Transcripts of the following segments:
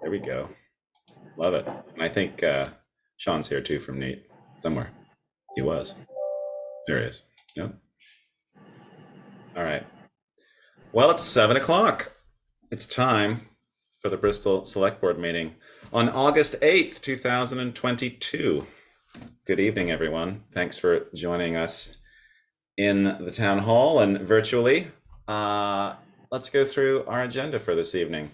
There we go. Love it. And I think Sean's here too from Nate somewhere. He was. There he is. Yep. All right. Well, it's 7 o'clock. It's time for the Bristol Selectboard meeting on August 8th, 2022. Good evening, everyone. Thanks for joining us in the town hall and virtually. Let's go through our agenda for this evening.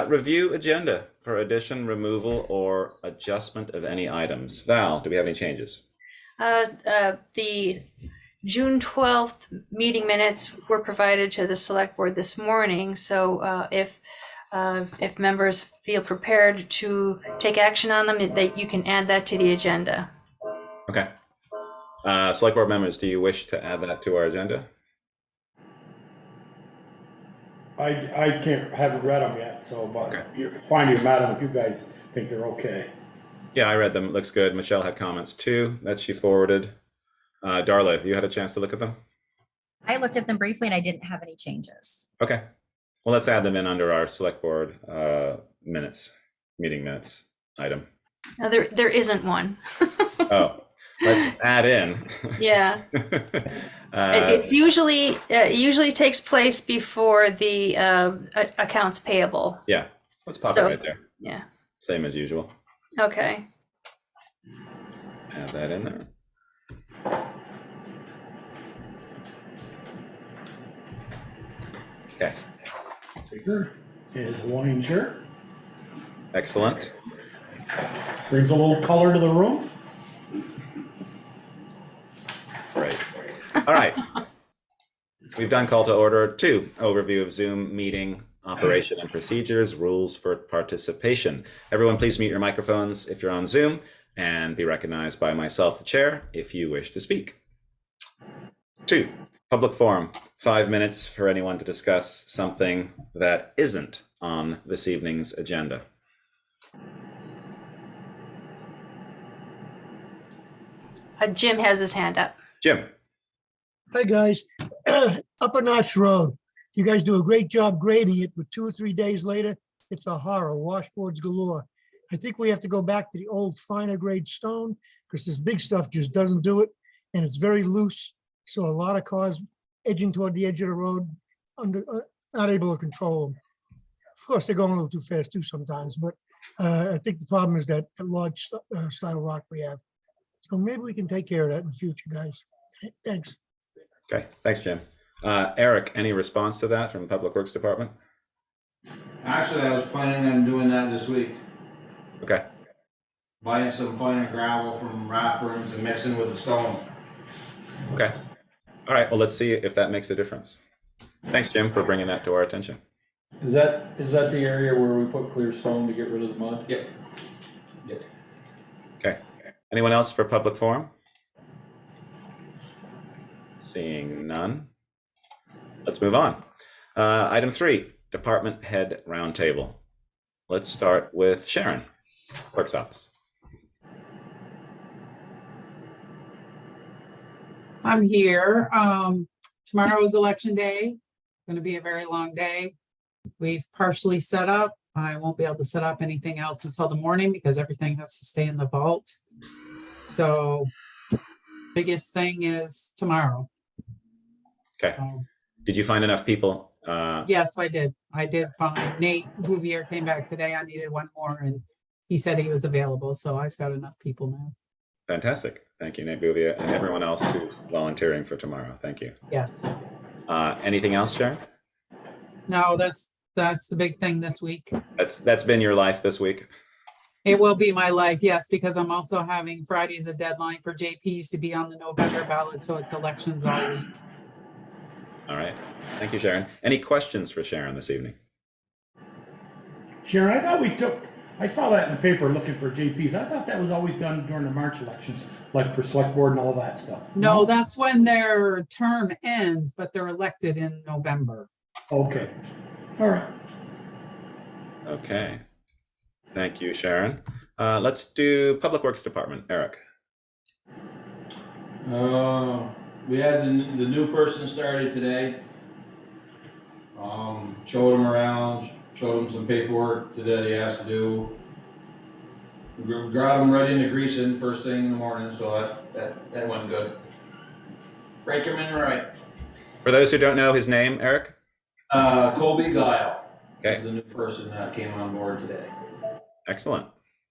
Review agenda for addition, removal, or adjustment of any items. Val, do we have any changes? The June 12th meeting minutes were provided to the select board this morning. So if members feel prepared to take action on them, that you can add that to the agenda. Okay. Select board members, do you wish to add that to our agenda? I haven't read them yet, so but Okay. it's fine to add them if you guys think they're okay. Yeah, I read them. It looks good. Michelle had comments too that she forwarded. Darla, have you had a chance to look at them? I looked at them briefly and I didn't have any changes. Okay. Well, let's add them in under our select board minutes, meeting minutes item. Now, there isn't one. Oh, let's add in. Yeah. It's usually takes place before the accounts payable. Yeah, let's pop it right there. Yeah. Same as usual. Okay. Add that in there. Okay. Bigger is wine shirt. Excellent. Brings a little color to the room. Great. All right. So we've done call to order 2, overview of Zoom meeting operation and procedures, rules for participation. Everyone, please mute your microphones if you're on Zoom and be recognized by myself, the chair, if you wish to speak. 2, public forum, 5 minutes for anyone to discuss something that isn't on this evening's agenda. Jim has his hand up. Jim. Hi, guys. Upper Notch Road. You guys do a great job grading it, but 2 or 3 days later, it's a horror, washboards galore. I think we have to go back to the old finer grade stone because this big stuff just doesn't do it. And it's very loose. So a lot of cars edging toward the edge of the road, not able to control them. Of course, they're going a little too fast too sometimes, but I think the problem is that the large style rock we have. So maybe we can take care of that in the future, guys. Thanks. Okay, thanks, Jim. Eric, any response to that from the Public Works Department? Actually, I was planning on doing that this week. Okay. Buying some finer gravel from Rathburns and mixing with the stone. Okay. All right, well, let's see if that makes a difference. Thanks, Jim, for bringing that to our attention. Is that the area where we put clear stone to get rid of the mud? Yep. Yep. Okay. Anyone else for public forum? Seeing none. Let's move on. Item 3, department head roundtable. Let's start with Sharon, clerk's office. I'm here. Tomorrow is election day. Going to be a very long day. We've partially set up. I won't be able to set up anything else until the morning because everything has to stay in the vault. So biggest thing is tomorrow. Okay. Did you find enough people? Yes, I did. I did find Nate Bouvier came back today. I needed one more and he said he was available. So I've got enough people now. Fantastic. Thank you, Nate Bouvier, and everyone else who's volunteering for tomorrow. Thank you. Yes. Anything else, Sharon? No, that's the big thing this week. That's been your life this week? It will be my life, yes, because I'm also having Friday as a deadline for JPs to be on the November ballot, so it's elections all week. All right. Thank you, Sharon. Any questions for Sharon this evening? Sharon, I saw that in the paper looking for JPs. I thought that was always done during the March elections, like for select board and all that stuff. No, that's when their term ends, but they're elected in November. Okay. All right. Okay. Thank you, Sharon. Let's do Public Works Department. Eric. We had the new person started today. Showed him around, showed him some paperwork that he has to do. Got him right into greasing first thing in the morning, so that went good. Break him in right. For those who don't know his name, Eric? Colby Guile Okay. is the new person that came on board today. Excellent.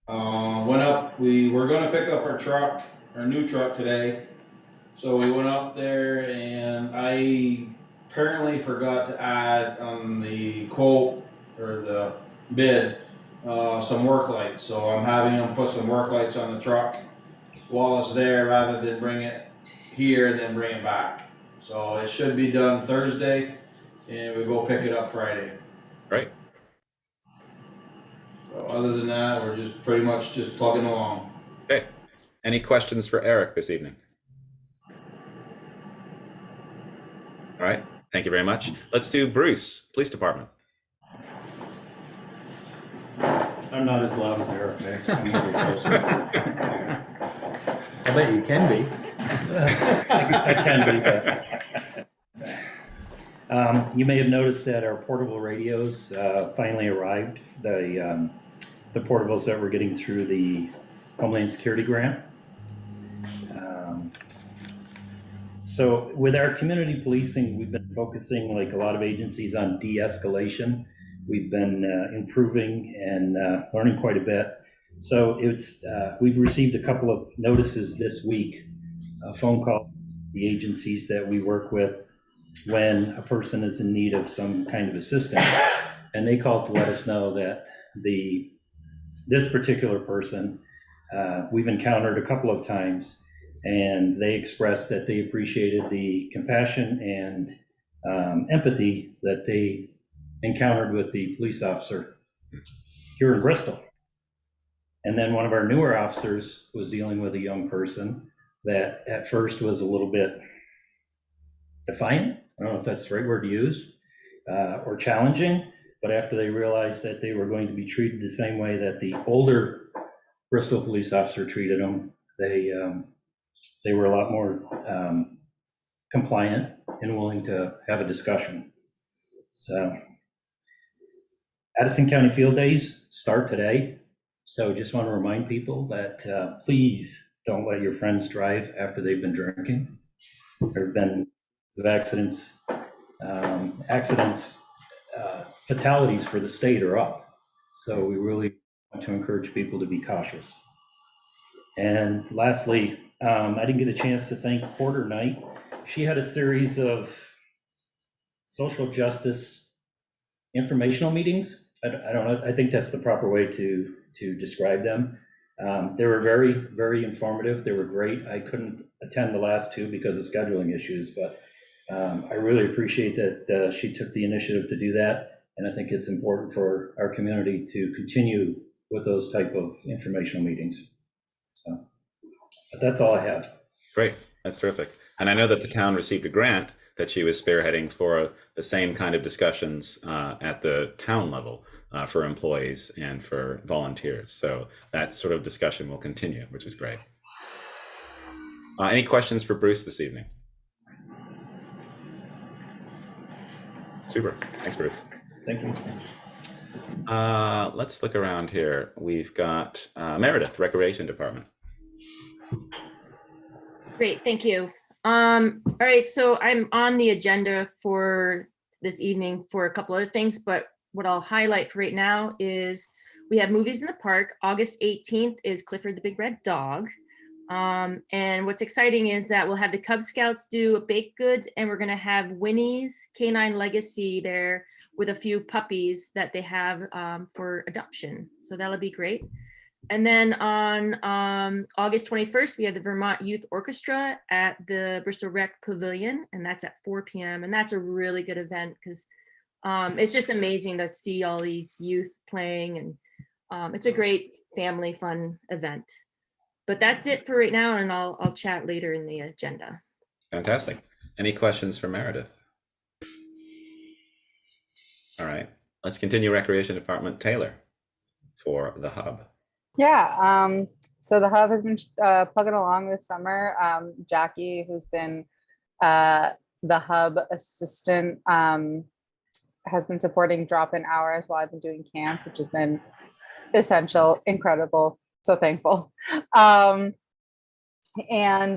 Went up, we were gonna pick up our new truck today. So we went up there and I apparently forgot to add on the quote or the bid, some work lights. So I'm having them put some work lights on the truck while it's there rather than bring it here and then bring it back. So it should be done Thursday and we go pick it up Friday. Great. So other than that, we're just pretty much just plugging along. Okay. Any questions for Eric this evening? All right. Thank you very much. Let's do Bruce, Police Department. I'm not as loud as Eric. I'm usually closer. I bet you can be. I can be, but you may have noticed that our portable radios finally arrived. The portables that we're getting through the Homeland Security grant. So with our community policing, we've been focusing, like a lot of agencies, on de-escalation. We've been improving and learning quite a bit. So we've received a couple of notices this week, a phone call to the agencies that we work with when a person is in need of some kind of assistance. And they called to let us know that this particular person we've encountered a couple of times, and they expressed that they appreciated the compassion and empathy that they encountered with the police officer here in Bristol. And then one of our newer officers was dealing with a young person that at first was a little bit defiant. I don't know if that's the right word to use, or challenging, but after they realized that they were going to be treated the same way that the older Bristol police officer treated them, they were a lot more compliant and willing to have a discussion. So Addison County Field Days start today. So just want to remind people that please don't let your friends drive after they've been drinking. There have been accidents, fatalities for the state are up. So we really want to encourage people to be cautious. And lastly, I didn't get a chance to thank Porter Knight. She had a series of social justice informational meetings. I don't know, I think that's the proper way to describe them. They were very, very informative. They were great. I couldn't attend the last two because of scheduling issues, but I really appreciate that she took the initiative to do that. And I think it's important for our community to continue with those type of informational meetings. So, but that's all I have. Great. That's terrific. And I know that the town received a grant that she was spearheading for the same kind of discussions at the town level for employees and for volunteers. So that sort of discussion will continue, which is great. Any questions for Bruce this evening? Super. Thanks, Bruce. Thank you. Let's look around here. We've got Meredith, Recreation Department. Great, thank you. All right, so I'm on the agenda for this evening for a couple other things, but what I'll highlight for right now is we have movies in the park. August 18th is Clifford the Big Red Dog. And what's exciting is that we'll have the Cub Scouts do baked goods, and we're gonna have Winnie's Canine Legacy there with a few puppies that they have for adoption. So that'll be great. And then on August 21st, we have the Vermont Youth Orchestra at the Bristol Rec Pavilion, and that's at 4 p.m. And that's a really good event because it's just amazing to see all these youth playing, and it's a great family fun event. But that's it for right now, and I'll chat later in the agenda. Fantastic. Any questions for Meredith? All right, let's continue Recreation Department. Taylor for the Hub. Yeah, so the Hub has been plugging along this summer. Jackie, who's been the Hub assistant, has been supporting drop-in hours while I've been doing camps, which has been essential, incredible. So thankful. And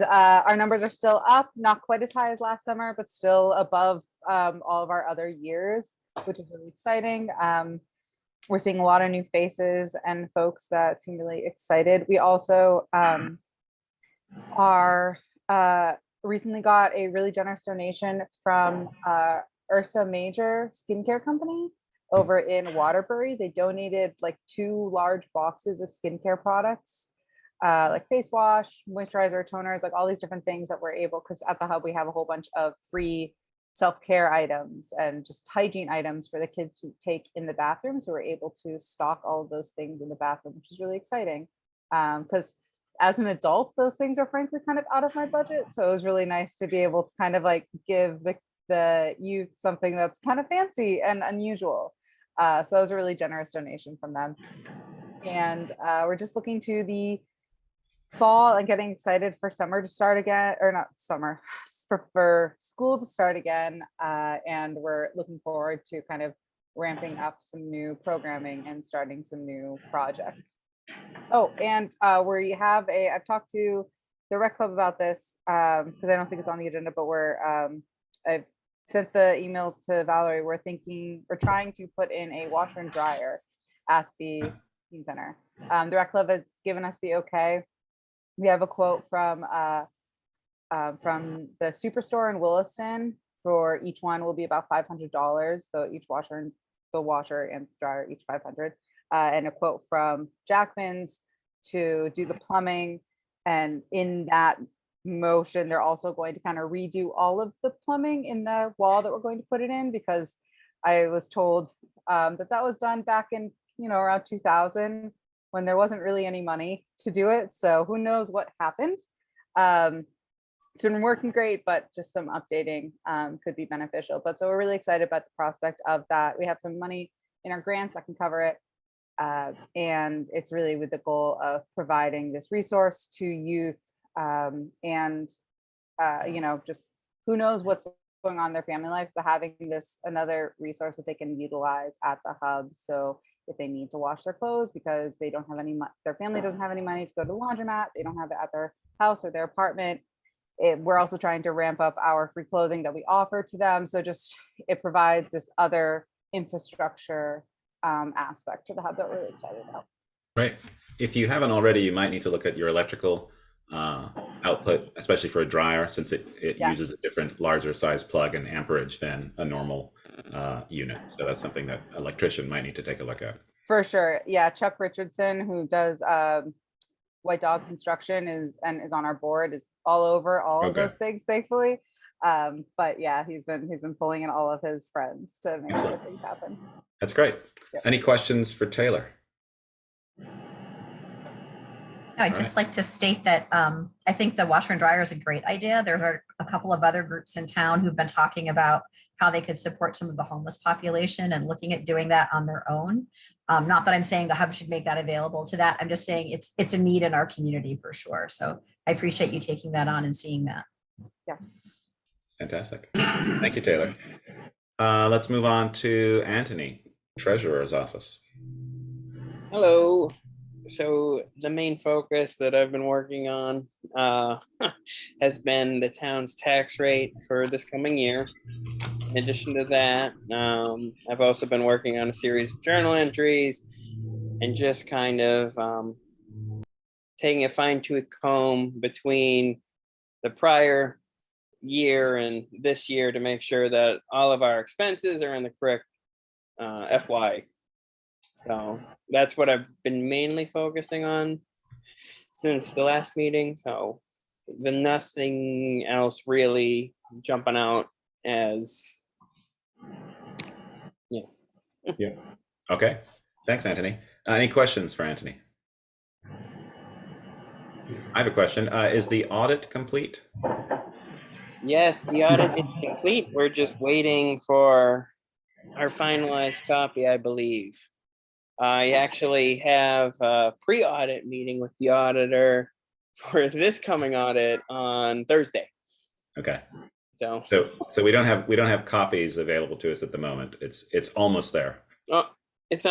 our numbers are still up, not quite as high as last summer, but still above all of our other years, which is really exciting. We're seeing a lot of new faces and folks that seem really excited. We also are recently got a really generous donation from Ursa Major skincare company over in Waterbury. They donated like 2 large boxes of skincare products, like face wash, moisturizer, toners, like all these different things that we're able, because at the hub we have a whole bunch of free self-care items and just hygiene items for the kids to take in the bathroom. So we're able to stock all of those things in the bathroom, which is really exciting. Because as an adult, those things are frankly kind of out of my budget. So it was really nice to be able to kind of like give the youth something that's kind of fancy and unusual. So that was a really generous donation from them. And we're just looking to the fall and getting excited for summer to start again, or not summer, for school to start again. And we're looking forward to kind of ramping up some new programming and starting some new projects. Oh, and I've talked to the rec club about this because I don't think it's on the agenda, but I've sent the email to Valerie. We're trying to put in a washer and dryer at the teen center. The rec club has given us the okay. We have a quote from the Superstore in Williston. For each one will be about $500. So each washer and dryer, each $500. And a quote from Jackman's to do the plumbing. And in that motion, they're also going to kind of redo all of the plumbing in the wall that we're going to put it in, because I was told that was done back in, around 2000 when there wasn't really any money to do it. So who knows what happened. It's been working great, but just some updating could be beneficial. But so we're really excited about the prospect of that. We have some money in our grants that can cover it. And it's really with the goal of providing this resource to youth just who knows what's going on in their family life, but having this another resource that they can utilize at the hub. So if they need to wash their clothes because they don't have their family doesn't have any money to go to the laundromat, they don't have it at their house or their apartment. We're also trying to ramp up our free clothing that we offer to them. So just it provides this other infrastructure aspect to the hub that we're really excited about. Right. If you haven't already, you might need to look at your electrical output, especially for a dryer, since it uses a different, larger size plug and amperage than a normal unit. So that's something that an electrician might need to take a look at. For sure. Yeah. Chuck Richardson, who does White Dog Construction is on our board, is all over all of those things, thankfully. But yeah, he's been pulling in all of his friends to make sure things happen. That's great. Yep. Any questions for Taylor? I'd just like to state that I think the washer and dryer is a great idea. There are a couple of other groups in town who've been talking about how they could support some of the homeless population and looking at doing that on their own. Not that I'm saying the hub should make that available to that. I'm just saying it's a need in our community for sure. So I appreciate you taking that on and seeing that. Yeah. Fantastic. Thank you, Taylor. Let's move on to Anthony, Treasurer's Office. Hello. So the main focus that I've been working on has been the town's tax rate for this coming year. In addition to that, I've also been working on a series of journal entries and just kind of taking a fine-tooth comb between the prior year and this year to make sure that all of our expenses are in the correct FY. So that's what I've been mainly focusing on since the last meeting. So nothing else really jumping out as, Yeah. Okay. Thanks, Anthony. Any questions for Anthony? I have a question. Is the audit complete? Yes, the audit is complete. We're just waiting for our finalized copy, I believe. I actually have a pre-audit meeting with the auditor for this coming audit on Thursday. Okay. So, So we don't have copies available to us at the moment. It's almost there. it's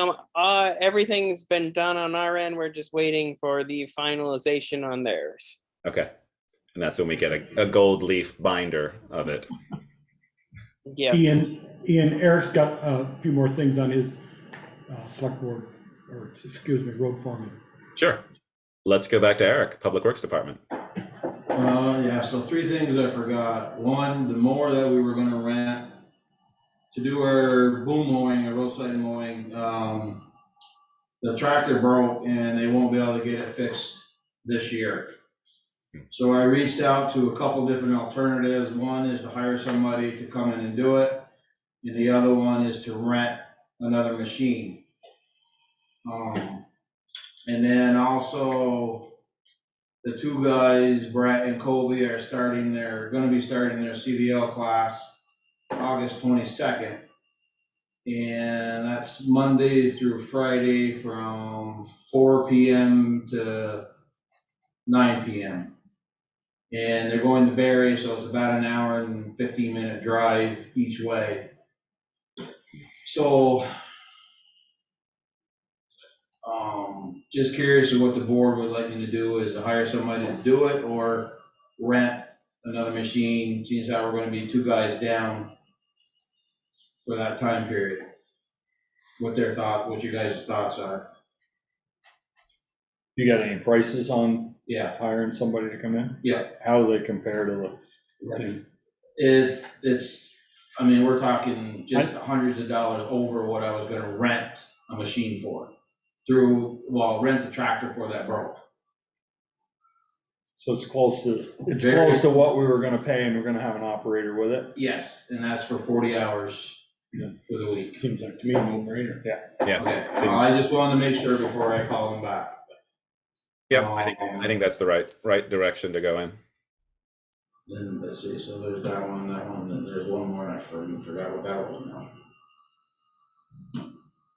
everything's been done on our end. We're just waiting for the finalization on theirs. Okay. And that's when we get a gold leaf binder of it. Yeah. Ian, Eric's got a few more things on his select board, or excuse me, road foreman. Sure. Let's go back to Eric, Public Works Department. Yeah, so 3 things I forgot. One, the mower that we were gonna rent to do our boom mowing, or roadside mowing, the tractor broke and they won't be able to get it fixed this year. So I reached out to a couple different alternatives. One is to hire somebody to come in and do it, and the other one is to rent another machine. And then also, the 2 guys, Brett and Colby, are gonna be starting their CDL class August 22nd. And that's Monday through Friday from 4 p.m. to 9 p.m. And they're going to Barrie, so it's about an hour and 15-minute drive each way. So, just curious of what the board would like me to do, is to hire somebody to do it or rent another machine, seeing as how we're gonna be 2 guys down for that time period. What you guys' thoughts are. You got any prices on Yeah, hiring somebody to come in? yeah. How do they compare to the renting? We're talking just hundreds of dollars over what I was gonna rent a machine for. Rent the tractor for that broke. So it's close to Very- close to what we were gonna pay, and we're gonna have an operator with it. Yes, and that's for 40 hours for the week. Seems like to me a no-brainer. Yeah. Okay, Seems- I just wanted to make sure before I call them back. Yep. I think that's the right direction to go in. Then, let's see, so there's that one, and there's one more, I forgot what that was now.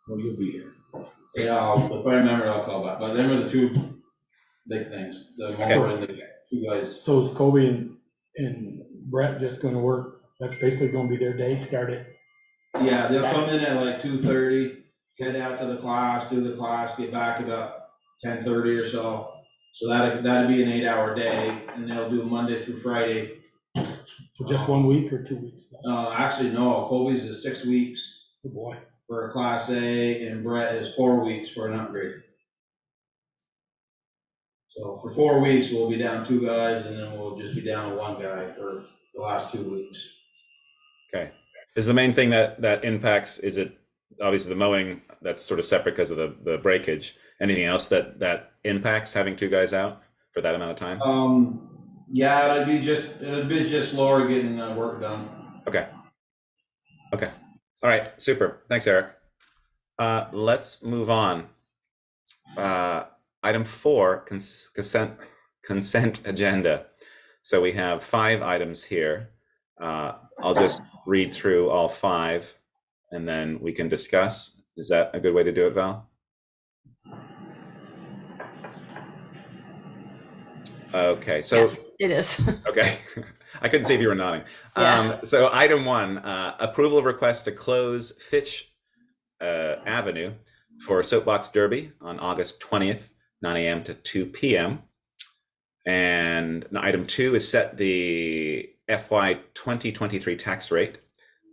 Well, you'll be here. Yeah, if I remember, I'll call back, but them are the 2 big things, the mower and the 2 guys. So is Kobe and Brett just gonna work, that's basically gonna be their day, start it? Yeah, they'll come in at like 2:30, head out to the class, do the class, get back about 10:30 or so. So that'd be an 8-hour day, and they'll do Monday through Friday. For just 1 week or 2 weeks? Actually, no, Colby's is 6 weeks Oh, boy. for a class A, and Brett is 4 weeks for an upgrade. So for 4 weeks, we'll be down 2 guys, and then we'll just be down 1 guy for the last 2 weeks. Okay. Is the main thing that impacts, is it obviously the mowing, that's sort of separate because of the breakage? Anything else that impacts having 2 guys out for that amount of time? Yeah, it'd be just slower getting work done. Okay. All right. Super. Thanks, Eric. Let's move on. Item 4, consent agenda. So we have 5 items here. I'll just read through all 5 and then we can discuss. Is that a good way to do it, Val? Okay, so Yes, it is. okay, I couldn't see if you were nodding. Yeah. So item 1, approval of request to close Fitch Avenue for Soapbox Derby on August 20th, 9 a.m. to 2 p.m. And item 2 is set the FY 2023 tax rate.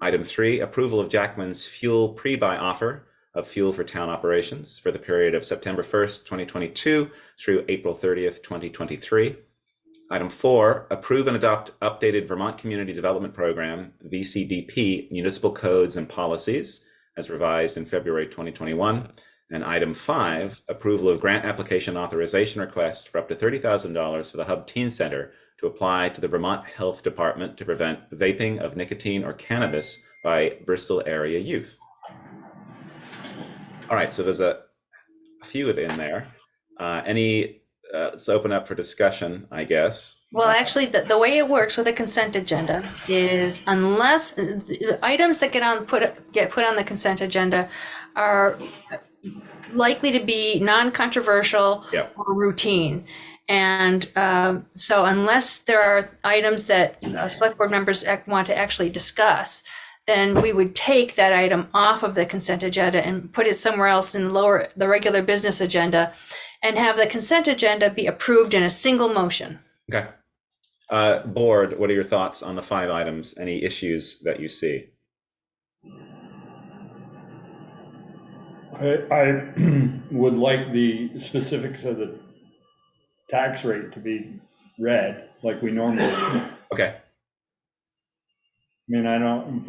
Item 3, approval of Jackman's fuel pre-buy offer of fuel for town operations for the period of September 1st, 2022 through April 30th, 2023. Item 4, approve and adopt updated Vermont Community Development Program, VCDP, municipal codes and policies as revised in February 2021. And item 5, approval of grant application authorization request for up to $30,000 for the Hub Teen Center to apply to the Vermont Health Department to prevent vaping of nicotine or cannabis by Bristol area youth. All right, so there's a few in there. Let's open up for discussion, I guess. Well, actually, the way it works with a consent agenda is unless the items that get put on the consent agenda are likely to be non-controversial Yep. or routine. And so unless there are items that select board members want to actually discuss, then we would take that item off of the consent agenda and put it somewhere else in the regular business agenda, and have the consent agenda be approved in a single motion. Okay. Board, what are your thoughts on the 5 items? Any issues that you see? I would like the specifics of the tax rate to be read like we normally do. Okay. I mean, I don't,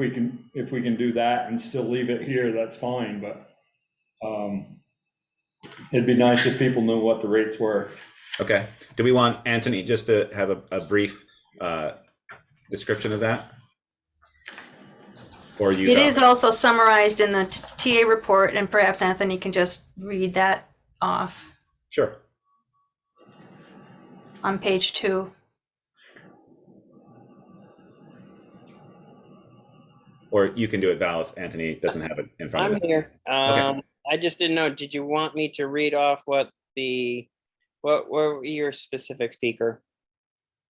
if we can do that and still leave it here, that's fine, but it'd be nice if people knew what the rates were. Okay. Do we want Anthony just to have a brief description of that? Or you? It is also summarized in the TA report, and perhaps Anthony can just read that off Sure. on page 2. Or you can do it, Val, if Anthony doesn't have it in front of I'm him. here. Okay. I just didn't know, did you want me to read off what were your specific speaker?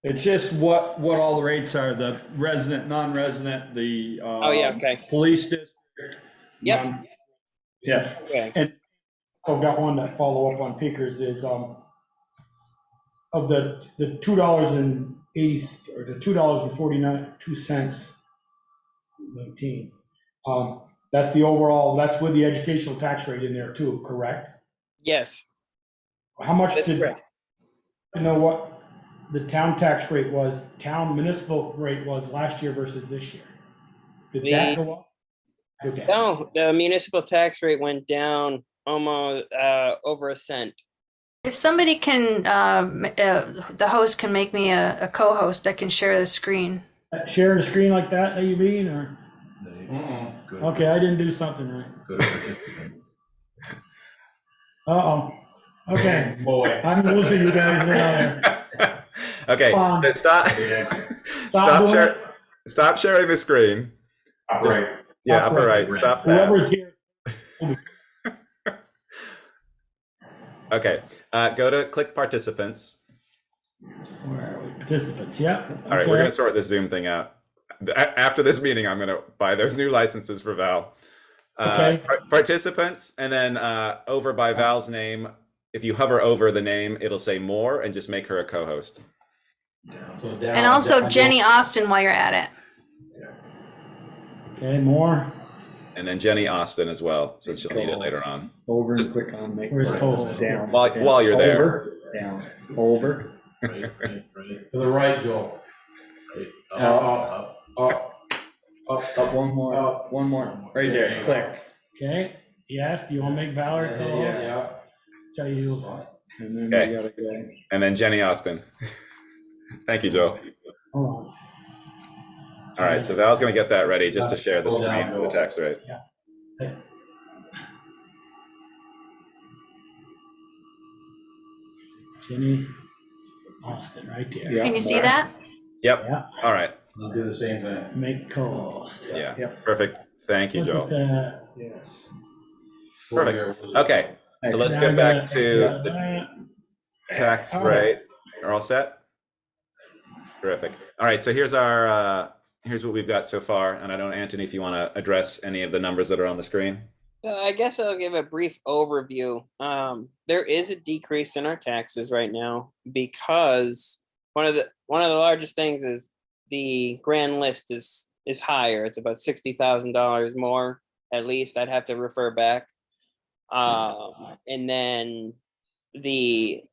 It's just what all the rates are, the resident, non-resident, the Oh, yeah, okay. police district. Yep. Yeah. Okay. And I've got one that follow up on Pickers is, of the $2.80 or the $2.49 19. That's the overall, that's with the educational tax rate in there too, correct? Yes. How much That's did, correct. to know what the town tax rate was, town municipal rate was last year versus this year? Did that go up? Okay. No, the municipal tax rate went down almost over a cent. If somebody can, the host can make me a co-host that can share the screen. Share the screen like that you mean, or? Okay, I didn't do something right. Uh-oh. Okay. Boy. I'm losing you guys now. Okay, Come on. so stop sharing the screen. Right. Yeah, upper right. Stop that. Whoever's here. Okay, go to click participants. Where are we? Participants, yeah. All right, we're gonna sort this Zoom thing out. After this meeting, I'm gonna buy those new licenses for Val. Okay. Participants, and then over by Val's name, if you hover over the name, it'll say more, and just make her a co-host. And also Jenny Austin while you're at it. Okay, more. And then Jenny Austin as well, since she'll need it later on. Over Just- and click on make. Where's co-host? Down. While you're there. Over, down, over. To the right, Joel. Up, up, one more, Up. one more, right there, click. Okay, yes, do you want to make Valerie co-host? Yeah. Tell you. And then Okay. we gotta go. And then Jenny Austin. Thank you, Joe. Hold on. All right, so Val's gonna get that ready just to share the screen for the tax rate. Jenny Austin, right there. Yeah, Can you see more. that? Yep, Yeah. all right, I'll do the same thing. Make co-host. yeah, Yep. perfect. Thank you, Look at Joe. that. Yes. Perfect. Okay, so let's get back to the tax rate. Are all set? Terrific. All right, so here's our, here's what we've got so far, and I don't know, Anthony, if you want to address any of the numbers that are on the screen. I guess I'll give a brief overview. There is a decrease in our taxes right now because one of the largest things is the grand list is higher. It's about $60,000 more, at least. I'd have to refer back. And then the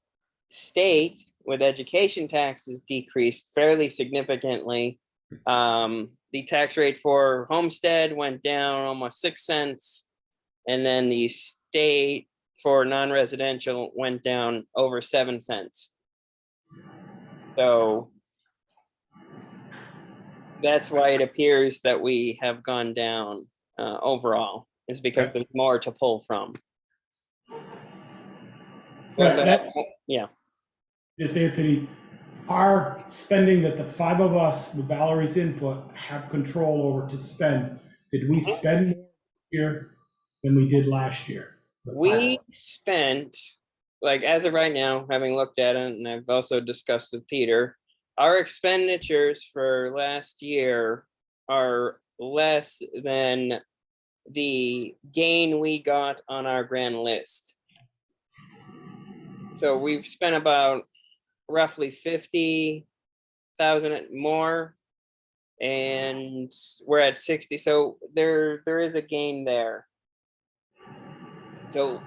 state with education taxes decreased fairly significantly. The tax rate for homestead went down almost 6 cents. And then the state for non-residential went down over 7 cents. So that's why it appears that we have gone down overall, is because there's more to pull from. Right, So that's- yeah. Just Anthony, our spending that the 5 of us with Valerie's input have control over to spend, did we spend more this year than we did last year? We spent like as of right now, having looked at it, and I've also discussed with Peter, our expenditures for last year are less than the gain we got on our grand list. So we've spent about roughly 50,000 more, and we're at 60. So there is a gain there. So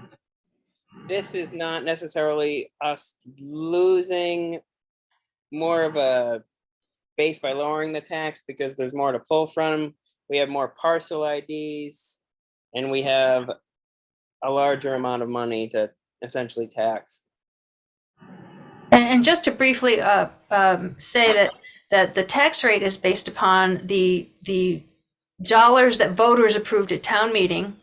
this is not necessarily us losing more of a base by lowering the tax, because there's more to pull from. We have more parcel IDs, and we have a larger amount of money to essentially tax. And just to briefly say that the tax rate is based upon the dollars that voters approved at town meeting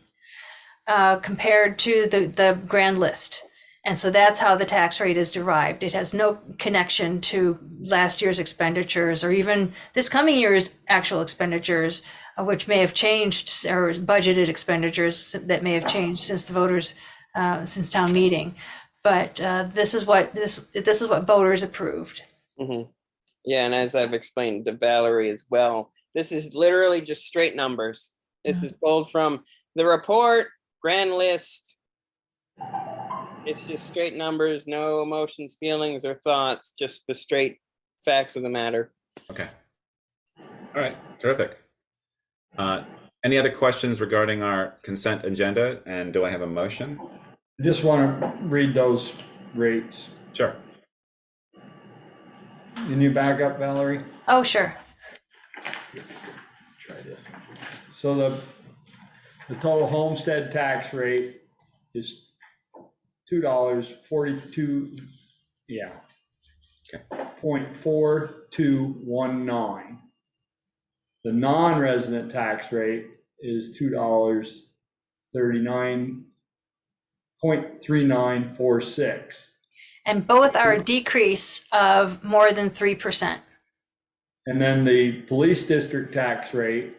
compared to the grand list. And so that's how the tax rate is derived. It has no connection to last year's expenditures or even this coming year's actual expenditures, which may have changed, or budgeted expenditures that may have changed since the voters, since town meeting. But this is what voters approved. Mm-hmm. Yeah, and as I've explained to Valerie as well, this is literally just straight numbers. This is pulled from the report, grand list. It's just straight numbers, no emotions, feelings, or thoughts, just the straight facts of the matter. Okay. All right, terrific. Any other questions regarding our consent agenda? And do I have a motion? I just want to read those rates. Sure. Can you back up, Valerie? Oh, sure. Try this. So the total homestead tax rate is $2.42, yeah. Okay. 0.4219. The non-resident tax rate is $2.39.46. And both are a decrease of more than 3%. And then the police district tax rate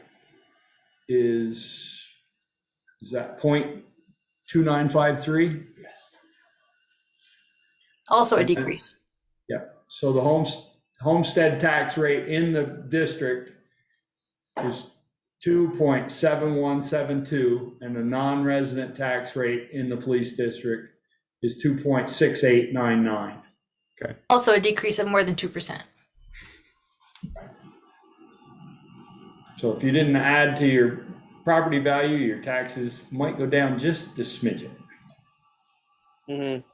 is that 0.2953? Also a decrease. Yeah, so the homestead tax rate in the district is 2.7172, and the non-resident tax rate in the police district is 2.6899. Okay. Also a decrease of more than 2%. So if you didn't add to your property value, your taxes might go down just a smidgen. Mm-hmm.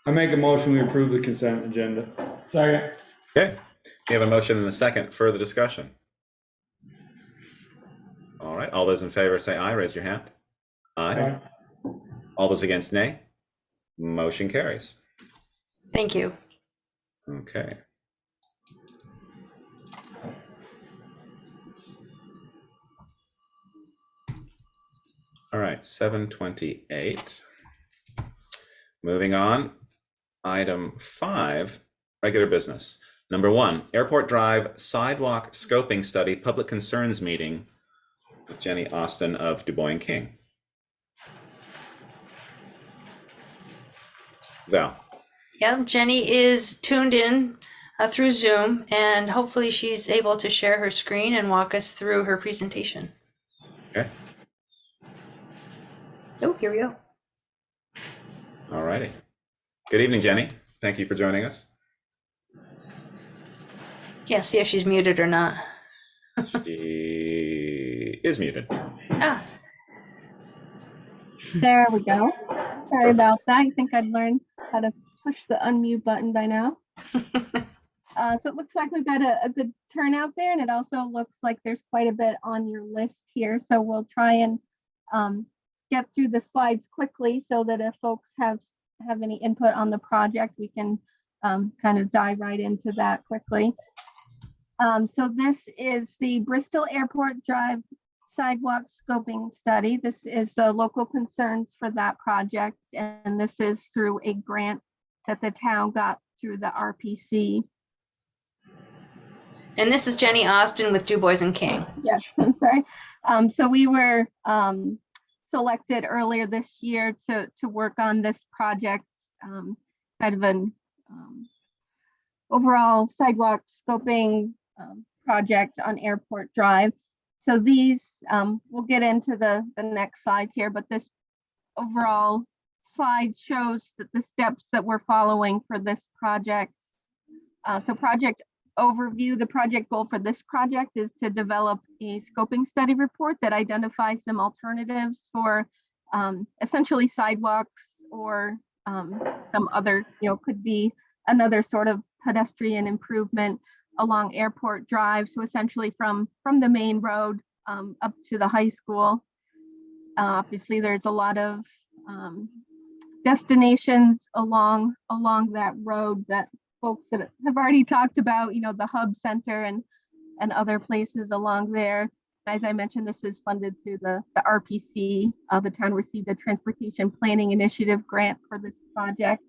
I make a motion, we approve the consent agenda. Second. Okay. We have a motion and a second. Further discussion? All right. All those in favor say aye. Raise your hand. Aye. All those against, nay. Motion carries. Thank you. Okay. All right, 7:28. Moving on, item 5, regular business. Number 1, Airport Drive Sidewalk Scoping Study Public Concerns Meeting with Jenny Austin of Du Bois and King. Val. Yeah, Jenny is tuned in through Zoom, and hopefully she's able to share her screen and walk us through her presentation. Okay. Oh, here we go. All righty. Good evening, Jenny. Thank you for joining us. Can't see if she's muted or not. She is muted. Ah, There we go. Sorry about that. I think I'd learned how to push the unmute button by now. So it looks like we've got a good turnout there, and it also looks like there's quite a bit on your list here. So we'll try and get through the slides quickly so that if folks have any input on the project, we can kind of dive right into that quickly. So this is the Bristol Airport Drive Sidewalk Scoping Study. This is the local concerns for that project, and this is through a grant that the town got through the RPC. and this is Jenny Austin with Du Bois and King. Yes, I'm sorry. So we were selected earlier this year to work on this project, kind of an overall sidewalk scoping project on Airport Drive. So these, we'll get into the next slides here, but this overall slide shows that the steps that we're following for this project. So project overview, the project goal for this project is to develop a scoping study report that identifies some alternatives for essentially sidewalks or some other, could be another sort of pedestrian improvement along Airport Drive. So essentially from the main road up to the high school. Obviously, there's a lot of destinations along that road that folks that have already talked about, the hub center and other places along there. As I mentioned, this is funded through the RPC. The town received a transportation planning initiative grant for this project.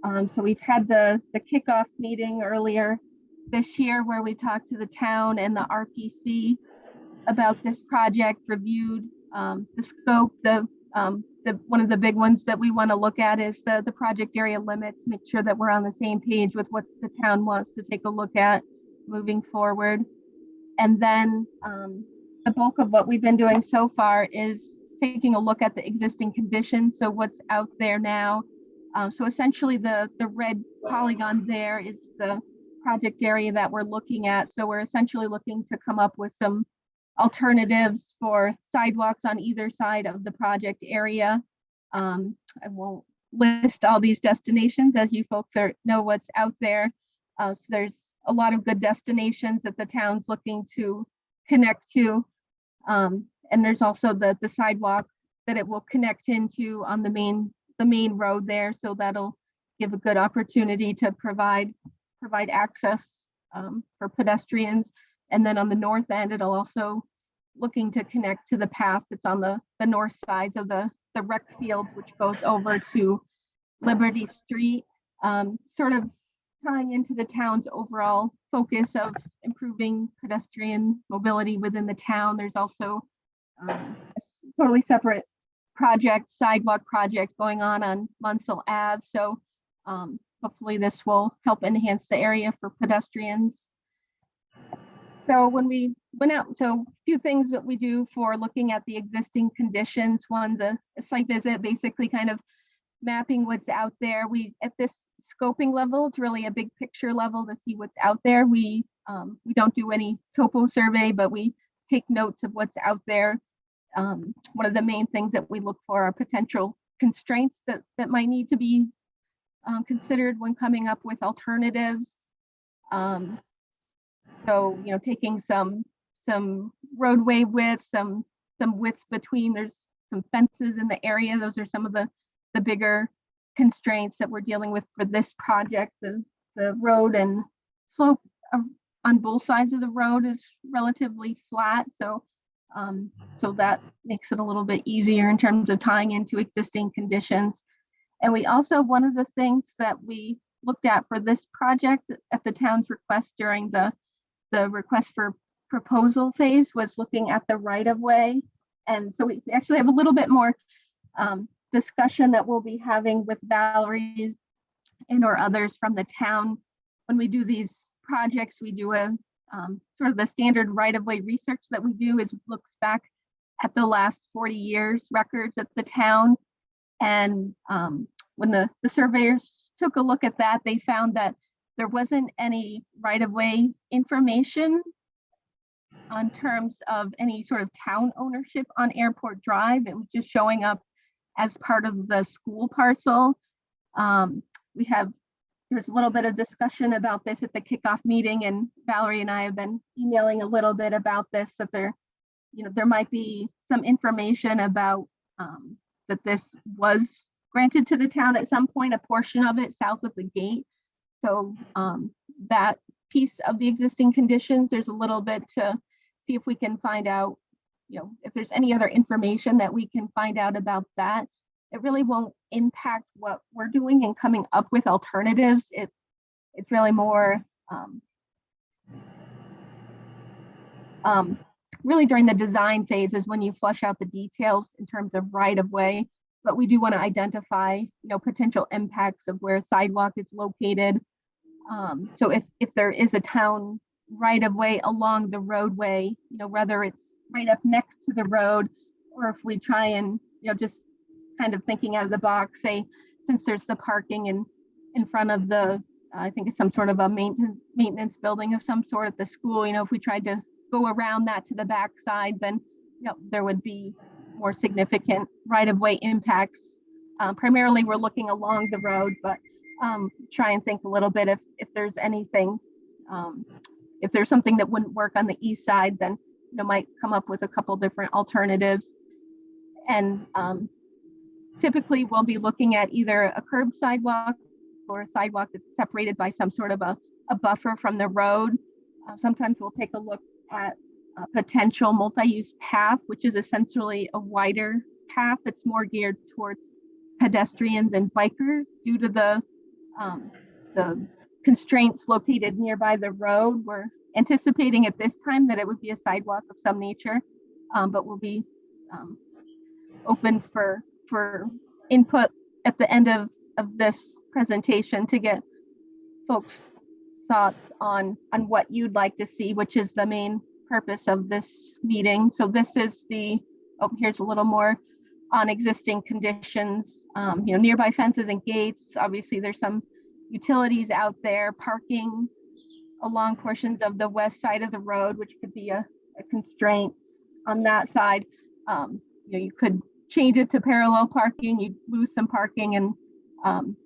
So we've had the kickoff meeting earlier this year where we talked to the town and the RPC about this project, reviewed the scope. One of the big ones that we want to look at is the project area limits, make sure that we're on the same page with what the town wants to take a look at moving forward. And then the bulk of what we've been doing so far is taking a look at the existing conditions. So what's out there now. So essentially the red polygon there is the project area that we're looking at. So we're essentially looking to come up with some alternatives for sidewalks on either side of the project area. I won't list all these destinations as you folks know what's out there. So there's a lot of good destinations that the town's looking to connect to. And there's also the sidewalk that it will connect into on the main road there. So that'll give a good opportunity to provide access for pedestrians. And then on the north end, it'll also looking to connect to the path that's on the north sides of the rec fields, which goes over to Liberty Street, sort of tying into the town's overall focus of improving pedestrian mobility within the town. There's also a totally separate sidewalk project going on Munsell Ave. So hopefully this will help enhance the area for pedestrians. So when we went out, so a few things that we do for looking at the existing conditions. One's a site visit, basically kind of mapping what's out there. We, at this scoping level, it's really a big picture level to see what's out there. We don't do any topo survey, but we take notes of what's out there. One of the main things that we look for are potential constraints that might need to be considered when coming up with alternatives. So, taking some roadway width, some widths between, there's some fences in the area. Those are some of the bigger constraints that we're dealing with for this project. The road and slope on both sides of the road is relatively flat. So that makes it a little bit easier in terms of tying into existing conditions. And we also, one of the things that we looked at for this project at the town's request during the request for proposal phase was looking at the right of way. And so we actually have a little bit more discussion that we'll be having with Valerie and or others from the town. When we do these projects, we do a sort of the standard right of way research that we do is looks back at the last 40 years records at the town. And when the surveyors took a look at that, they found that there wasn't any right-of-way information on terms of any sort of town ownership on Airport Drive. It was just showing up as part of the school parcel. There's a little bit of discussion about this at the kickoff meeting, and Valerie and I have been emailing a little bit about this, that there might be some information about that this was granted to the town at some point, a portion of it south of the gate. So that piece of the existing conditions, there's a little bit to see if we can find out, if there's any other information that we can find out about that. It really won't impact what we're doing and coming up with alternatives. It's really more really during the design phase is when you flush out the details in terms of right of way. But we do want to identify, potential impacts of where a sidewalk is located. So if there is a town right of way along the roadway, whether it's right up next to the road, or if we try and, just kind of thinking out of the box, say, since there's the parking in front of the, I think it's some sort of a maintenance building of some sort at the school, if we tried to go around that to the backside, then, there would be more significant right-of-way impacts. Primarily, we're looking along the road, but try and think a little bit if there's anything, if there's something that wouldn't work on the east side, then might come up with a couple different alternatives. And typically, we'll be looking at either a curb sidewalk or a sidewalk that's separated by some sort of a buffer from the road. Sometimes we'll take a look at a potential multi-use path, which is essentially a wider path that's more geared towards pedestrians and bikers due to the constraints located nearby the road. We're anticipating at this time that it would be a sidewalk of some nature, but we'll be open for input at the end of this presentation to get folks' thoughts on what you'd like to see, which is the main purpose of this meeting. So this is here's a little more on existing conditions, nearby fences and gates. Obviously, there's some utilities out there, parking along portions of the west side of the road, which could be a constraint on that side. You could change it to parallel parking, you'd lose some parking, and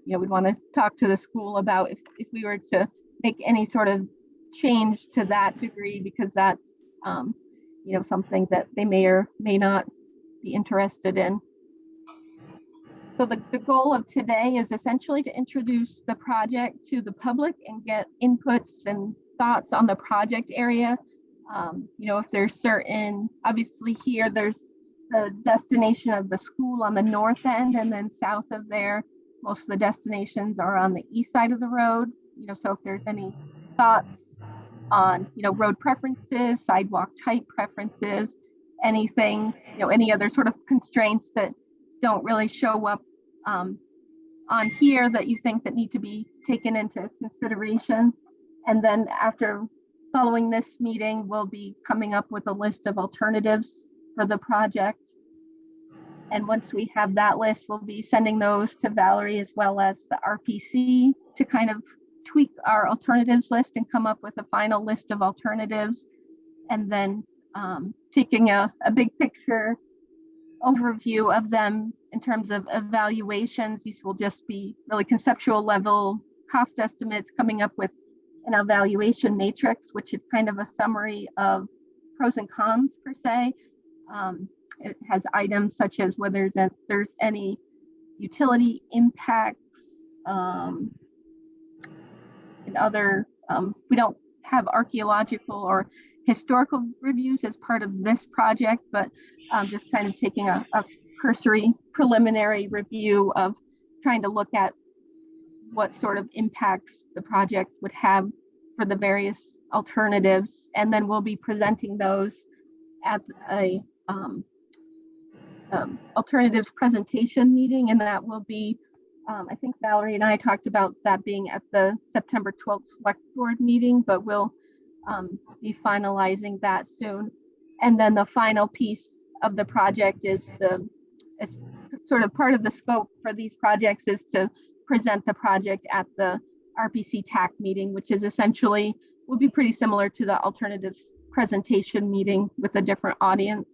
we'd want to talk to the school about if we were to make any sort of change to that degree, because that's something that they may or may not be interested in. So the goal of today is essentially to introduce the project to the public and get inputs and thoughts on the project area. If there's certain, obviously here there's the destination of the school on the north end, and then south of there, most of the destinations are on the east side of the road. So if there's any thoughts on, road preferences, sidewalk type preferences, anything, any other sort of constraints that don't really show up on here that you think that need to be taken into consideration. And then following this meeting, we'll be coming up with a list of alternatives for the project. And once we have that list, we'll be sending those to Valerie as well as the RPC to kind of tweak our alternatives list and come up with a final list of alternatives. And then taking a big picture overview of them in terms of evaluations. These will just be really conceptual level cost estimates, coming up with an evaluation matrix, which is kind of a summary of pros and cons per se. It has items such as whether there's any utility impacts and other, we don't have archaeological or historical reviews as part of this project, but just kind of taking a cursory preliminary review of trying to look at what sort of impacts the project would have for the various alternatives. And then we'll be presenting those at a alternatives presentation meeting, and that will be, I think Valerie and I talked about that being at the September 12th select board meeting, but we'll be finalizing that soon. And then the final piece of the project is it's sort of part of the scope for these projects is to present the project at the RPC TAC meeting, which is essentially will be pretty similar to the alternatives presentation meeting with a different audience.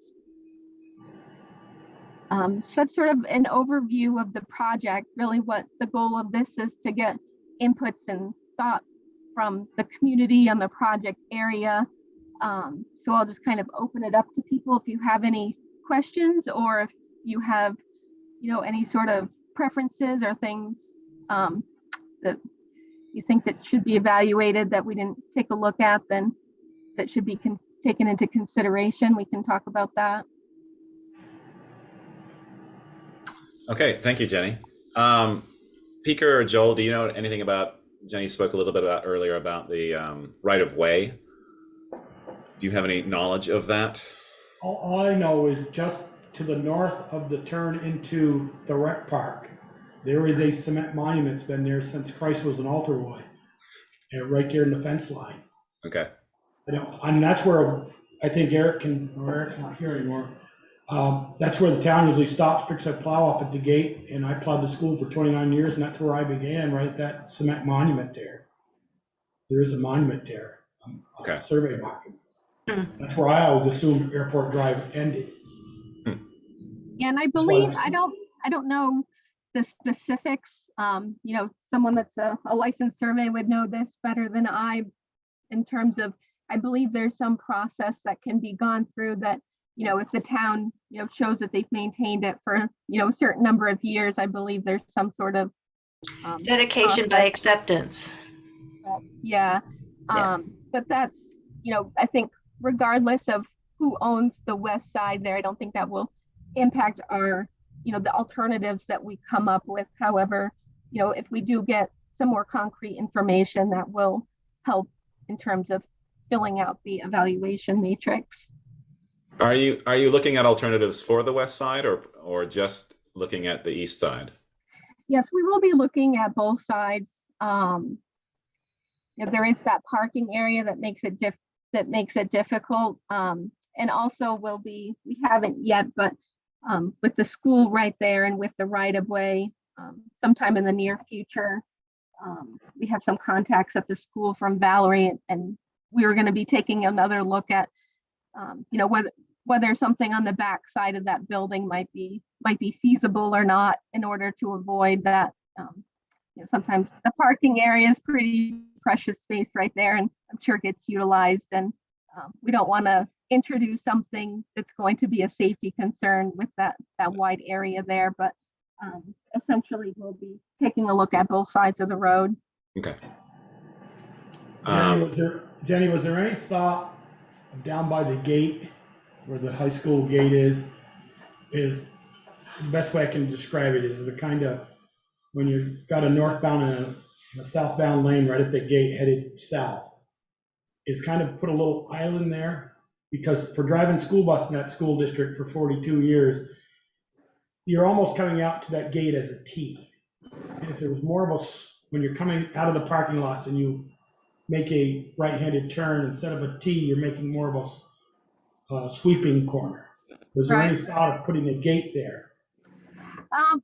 So that's sort of an overview of the project. Really what the goal of this is to get inputs and thoughts from the community on the project area. So I'll just kind of open it up to people if you have any questions, or if you have, any sort of preferences or things that you think that should be evaluated that we didn't take a look at, then that should be taken into consideration. We can talk about that. Okay, thank you, Jenny. Peter or Joel, do you know anything about, Jenny spoke a little bit about earlier about the right of way Do you have any knowledge of that? All I know is just to the north of the turn into the rec park, there is a cement monument that's been there since Christ was an altar boy. And right there in the fence line. Okay. And that's where I think Eric's not here anymore. That's where the town usually stops, picks up plow up at the gate, and I plowed the school for 29 years, and that's where I began, right at that cement monument there. There is a monument there, Okay. a survey document. That's where I always assumed Airport Drive ended. Yeah, and I believe, I don't know the specifics. You know, someone that's a licensed survey would know this better than I, in terms of, I believe there's some process that can be gone through that, you know, if the town, you know, shows that they've maintained it for, you know, a certain number of years, I believe there's some sort of Dedication by acceptance. Yeah. But that's, you know, I think regardless of who owns the west side there, I don't think that will impact our, you know, the alternatives that we come up with. However, you know, if we do get some more concrete information, that will help in terms of filling out the evaluation matrix. Are you looking at alternatives for the west side or just looking at the east side? Yes, we will be looking at both sides. If there is that parking area that makes it difficult, and also we haven't yet, but with the school right there and with the right of way, sometime in the near future, we have some contacts at the school from Valerie, and we were going to be taking another look at, you know, whether something on the back side of that building might be feasible or not, in order to avoid that. You know, sometimes the parking area is pretty precious space right there, and I'm sure it gets utilized, and we don't want to introduce something that's going to be a safety concern with that wide area there. But essentially, we'll be taking a look at both sides of the road. Okay. Jenny, was there any thought of down by the gate where the high school gate is the best way I can describe it is the kind of, when you've got a northbound and a southbound lane right at the gate headed south, is kind of put a little island there, because for driving school bus in that school district for 42 years, you're almost coming out to that gate as a T. And if there was more of a, when you're coming out of the parking lots and you make a right-handed turn, instead of a T, you're making more of a sweeping corner. Was there any thought of putting a gate there?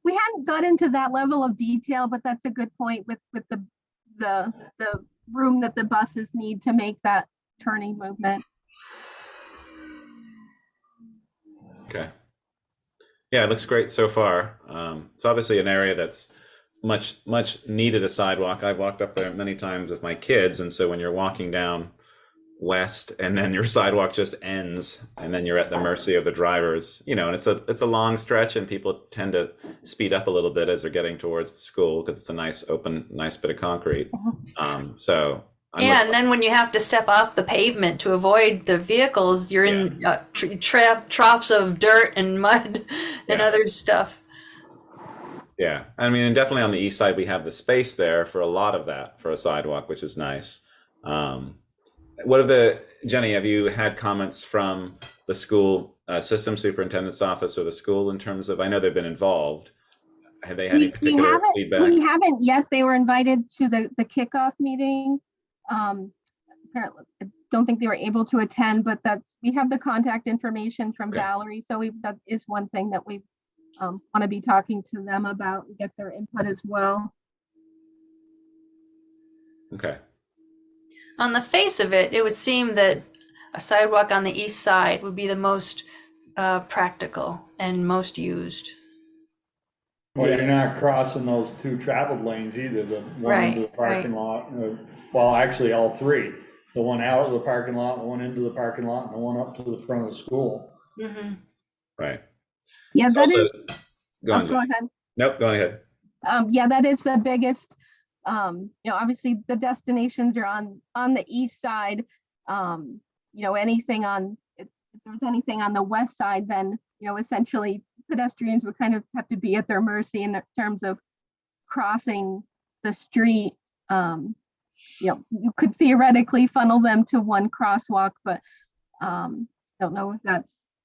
We hadn't got into that level of detail, but that's a good point with the room that the buses need to make that turning movement. Okay. Yeah, it looks great so far. It's obviously an area that's much needed a sidewalk. I've walked up there many times with my kids, and so when you're walking down west and then your sidewalk just ends and then you're at the mercy of the drivers, you know, and it's a long stretch, and people tend to speed up a little bit as they're getting towards the school because it's a nice bit of concrete. So and then when you have to step off the pavement to avoid the vehicles, you're in troughs of dirt and mud and other stuff. Yeah, I mean, and definitely on the east side, we have the space there for a lot of that for a sidewalk, which is nice. Jenny, have you had comments from the school system superintendent's office or the school in terms of, I know they've been involved. Have they had any particular feedback? We haven't yet. They were invited to the kickoff meeting. Apparently, I don't think they were able to attend, but we have the contact information from Valerie. So that is one thing that we want to be talking to them about and get their input as well. Okay. On the face of it, it would seem that a sidewalk on the east side would be the most practical and most used. Well, you're not crossing those two traveled lanes either, the one into the parking lot, well, actually all three. The one out of the parking lot, the one into the parking lot, and the one up to the front of the school. Mm-hmm. Right. Yeah, It's that also, is. go on, go ahead. Nope, go ahead. Yeah, that is the biggest. You know, obviously the destinations are on the east side. You know, if there's anything on the west side, then, you know, essentially pedestrians would kind of have to be at their mercy in terms of crossing the street. You know, you could theoretically funnel them to one crosswalk, but Don't know if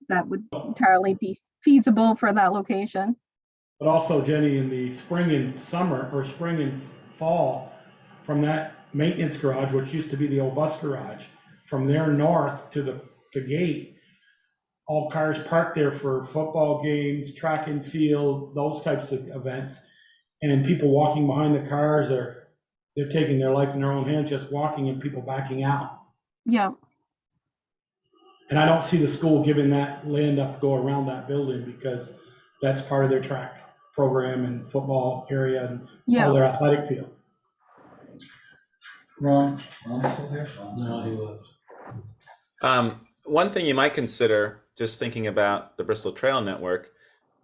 that would entirely be feasible for that location. But also, Jenny, in the spring and summer, or spring and fall, from that maintenance garage, which used to be the old bus garage, from there north to the gate, all cars parked there for football games, track and field, those types of events. And people walking behind the cars they're taking their life in their own hands, just walking, and people backing out. Yeah. And I don't see the school giving that land up to go around that building, because that's part of their track program and football area and all their athletic field. Ron still there? No, he was. One thing you might consider, just thinking about the Bristol Trail Network,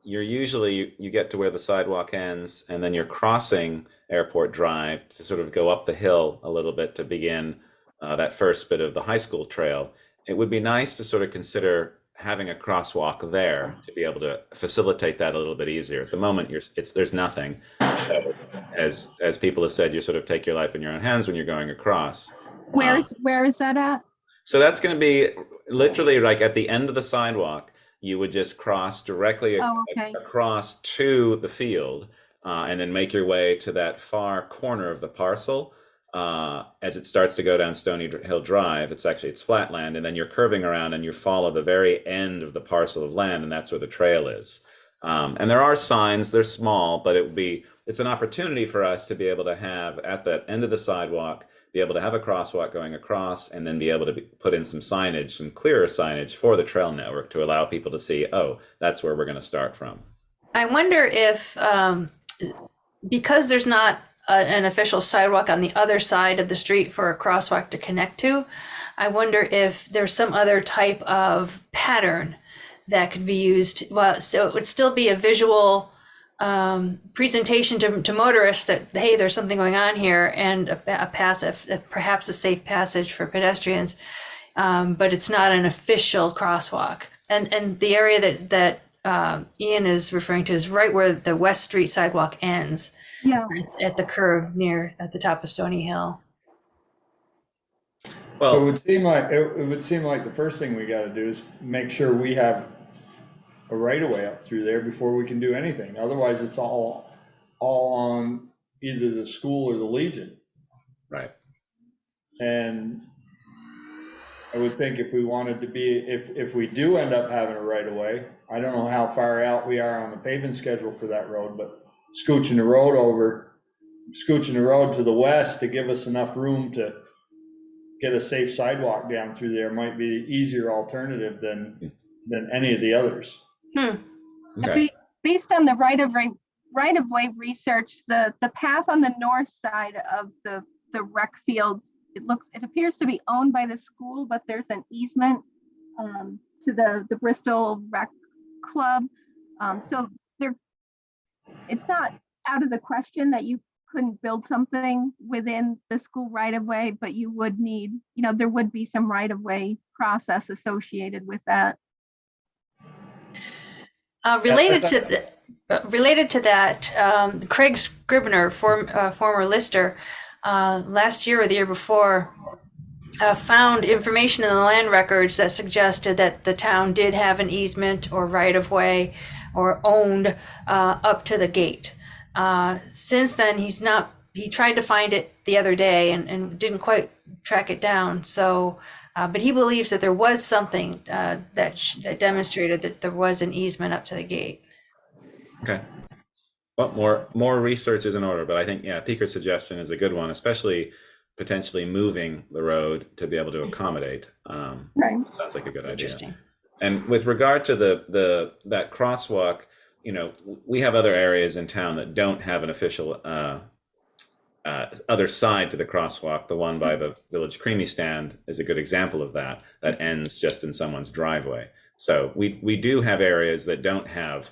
you get to where the sidewalk ends, and then you're crossing Airport Drive to sort of go up the hill a little bit to begin that first bit of the high school trail. It would be nice to sort of consider having a crosswalk there to be able to facilitate that a little bit easier. At the moment, there's nothing. So, as people have said, you sort of take your life in your own hands when you're going across. Where is that at? So that's going to be literally like at the end of the sidewalk. You would just cross directly across to the field, and then make your way to that far corner of the parcel. As it starts to go down Stony Hill Drive, it's flat land, and then you're curving around and you follow the very end of the parcel of land, and that's where the trail is. And there are signs, they're small, but it's an opportunity for us to be able to have at that end of the sidewalk, be able to have a crosswalk going across, and then be able to put in some signage, some clearer signage for the trail network to allow people to see, oh, that's where we're going to start from. I wonder if, because there's not an official sidewalk on the other side of the street for a crosswalk to connect to, I wonder if there's some other type of pattern that could be used. Well, so it would still be a visual presentation to motorists that, hey, there's something going on here, and perhaps a safe passage for pedestrians, but it's not an official crosswalk. And the area that Ian is referring to is right where the West Street sidewalk ends. Yeah. At the curve at the top of Stony Hill. Well, so it would seem like the first thing we got to do is make sure we have a right of way up through there before we can do anything. Otherwise, it's all on either the school or the Legion. Right. And I would think if we wanted to be, if we do end up having a right of way, I don't know how far out we are on the paving schedule for that road, but scooching the road to the west to give us enough room to get a safe sidewalk down through there might be the easier alternative than any of the others. Okay. Based on the right of way research, the path on the north side of the rec fields, it appears to be owned by the school, but there's an easement to the Bristol Rec Club. So it's not out of the question that you couldn't build something within the school right of way, but you would need, there would be some right of way process associated with that. Related to that, Craig Scribner, former lister, last year or the year before, found information in the land records that suggested that the town did have an easement or right of way or owned up to the gate. Since then, he tried to find it the other day and didn't quite track it down. So, but he believes that there was something that demonstrated that there was an easement up to the gate. Okay. Well, more research is in order, but I think, Peaker's suggestion is a good one, especially potentially moving the road to be able to accommodate. Right. Sounds like a good idea. Interesting. And with regard to that crosswalk, we have other areas in town that don't have an official other side to the crosswalk. The one by the Village Creamy Stand is a good example of that ends just in someone's driveway. So we do have areas that don't have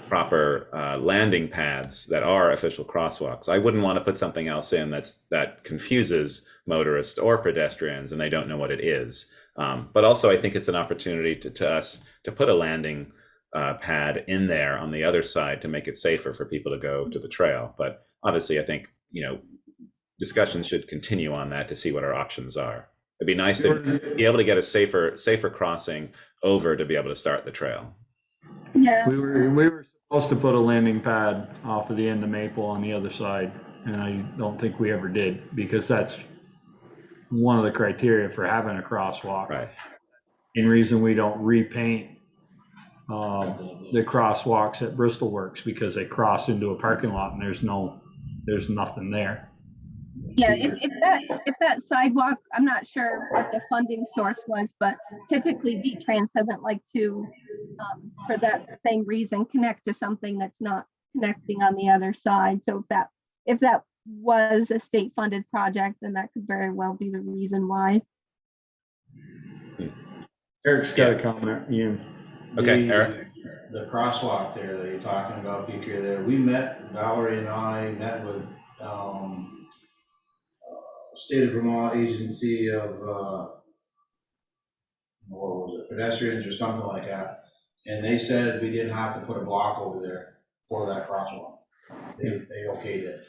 proper landing paths that are official crosswalks. I wouldn't want to put something else in that confuses motorists or pedestrians and they don't know what it is. But also I think it's an opportunity to us to put a landing pad in there on the other side to make it safer for people to go to the trail. But obviously I think, discussions should continue on that to see what our options are. It'd be nice to be able to get a safer crossing over to be able to start the trail. Yeah, We were supposed to put a landing pad off of the end of Maple on the other side, and I don't think we ever did, because that's one of the criteria for having a crosswalk. Right. And reason we don't repaint the crosswalks at Bristol Works, because they cross into a parking lot and there's nothing there. yeah, if that sidewalk, I'm not sure what the funding source was, but typically V-Trans doesn't like to, for that same reason, connect to something that's not connecting on the other side. So if that was a state-funded project, then that could very well be the reason why. Eric's got a comment, Ian. Okay, Eric. The crosswalk there that you're talking about, BK, there, Valerie and I met with, State of Vermont Agency of, what was it, pedestrians or something like that. And they said we didn't have to put a block over there for that crosswalk. They okayed it.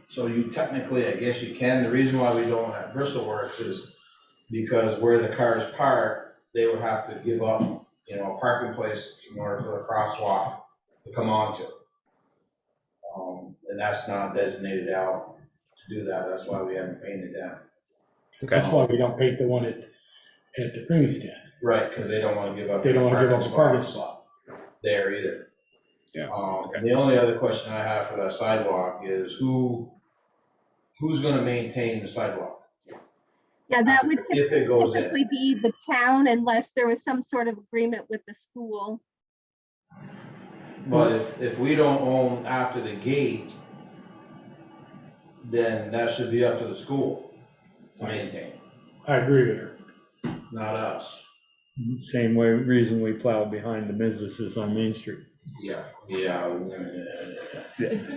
So you technically, I guess you can. The reason why we don't at Bristol Works is because where the cars park, they would have to give up, a parking place in order for the crosswalk to come onto. And that's not designated out to do that. That's why we haven't painted that. Okay. That's why we don't paint the one at the creamy stand. Right, because they don't want to give up. They don't want to give up parking the parking spots spot. there either. Yeah. Okay. The only other question I have for that sidewalk is who's going to maintain the sidewalk? Yeah, that would If it goes in. typically be the town unless there was some sort of agreement with the school. But if we don't own after the gate, then that should be up to the school to maintain, I agree with her. not us. Same reason we plowed behind the businesses on Main Street. Yeah.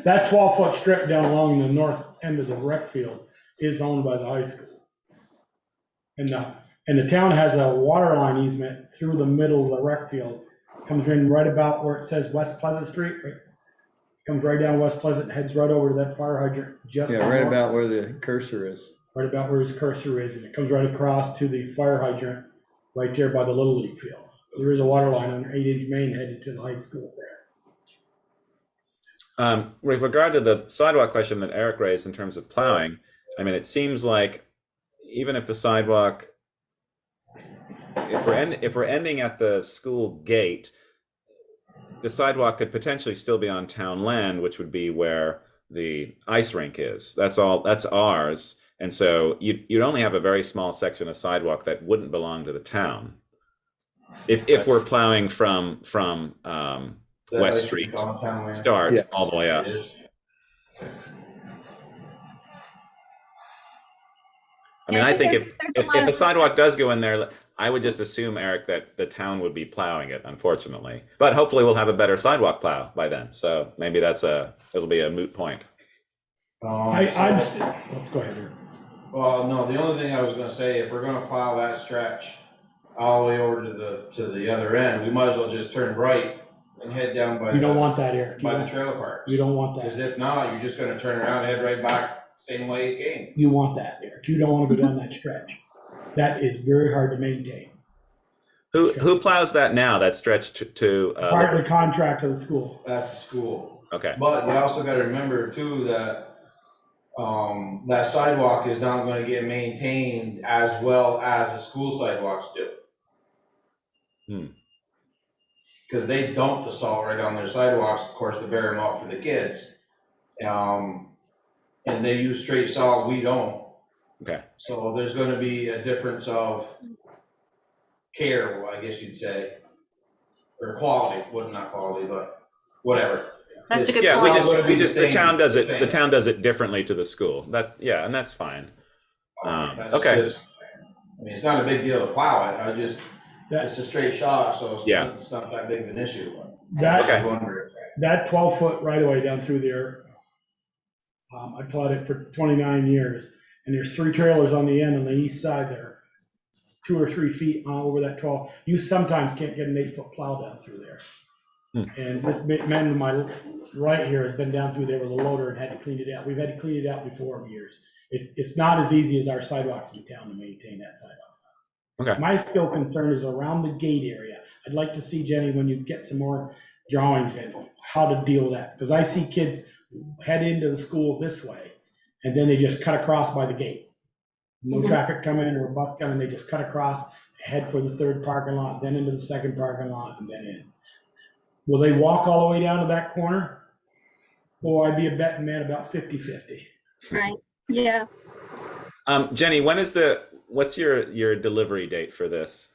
That 12-foot strip down along the north end of the rec field is owned by the high school. And the town has a water line easement through the middle of the rec field. Comes in right about where it says West Pleasant Street. Right? Comes right down West Pleasant, heads right over to that fire hydrant. Yeah, right about where the cursor is. Right about where his cursor is, and it comes right across to the fire hydrant right there by the Little League field. There is a water line on an 8-inch main headed to the high school there. With regard to the sidewalk question that Eric raised in terms of plowing, I mean, it seems like even if the sidewalk, if we're ending at the school gate, the sidewalk could potentially still be on town land, which would be where the ice rink is. That's ours. And so you'd only have a very small section of sidewalk that wouldn't belong to the town. If we're plowing from West Street start all the way up. I mean, I think if a sidewalk does go in there, I would just assume, Eric, that the town would be plowing it, unfortunately. But hopefully we'll have a better sidewalk plow by then. So maybe it'll be a moot point. I'm still, let's go ahead here. Well, no, the only thing I was gonna say, if we're gonna plow that stretch all the way over to the other end, we might as well just turn right and head down by You don't want that, Eric. by the trailer parks. You don't want Because that. if not, you're just gonna turn around and head right back, same way it came. You want that, Eric. You don't want to go down that stretch. That is very hard to maintain. Who plows that now? That stretch to Part of the contract of the school. That's the school. okay. But you also gotta remember too that that sidewalk is not gonna get maintained as well as the school sidewalks do. Because they dump the salt right on their sidewalks, of course, to bear them up for the kids. And they use straight salt, we don't. Okay. So there's gonna be a difference of care, I guess you'd say, or quality, well, not quality, but whatever. That's a good Yeah, point. the town does it. The town does it differently to the school. And that's fine. That's Okay. just- I mean, it's not a big deal to plow it, it's a straight shot, so it's not that big of an issue. That 12-foot right of way down through there, I plowed it for 29 years, and there's 3 trailers on the end on the east side there, 2 or 3 feet over that 12. You sometimes can't get an 8-foot plow down through there. And this man to my right here has been down through there with a loader and had to clean it out. We've had to clean it out before in years. It's not as easy as our sidewalks in town to maintain that sidewalk stuff. Okay. My still concern is around the gate area. I'd like to see, Jenny, when you get some more drawings in, how to deal with that. Because I see kids head into the school this way, and then they just cut across by the gate. No traffic coming in or a bus coming, they just cut across, head for the third parking lot, then into the second parking lot, and then in. Will they walk all the way down to that corner? Or I'd be a betting man about 50-50. Right, yeah. Jenny, what's your delivery date for this?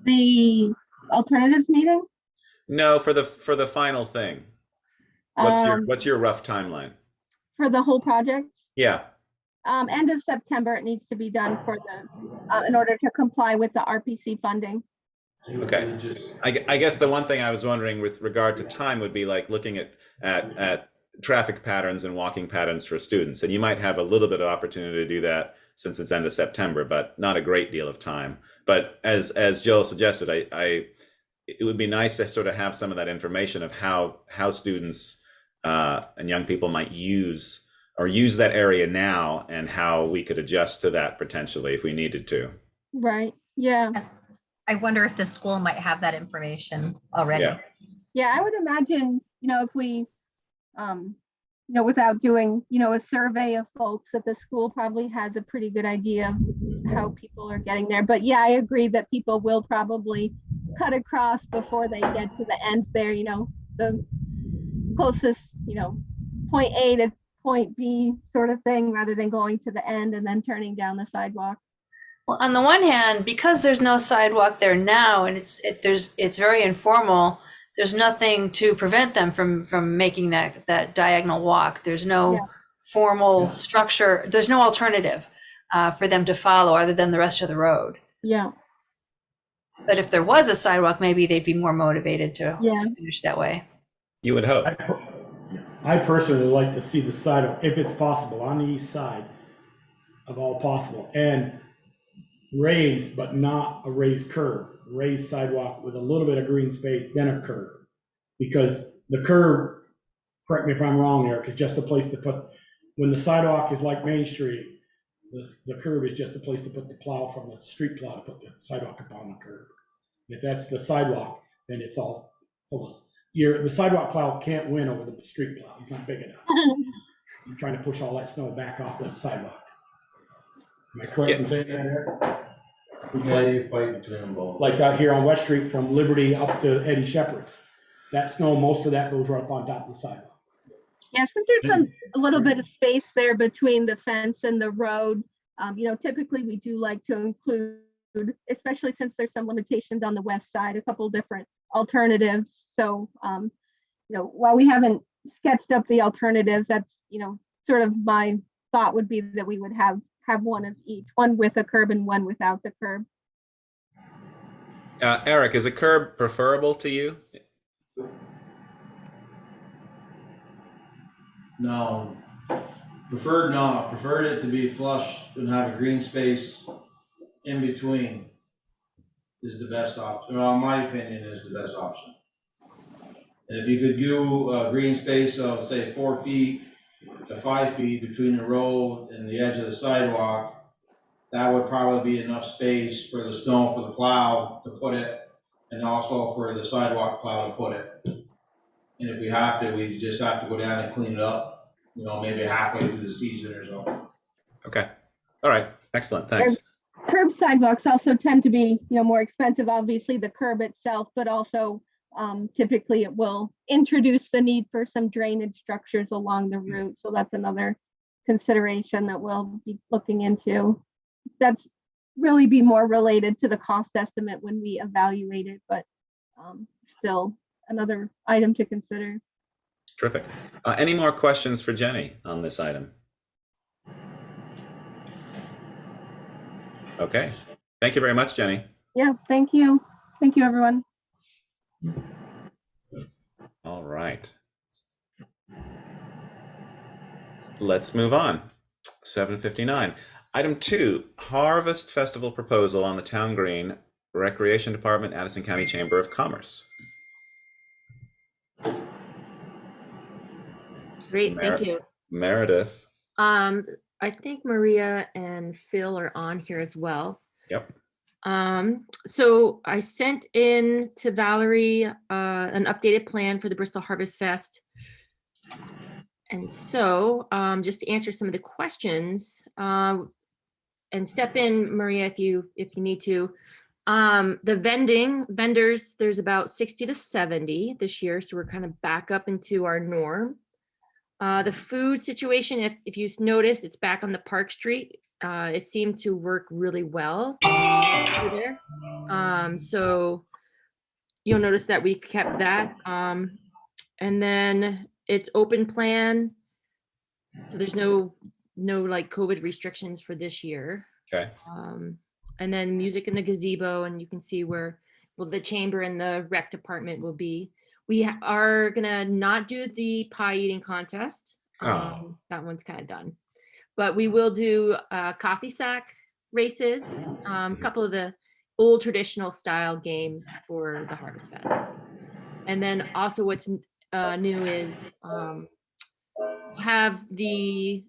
The alternatives meeting? No, for the final thing. What's your rough timeline? For the whole project? Yeah. End of September, it needs to be done for the, in order to comply with the RPC funding. Okay. I guess the one thing I was wondering with regard to time would be like looking at traffic patterns and walking patterns for students. And you might have a little bit of opportunity to do that since it's end of September, but not a great deal of time. But as Joel suggested, it would be nice to sort of have some of that information of how students and young people might use that area now, and how we could adjust to that potentially if we needed to. Right, yeah. I wonder if the school might have that information already. Yeah. Yeah, I would imagine, if we, without doing, a survey of folks, that the school probably has a pretty good idea of how people are getting there. But yeah, I agree that people will probably cut across before they get to the ends there, the closest, point A to point B sort of thing, rather than going to the end and then turning down the sidewalk. Well, on the one hand, because there's no sidewalk there now, and it's very informal, there's nothing to prevent them from making that diagonal walk. There's no formal structure. There's no alternative for them to follow other than the rest of the road. Yeah. But if there was a sidewalk, maybe they'd be more motivated to finish that way. You would hope. I personally like to see the sidewalk, if it's possible, on the east side of all possible, and raised, but not a raised curb, raised sidewalk with a little bit of green space, then a curb. Because the curb, correct me if I'm wrong, Eric, is just a place to put, when the sidewalk is like Main Street, the curb is just a place to put the plow from the street plow to put the sidewalk upon the curb. If that's the sidewalk, then it's all full of, the sidewalk plow can't win over the street plow. He's not big enough. He's trying to push all that snow back off the sidewalk. Am I correct in saying that, Eric? Yeah, you fight between them both. Like out here on West Street from Liberty up to Eddie Shepherd's. That snow, most of that goes right up on top of the sidewalk. Yeah, since there's a little bit of space there between the fence and the road, typically we do like to include, especially since there's some limitations on the west side, a couple different alternatives. So, while we haven't sketched up the alternatives, that's, sort of my thought would be that we would have one of each, one with a curb and one without the curb. Eric, is a curb preferable to you? No, preferred it to be flush and have a green space in between is the best option. Well, in my opinion, is the best option. And if you could do a green space of say 4 feet to 5 feet between the road and the edge of the sidewalk, that would probably be enough space for the snow for the plow to put it, and also for the sidewalk plow to put it. And if we have to, we just have to go down and clean it up, maybe halfway through the season or so. Okay. All right. Excellent. Thanks. Curb sidewalks also tend to be, more expensive, obviously the curb itself, but also typically it will introduce the need for some drainage structures along the route. So that's another consideration that we'll be looking into. That's really be more related to the cost estimate when we evaluate it, but still another item to consider. Terrific. Any more questions for Jenny on this item? Okay. Thank you very much, Jenny. Yeah, thank you. Thank you, everyone. All right. Let's move on. 7:59. Item 2, Harvest Festival proposal on the Town Green, Recreation Department, Addison County Chamber of Commerce. Great, thank you. Meredith, I think Maria and Phil are on here as well. Yep. So I sent in to Valerie an updated plan for the Bristol Harvest Fest. And so just to answer some of the questions, and step in, Maria, if you need to. The vendors, there's about 60 to 70 this year, so we're kind of back up into our norm. The food situation, if you notice, it's back on the Park Street. It seemed to work really well over there. So you'll notice that we kept that. And then it's open plan. So there's no like COVID restrictions for this year. Okay. And then music in the gazebo, and you can see where the chamber and the rec department will be. We are gonna not do the pie eating contest. That one's kind of done, but we will do coffee sack races, a couple of the old traditional style games for the Harvest Fest. And then also what's new is have the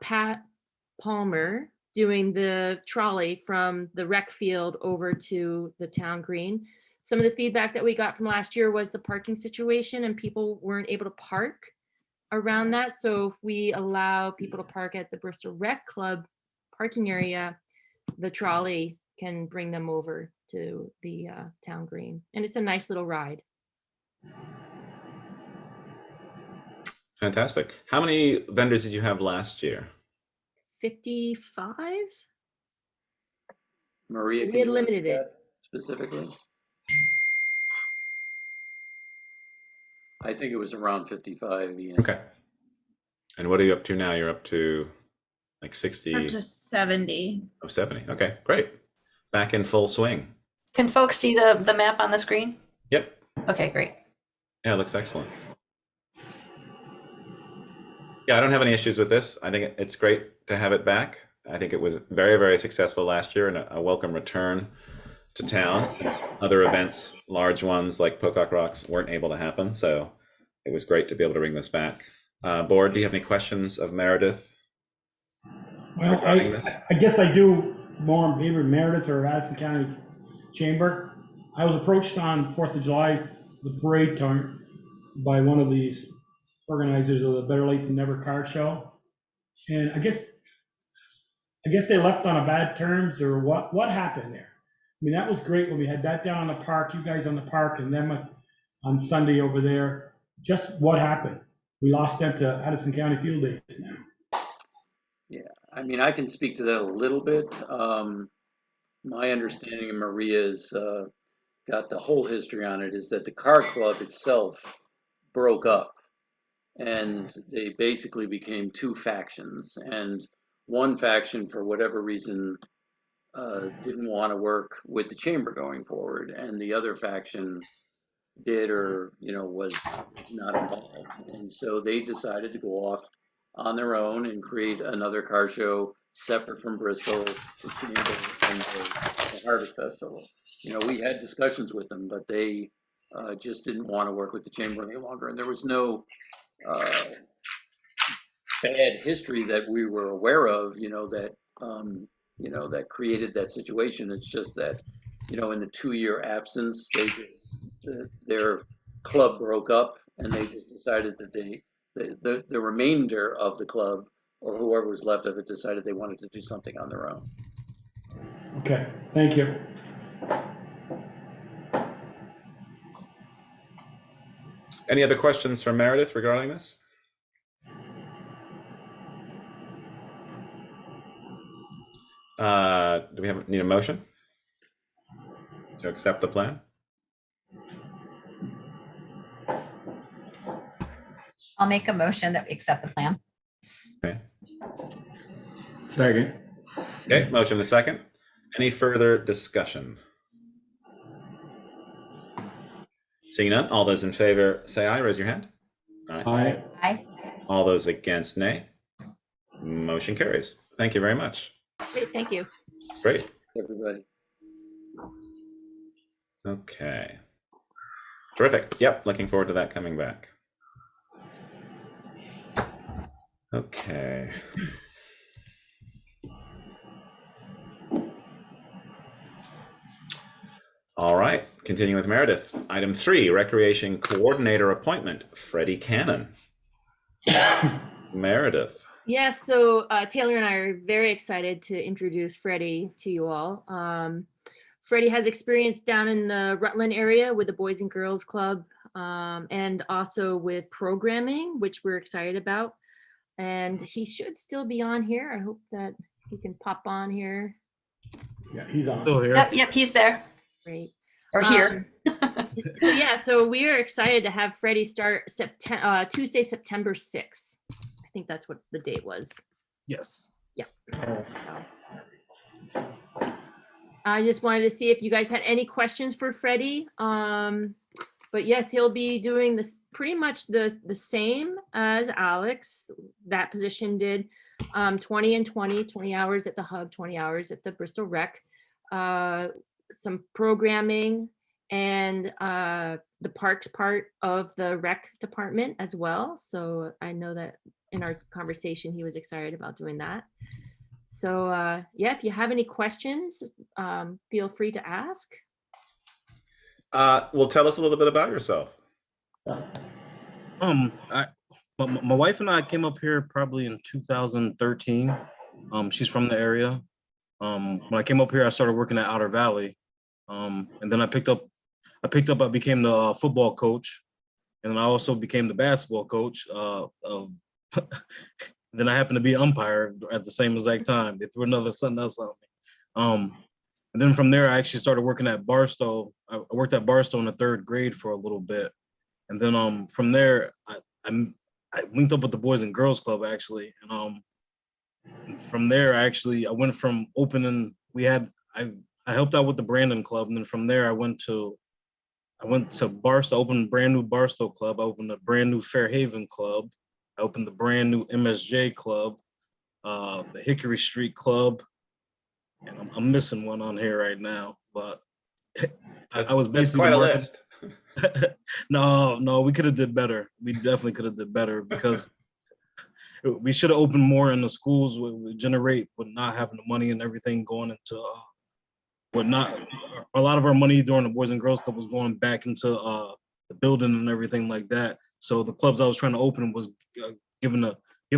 Pat Palmer doing the trolley from the rec field over to the town green. Some of the feedback that we got from last year was the parking situation, and people weren't able to park around that. So if we allow people to park at the Bristol Rec Club parking area, the trolley can bring them over to the town green. And it's a nice little ride. Fantastic. How many vendors did you have last year? 55? Maria, We can had you limited answer it. that specifically? I think it was around 55, Ian. Okay. And what are you up to now? You're up to like 60? Up to 70. Oh, 70. Okay, great. Back in full swing. Can folks see the map on the screen? Yep. Okay, great. Yeah, it looks excellent. Yeah, I don't have any issues with this. I think it's great to have it back. I think it was very, very successful last year and a welcome return to town since other events, large ones like Pocock Rocks, weren't able to happen. So it was great to be able to bring this back. Board, do you have any questions of Meredith? Well, I guess I do more in favor of Meredith or Addison County Chamber. I was approached on 4th of July, the parade time, by one of these organizers of the Better Late Than Never car show. And I guess they left on a bad terms, or what happened there? I mean, that was great when we had that down on the park, you guys on the park, and them on Sunday over there. Just what happened? We lost them to Addison County Field Days now. Yeah, I mean, I can speak to that a little bit. My understanding of Maria's got the whole history on it is that the car club itself broke up, and they basically became two factions. And one faction, for whatever reason, didn't want to work with the chamber going forward, and the other faction did, or was not involved. And so they decided to go off on their own and create another car show separate from Bristol, the chamber, and the Harvest Festival. We had discussions with them, but they just didn't want to work with the chamber any longer, and there was no bad history that we were aware of, that created that situation. It's just that, in the 2-year absence, their club broke up, and they just decided that the remainder of the club, or whoever was left of it, decided they wanted to do something on their own. Okay, thank you. Any other questions from Meredith regarding this? Do we need a motion to accept the plan? I'll make a motion that we accept the plan. Okay. Second. Okay, motion and a second. Any further discussion? Seeing none, all those in favor say aye, raise your hand. Aye. Aye. All those against, nay. Motion carries. Thank you very much. Great, thank you. Great. Everybody. Okay. Terrific. Yep, looking forward to that coming back. Okay. All right, continuing with Meredith. Item 3, Recreation Coordinator Appointment, Freddie Cannon. Meredith. Yeah, so Taylor and I are very excited to introduce Freddie to you all. Freddie has experience down in the Rutland area with the Boys and Girls Club, and also with programming, which we're excited about. And he should still be on here. I hope that he can pop on here. Yeah, he's on. Still here. Yep, he's there. Great. Or here. So yeah, so we are excited to have Freddie start Tuesday, September 6th. I think that's what the date was. Yes. Yeah. I just wanted to see if you guys had any questions for Freddie. But yes, he'll be doing this pretty much the same as Alex. That position did 20 and 20 hours at the hub, 20 hours at the Bristol Rec. Some programming and the parks part of the rec department as well. So I know that in our conversation, he was excited about doing that. So yeah, if you have any questions, feel free to ask. Well, tell us a little bit about yourself. My wife and I came up here probably in 2013. She's from the area. When I came up here, I started working at Outer Valley. And then I became the football coach. And then I also became the basketball coach then I happened to be umpire at the same exact time. They threw something else on me. And then from there, I actually started working at Barstow. I worked at Barstow in the 3rd grade for a little bit. And then from there, I linked up with the Boys and Girls Club actually. And from there, I went from opening, I helped out with the Brandon Club. And then from there, I went to Barstow, opened a brand new Barstow Club. I opened a brand new Fairhaven Club. I opened the brand new MSJ Club, the Hickory Street Club. And I'm missing one on here right now, but I was basically quite a list. No, we could have did better. We definitely could have did better because we should have opened more in the schools with generate, but not having the money and everything going into a lot of our money during the Boys and Girls Club was going back into the building and everything like that. So the clubs I was trying to open was giving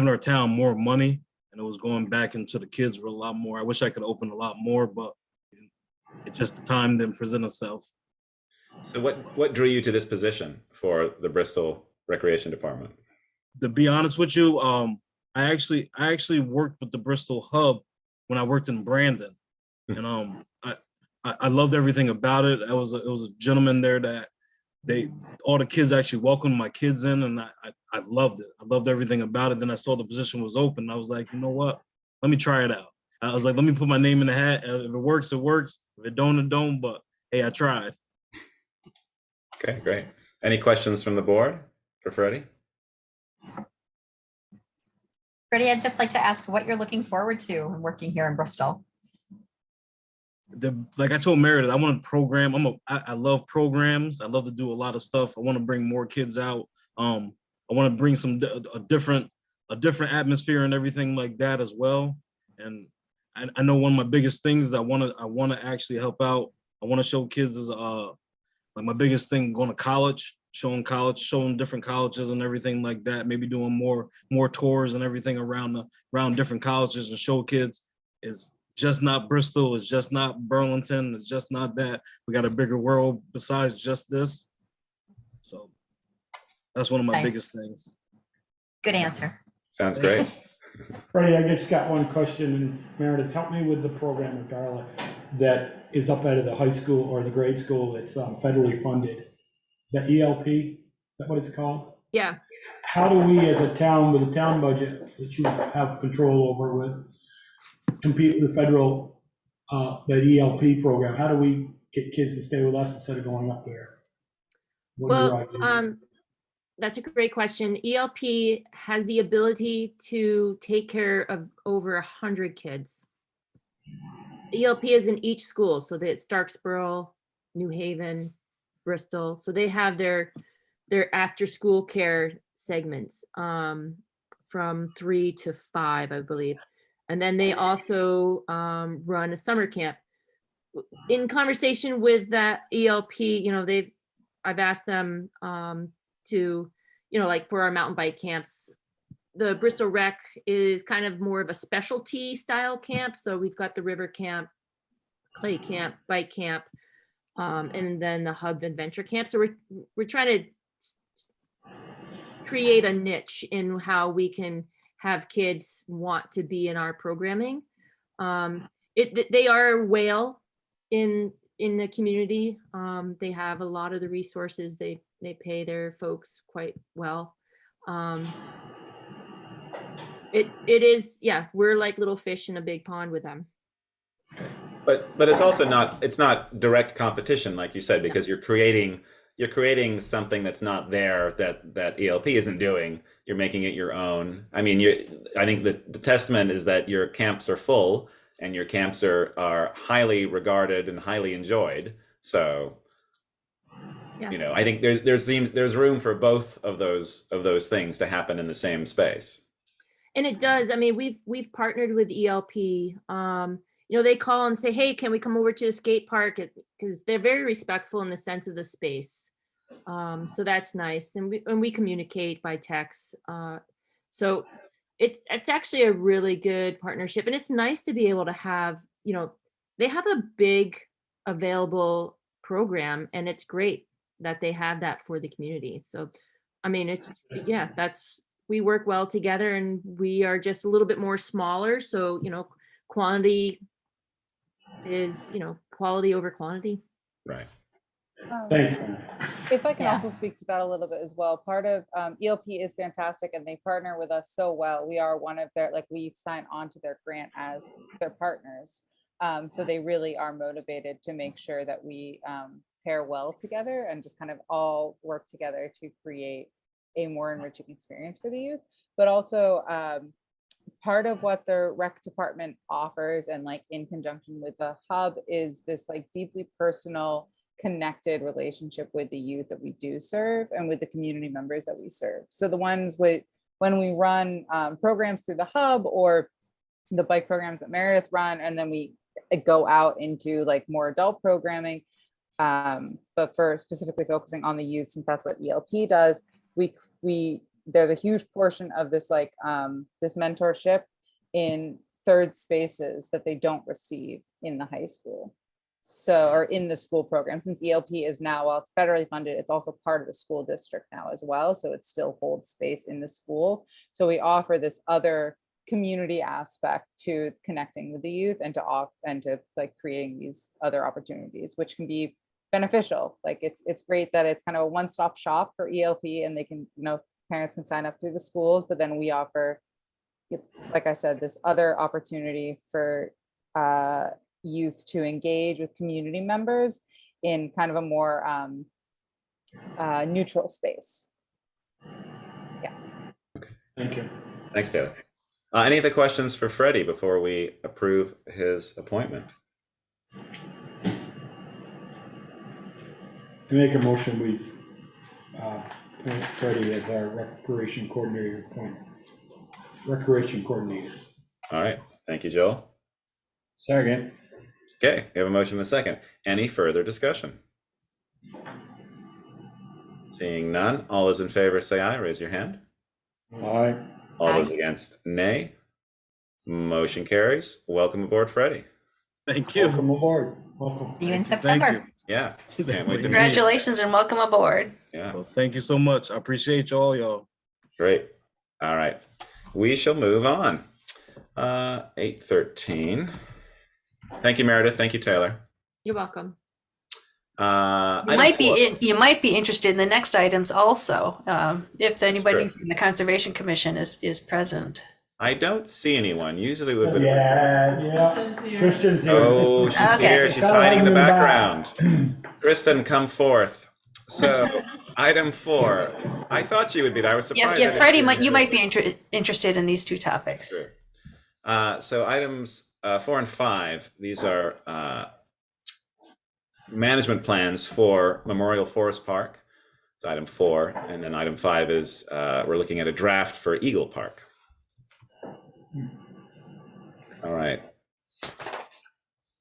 our town more money, and it was going back into the kids with a lot more. I wish I could open a lot more, but it's just the time didn't present itself. So what drew you to this position for the Bristol Recreation Department? To be honest with you, I actually worked with the Bristol Hub when I worked in Brandon, and I loved everything about it. It was a gentleman there that all the kids actually welcomed my kids in, and I loved it. I loved everything about it. Then I saw the position was open. I was like, you know what? Let me try it out. I was like, let me put my name in the hat. If it works, it works. If it don't, it don't. But hey, I tried. Okay, great. Any questions from the board for Freddie? Freddie, I'd just like to ask what you're looking forward to in working here in Bristol. Like I told Meredith, I want to program. I love programs. I love to do a lot of stuff. I want to bring more kids out. I want to bring a different atmosphere and everything like that as well. And I know one of my biggest things is I want to actually help out. I want to show kids is like my biggest thing, going to college, showing different colleges and everything like that. Maybe doing more tours and everything around different colleges and show kids is just not Bristol, it's just not Burlington, it's just not that. We got a bigger world besides just this. So that's one of my biggest things. Good answer. Sounds great. Freddie, I just got one question, and Meredith, help me with the program at Darla that is up out of the high school or the grade school that's federally funded. Is that ELP? Is that what it's called? Yeah. How do we, as a town with a town budget that you have control over, compete with federal, the ELP program? How do we get kids to stay with us instead of going up there? Well, that's a great question. ELP has the ability to take care of over 100 kids. ELP is in each school, so that it's Starksboro, New Haven, Bristol. So they have their after school care segments. For from 3 to 5, I believe. And then they also run a summer camp. In conversation with that ELP, I've asked them to, like for our mountain bike camps, the Bristol Rec is kind of more of a specialty style camp. So we've got the river camp, clay camp, bike camp, and then the hub adventure camp. So we're trying to create a niche in how we can have kids want to be in our programming. They are a whale in the community. They have a lot of the resources. They pay their folks quite well. It is, yeah, we're like little fish in a big pond with them. But it's also not direct competition, like you said, because you're creating something that's not there, that ELP isn't doing. You're making it your own. I mean, I think the testament is that your camps are full and your camps are highly regarded and highly enjoyed. So, yeah. I think there's room for both of those things to happen in the same space. And it does. I mean, we've partnered with ELP. They call and say, hey, can we come over to the skate park? Because they're very respectful in the sense of the space. So that's nice. And we communicate by text. So it's actually a really good partnership. And it's nice to be able to have, they have a big available program, and it's great that they have that for the community. So, I mean, we work well together, and we are just a little bit more smaller. So, quantity is, quality over quantity. Right. Thanks. If I can Yeah. also speak to that a little bit as well, part of ELP is fantastic, and they partner with us so well. We are one of their, we sign on to their grant as their partners. So they really are motivated to make sure that we pair well together and just kind of all work together to create a more enriching experience for the youth. But also part of what the rec department offers, and in conjunction with the hub, is this deeply personal, connected relationship with the youth that we do serve and with the community members that we serve. So the ones when we run programs through the hub or the bike programs that Meredith run, and then we go out into more adult programming, but for specifically focusing on the youth, since that's what ELP does, there's a huge portion of this this mentorship in third spaces that they don't receive in the high school. So, or in the school program, since ELP is now, while it's federally funded, it's also part of the school district now as well. So it still holds space in the school. So we offer this other community aspect to connecting with the youth and to creating these other opportunities, which can be beneficial. It's great that it's kind of a one-stop shop for ELP, and they can, parents can sign up through the schools, but then we offer, like I said, this other opportunity for youth to engage with community members in kind of a more neutral space. Yeah. Okay. Thank you. Thanks, Taylor. Any other questions for Freddie before we approve his appointment? To make a motion, we appoint Freddie as our recreation coordinator. All right. Thank you, Joel. Second. Okay, we have a motion and a second. Any further discussion? Seeing none, all those in favor say aye, raise your hand. Aye. All Aye. those against, nay. Motion carries. Welcome aboard, Freddie. Thank you. Welcome aboard. Welcome. See you in Thank September. Yeah, can't wait to meet you. Congratulations and welcome aboard. Yeah, Well, thank you so much. I appreciate y'all. great. All right, we shall move on. 8:13. Thank you, Meredith. Thank you, Taylor. You're welcome. You might be interested in the next items also, if anybody Sure. from the Conservation Commission is present. I don't see anyone. Usually we've been. Yeah. Kristen's here. Oh, she's Okay. here. She's hiding in the background. Kristen, come forth. So, item 4. I thought she would be there. I was surprised. Yeah, Freddie, you might be interested in these two topics. Sure. So items 4 and 5. These are management plans for Memorial Forest Park. It's item 4, and then item 5 is we're looking at a draft for Eagle Park. All right.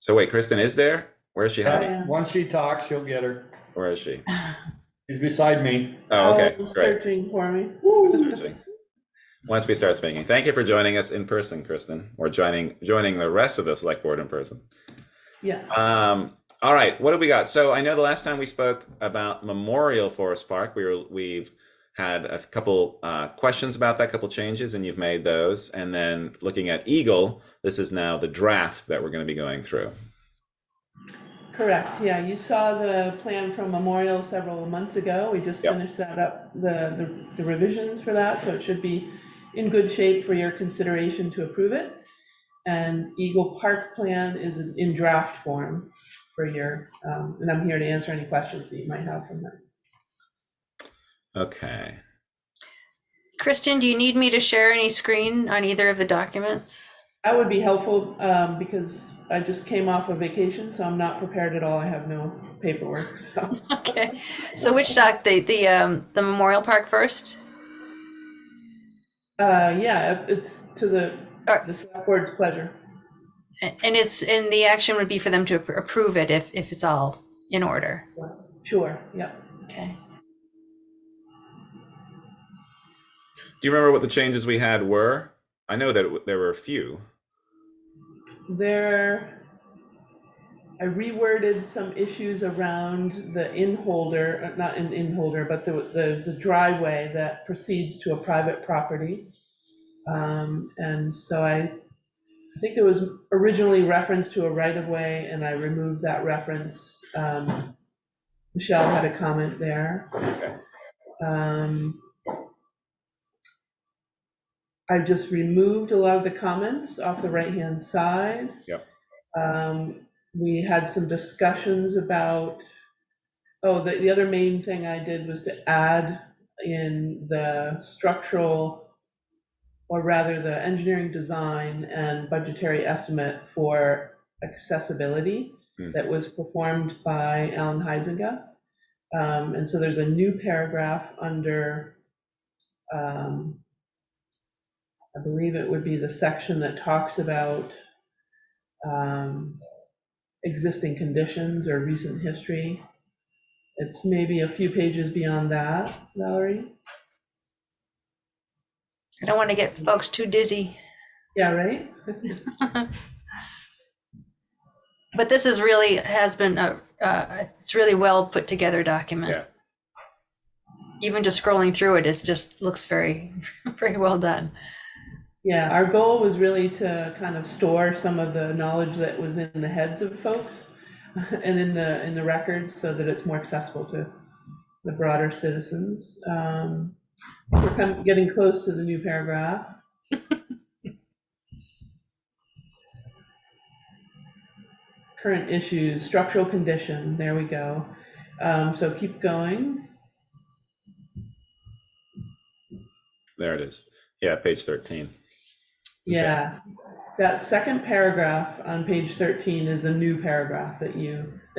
So wait, Kristen is there? Where is she hiding? Yeah, once she talks, you'll get her. Where is she? She's beside me. Oh, okay, great. Searching for me. Searching. Once we start speaking. Thank you for joining us in person, Kristen, or joining the rest of the select board in person. Yeah. All right, what do we got? So I know the last time we spoke about Memorial Forest Park, we've had a couple questions about that, couple changes, and you've made those. And then looking at Eagle, this is now the draft that we're going to be going through. Correct. Yeah, you saw the plan from Memorial several months ago. We just finished that up, the revisions for that, so it should be in good shape for your consideration to approve it. And Eagle Park plan is in draft form for your, and I'm here to answer any questions that you might have from that. Okay. Kristen, do you need me to share any screen on either of the documents? That would be helpful because I just came off of vacation, so I'm not prepared at all. I have no paperwork. So. Okay. So which doc? The Memorial Park first? Yeah, it's to the select board's pleasure. And the action would be for them to approve it if it's all in order. Sure. Yep. Okay. Do you remember what the changes we had were? I know that there were a few. I reworded some issues around the in-holder, not an in-holder, but there's a driveway that proceeds to a private property. And so I think there was originally reference to a right-of-way, and I removed that reference. Michelle had a comment there. Okay. I just removed a lot of the comments off the right-hand side. Yep. We had some discussions about, the other main thing I did was to add in the structural, or rather the engineering design and budgetary estimate for accessibility that was performed by Alan Huizinga. And so there's a new paragraph under, I believe it would be the section that talks about existing conditions or recent history. It's maybe a few pages beyond that, Valerie. I don't want to get folks too dizzy. Yeah, right? But this is really has been it's really well put together document. Yeah. Even just scrolling through it, just looks very, very well done. Yeah, our goal was really to kind of store some of the knowledge that was in the heads of folks and in the records, so that it's more accessible to the broader citizens. We're getting close to the new paragraph. Current issues, structural condition, there we go. So keep going. There it is. Yeah, page 13. Yeah, that second paragraph on page 13 is a new paragraph that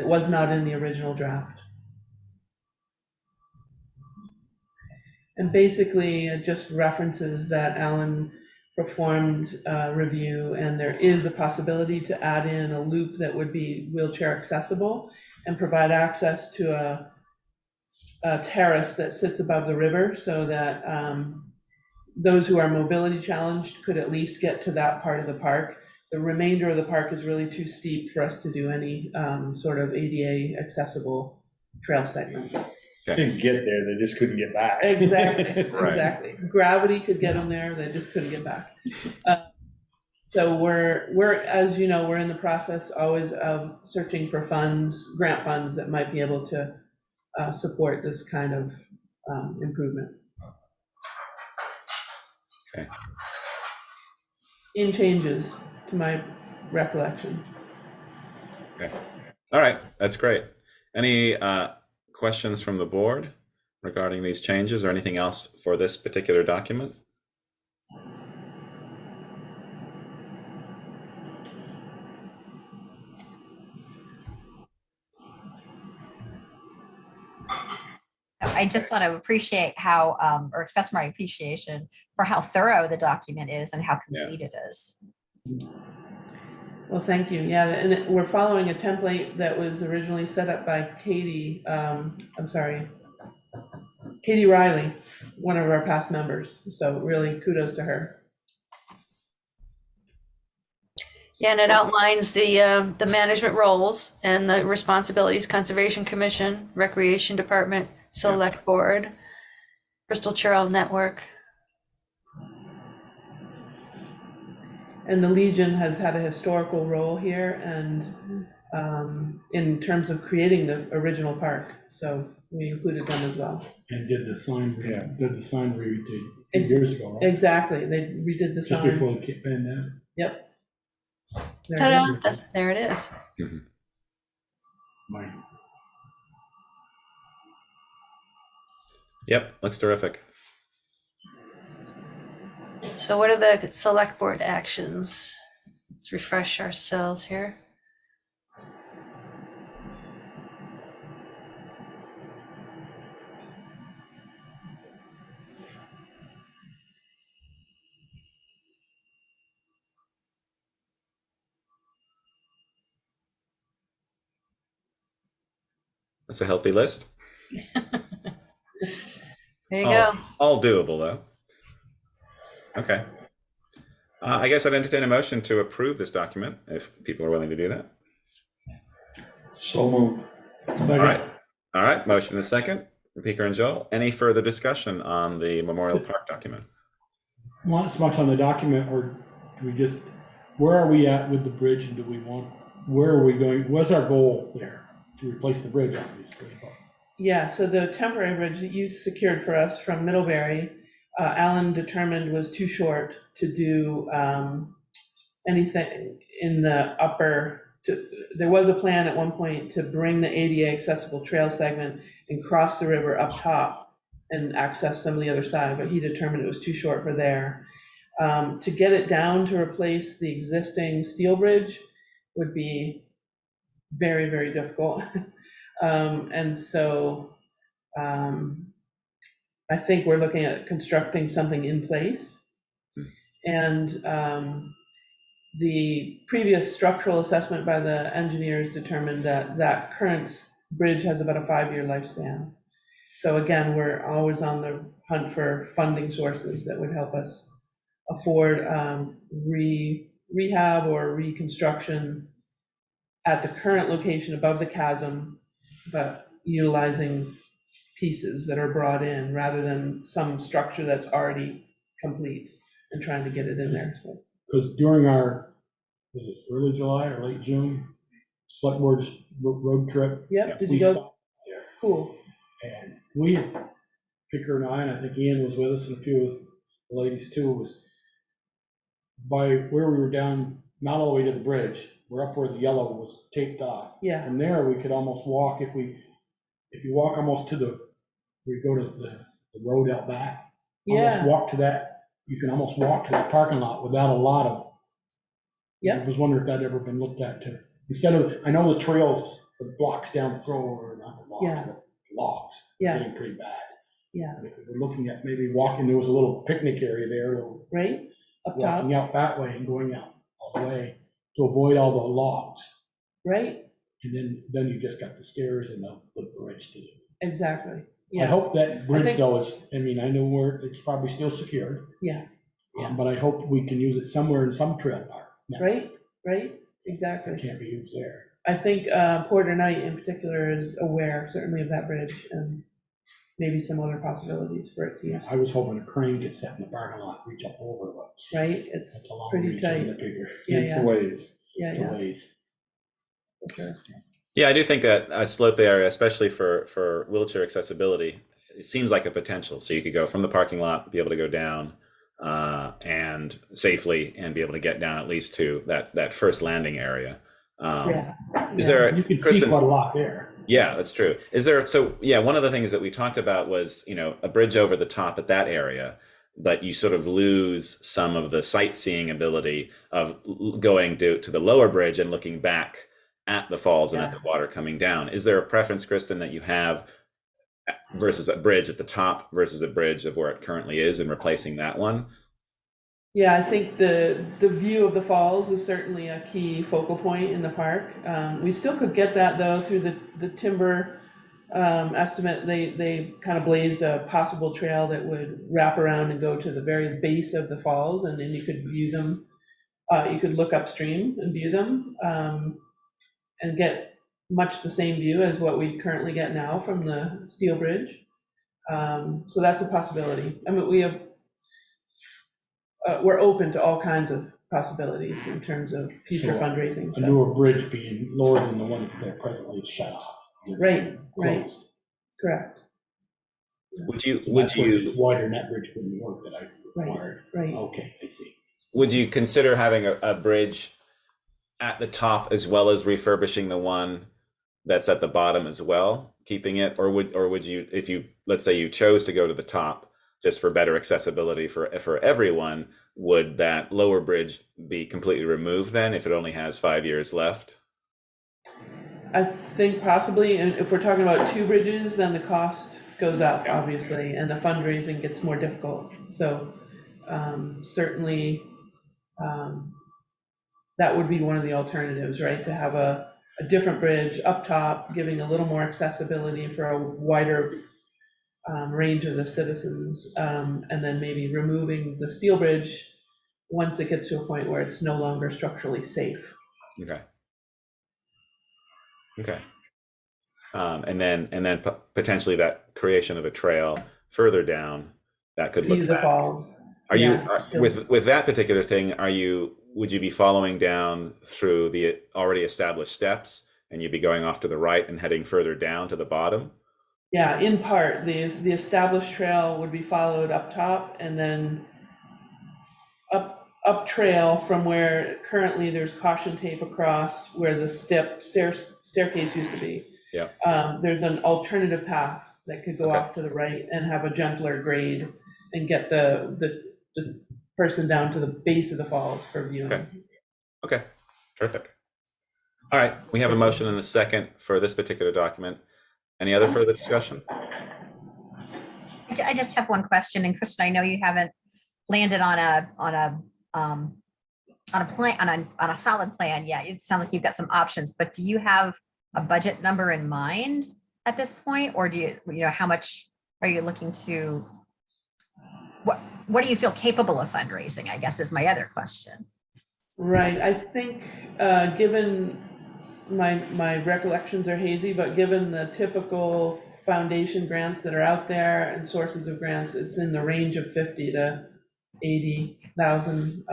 was not in the original draft. And basically it just references that Alan performed a review, and there is a possibility to add in a loop that would be wheelchair accessible and provide access to a terrace that sits above the river, so that those who are mobility challenged could at least get to that part of the park. The remainder of the park is really too steep for us to do any sort of ADA accessible trail segments. They didn't get there, they just couldn't get back. Exactly, Right. exactly. Gravity could get them there, they just couldn't get back. So we're, as you know, we're in the process always of searching for funds, grant funds that might be able to support this kind of improvement. Okay. In changes to my recollection. Okay. All right, that's great. Any questions from the board regarding these changes or anything else for this particular document? I just want to appreciate how, or express my appreciation for how thorough the document is and how complete it is. Well, thank you. Yeah, and we're following a template that was originally set up by Katie, Katie Riley, one of our past members. So really kudos to her. Yeah, and it outlines the management roles and the responsibilities: Conservation Commission, Recreation Department, Select Board, Bristol Trail Network. And the Legion has had a historical role here and in terms of creating the original park. So we included them as well. And did the sign we did a few years ago, right? Exactly. They redid the Just sign. before the pandemic. Yep. There it Ta-da! is. There it is. Yep, looks terrific. So what are the select board actions? Let's refresh ourselves here. That's a healthy list. There you go. All doable, though. Okay. I guess I'd entertain a motion to approve this document if people are willing to do that. So moved. All right. Motion is second. Peter and Joel. Any further discussion on the Memorial Park document? Not so much on the document, or do we just, where are we at with the bridge, and where are we going? What's our goal there? To replace the bridge, obviously. Yeah, so the temporary bridge that you secured for us from Middlebury, Alan determined was too short to do anything in the upper. There was a plan at one point to bring the ADA accessible trail segment and cross the river up top and access some of the other side, but he determined it was too short for there. To get it down to replace the existing steel bridge would be very, very difficult. And so I think we're looking at constructing something in place. And the previous structural assessment by the engineers determined that that current bridge has about a 5-year lifespan. So again, we're always on the hunt for funding sources that would help us afford rehab or reconstruction at the current location above the chasm, but utilizing pieces that are brought in rather than some structure that's already complete and trying to get it in there. So, because during our, was it early July or late June, select board road trip? Yep. Did we you go? stopped there. Cool. And we had, Picker and I, and I think Ian was with us, and a few of the ladies too, was by where we were down, not all the way to the bridge. We're up where the yellow was taped off. Yeah. From there, we could almost walk, if you walk almost to we go to the road out back. Yeah. Almost walk to that, you can almost walk to that parking lot without a lot of. Yeah. I was wondering if that'd ever been looked at too. Instead of, I know the trails, the blocks down the throw, or not the blocks, Yeah. the logs, Yeah. getting pretty bad. Yeah. And if we're looking at maybe walking, there was a little picnic area there, right up top, walking out that way and going out all the way to avoid all the logs. Right. And then you just got the stairs and the bridge to do. Exactly. Yeah. I hope that bridge think, though is, I mean, I know it's probably still secured. Yeah. Yeah. But I hope we can use it somewhere in some trail park. Right. Exactly. It can't be used there. I think Porter Knight in particular is aware certainly of that bridge and maybe some other possibilities for its use. I was hoping a crane gets set in the parking lot, reach up over, but. Right, it's a long pretty reach, tight. isn't it, Peter? It's a ways. It's a ways. For sure. Yeah, I do think that a slope area, especially for wheelchair accessibility, it seems like a potential. So you could go from the parking lot, be able to go down and safely, and be able to get down at least to that first landing area. Is there? You can see Kristen, quite a lot there. Yeah, that's true. Is there? So yeah, one of the things that we talked about was a bridge over the top at that area, but you sort of lose some of the sightseeing ability of going to the lower bridge and looking back at the falls and at the water coming down. Is there a preference, Kristen, that you have versus a bridge at the top versus a bridge of where it currently is and replacing that one. Yeah, I think the view of the falls is certainly a key focal point in the park. We still could get that though through the timber estimate. They kind of blazed a possible trail that would wrap around and go to the very base of the falls, and then you could view them. You could look upstream and view them, and get much the same view as what we currently get now from the steel bridge. So that's a possibility. I mean, we're open to all kinds of possibilities in terms of future So, fundraising. A So. newer bridge being lower than the one that's there presently is shut off. It's Right, right. closed. Correct. Would So that's where it's wider, and that bridge wouldn't work that I required. Right. Okay, I see. Would you consider having a bridge at the top as well as refurbishing the one that's at the bottom as well, keeping it, or would you, if you, let's say you chose to go to the top just for better accessibility for everyone, would that lower bridge be completely removed then if it only has 5 years left? I think possibly, and if we're talking about two bridges, then the cost goes up, obviously, and the fundraising gets more difficult. So certainly that would be one of the alternatives, right? To have a different bridge up top, giving a little more accessibility for a wider range of the citizens, and then maybe removing the steel bridge once it gets to a point where it's no longer structurally safe. Okay. Okay. And then potentially that creation of a trail further down that could look View the back. falls. Are Yeah, you with that particular thing? Would you be following down through the already established steps, and you'd be going off to the right and heading further down to the bottom? Yeah, in part, the established trail would be followed up top, and then up trail from where currently there's caution tape across where the staircase used to be. Yeah. There's an alternative path that could go off to the right and have a gentler grade and get the person down to the base of the falls for viewing. Okay. Terrific. All right, we have a motion and a second for this particular document. Any other further discussion? I just have one question, and Kristen, I know you haven't landed on a plan, on a solid plan yet. It sounds like you've got some options, but do you have a budget number in mind at this point, or do you how much are you looking to? What do you feel capable of fundraising, I guess, is my other question. Right, I think given my recollections are hazy, but given the typical foundation grants that are out there and sources of grants, it's in the range of 50 to 80,000.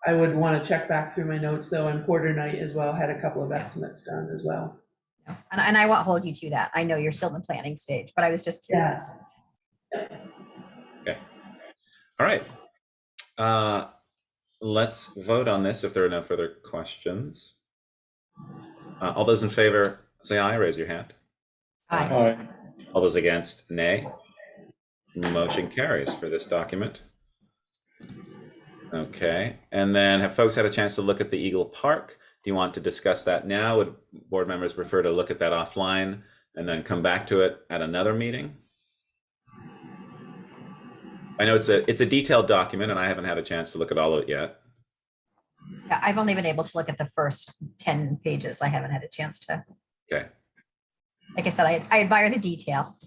I would want to check back through my notes though, and Porter Knight as well had a couple of estimates done as well. And I won't hold you to that. I know you're still in the planning stage, but I was just curious. Okay. All right. Let's vote on this if there are no further questions. All those in favor, say aye, raise your hand. Aye. All those against, nay. Motion carries for this document. Okay, and then have folks had a chance to look at the Eagle Park? Do you want to discuss that now? Would board members prefer to look at that offline and then come back to it at another meeting? I know it's a detailed document and I haven't had a chance to look at all of it yet. Yeah, I've only been able to look at the first 10 pages. I haven't had a chance to. Okay. Like I said, I admire the detail.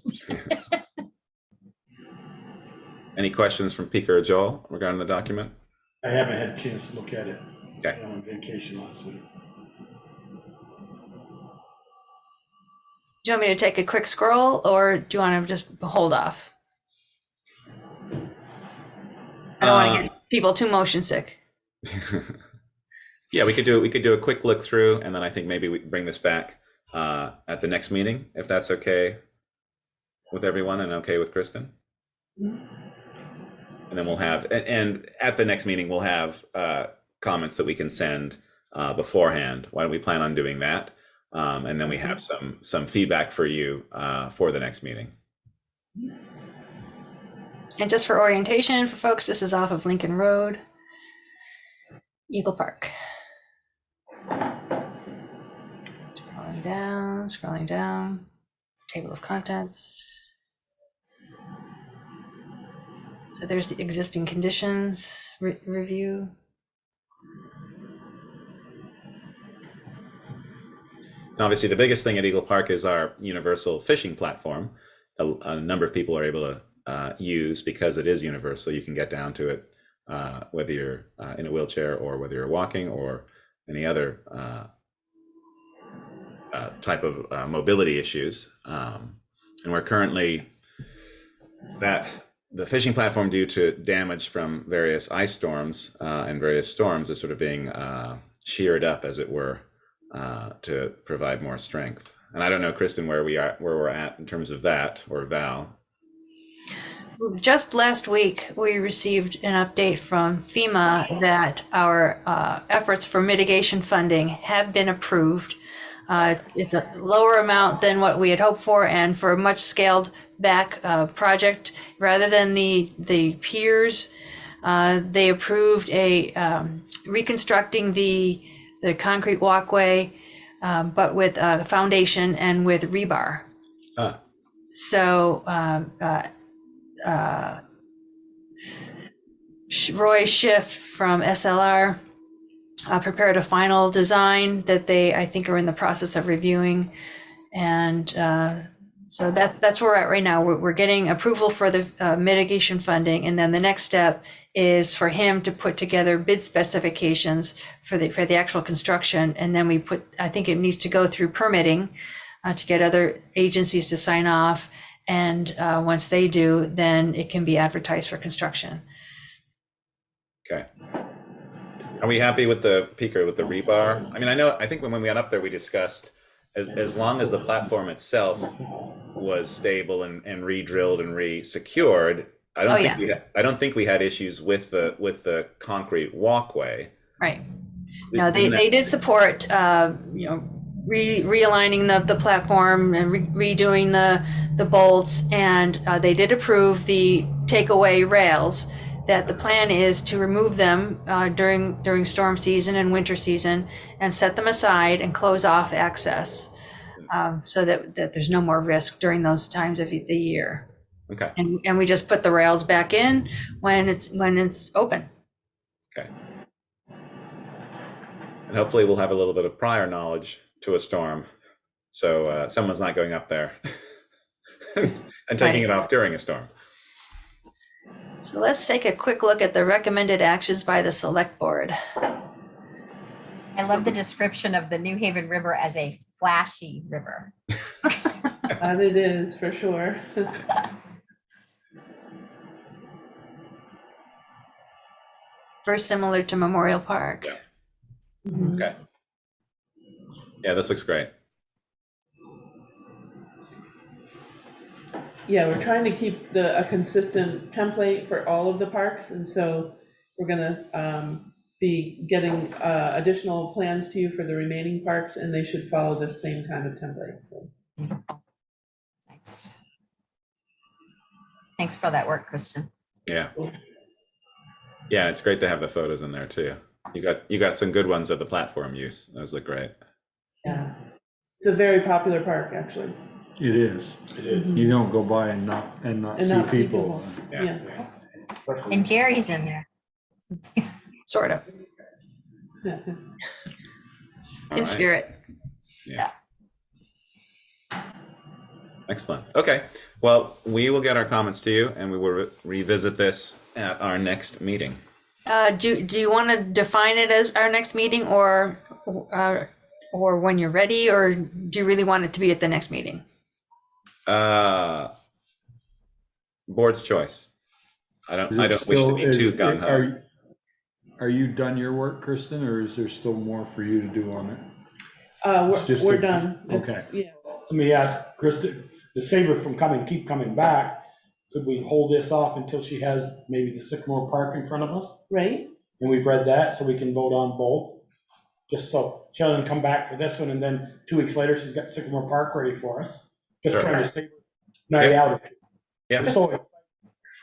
Any questions from Peter or Joel regarding the document? I haven't had a chance to look at it. Okay. I'm on vacation last week. Do you want me to take a quick scroll, or do you want to just hold off? I don't want to get people too motion sick. Yeah, we could do a quick look through, and then I think maybe we can bring this back at the next meeting, if that's okay with everyone and okay with Kristen. And then we'll have, and at the next meeting, we'll have comments that we can send beforehand. Why don't we plan on doing that? And then we have some feedback for you for the next meeting. And just for orientation for folks, this is off of Lincoln Road, Eagle Park. Scrolling down. Table of contents. So there's the existing conditions review. And obviously, the biggest thing at Eagle Park is our universal fishing platform. A number of people are able to use because it is universal. You can get down to it whether you're in a wheelchair or whether you're walking or any other type of mobility issues. And we're currently the fishing platform, due to damage from various ice storms and various storms, is sort of being sheared up, as it were, to provide more strength. And I don't know, Kristen, where we're at in terms of that, or Val. Just last week, we received an update from FEMA that our efforts for mitigation funding have been approved. It's a lower amount than what we had hoped for, and for a much scaled back project. Rather than the piers, they approved a reconstructing the concrete walkway, but with a foundation and with rebar. So Roy Schiff from SLR prepared a final design that they, I think, are in the process of reviewing. And so that's where we're at right now. We're getting approval for the mitigation funding. And then the next step is for him to put together bid specifications for the actual construction. And then I think it needs to go through permitting to get other agencies to sign off. And once they do, then it can be advertised for construction. Okay. Are we happy with the peaker, with the rebar? I mean, I think when we went up there, we discussed as long as the platform itself was stable and re-drilled and re-secured, I don't think we had issues with the concrete walkway. Right. No, they did support realigning the platform and redoing the bolts, and they did approve the takeaway rails. That the plan is to remove them during storm season and winter season, and set them aside and close off access, so that there's no more risk during those times of the year. Okay. And we just put the rails back in when it's open. Okay. And hopefully we'll have a little bit of prior knowledge to a storm, so someone's not going up there and taking it off during a storm. So let's take a quick look at the recommended actions by the Select Board. I love the description of the New Haven River as a flashy river. And it is, for sure. Very similar to Memorial Park. Yeah. Mm-hmm. Okay. Yeah, this looks great. Yeah, we're trying to keep a consistent template for all of the parks, and so we're gonna be getting additional plans to you for the remaining parks, and they should follow this same kind of template. So, Thanks. Thanks for that work, Kristen. Yeah. Yeah, it's great to have the photos in there too. You got some good ones of the platform use. Those look great. yeah, it's a very popular park, actually. It is. It is. You don't go by and not see people. Yeah. And Jerry's in there. Sort of. In spirit. Yeah. Excellent. Okay. Well, we will get our comments to you, and we will revisit this at our next meeting. Do you want to define it as our next meeting, or when you're ready, or do you really want it to be at the next meeting? Board's choice. I don't wish to be too gung ho. Are you done your work, Kristen, or is there still more for you to do on it? We're done. Okay. Yeah. Let me ask Kristen, to save her from keep coming back, could we hold this off until she has maybe the Sycamore Park in front of us? Right. And we've read that, so we can vote on both? Just so she doesn't come back for this one, and then 2 weeks later, she's got Sycamore Park ready for us. Just trying to save her night out. Yeah. So,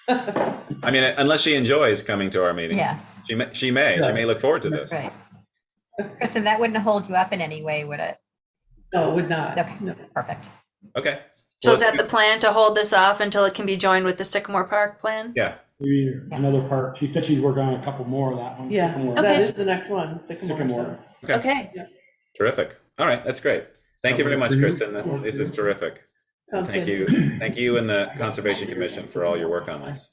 I mean, unless she enjoys coming to our meetings. Yes. She may look forward to this. Right. Kristen, that wouldn't hold you up in any way, would it? No, it would not. Okay, No. perfect. Okay. So is that the plan, to hold this off until it can be joined with the Sycamore Park plan? Yeah. Maybe another part. She said she's working on a couple more of that one. Yeah, Sycamore. that Okay. is the next one, Sycamore. So. Okay. Terrific. All right, that's great. Thank you very much, Kristen. This is terrific. And Sounds thank good. you, thank you and the Conservation Commission for all your work on this.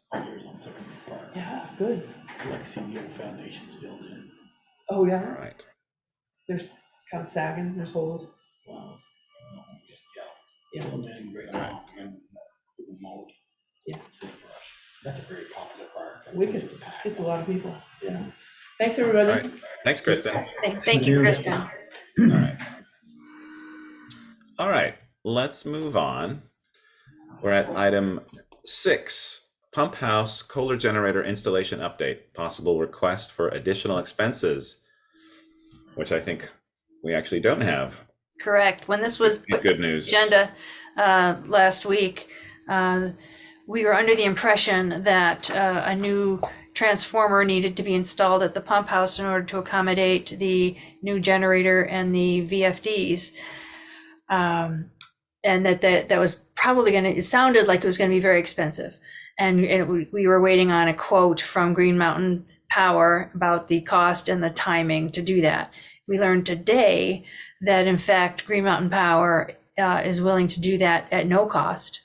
Yeah, good. I like seeing the old foundations built in. Oh, yeah. All right. There's kind of sagging, there's holes. Wow. Yeah. Built in right now, and mowed. Yeah. That's a very popular park. Wicked. This gets a lot of people. Yeah. Thanks, All everybody. right. Thanks, Kristen. Thank you, Kristen. All right. All right, let's move on. We're at item 6, pump house Kohler generator installation update, possible request for additional expenses, which I think we actually don't have. Correct. When this was put Good news. agenda last week, we were under the impression that a new transformer needed to be installed at the pump house in order to accommodate the new generator and the VFDs. And that was probably it sounded like it was going to be very expensive. And we were waiting on a quote from Green Mountain Power about the cost and the timing to do that. We learned today that in fact, Green Mountain Power is willing to do that at no cost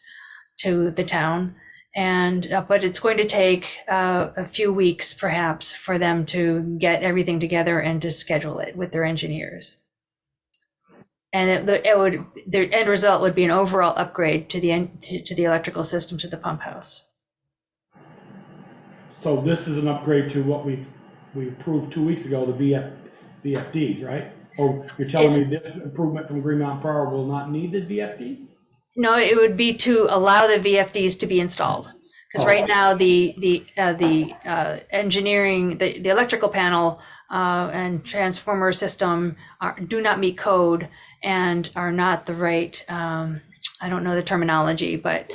to the town. But it's going to take a few weeks perhaps for them to get everything together and to schedule it with their engineers. And the end result would be an overall upgrade to the electrical system to the pump house. So this is an upgrade to what we approved 2 weeks ago, the VFDs, right? Or you're telling me this improvement from Green Mountain Power will not need the VFDs? No, it would be to allow the VFDs to be installed. Because right now the engineering, the electrical panel and transformer system do not meet code and are not the right, I don't know the terminology, but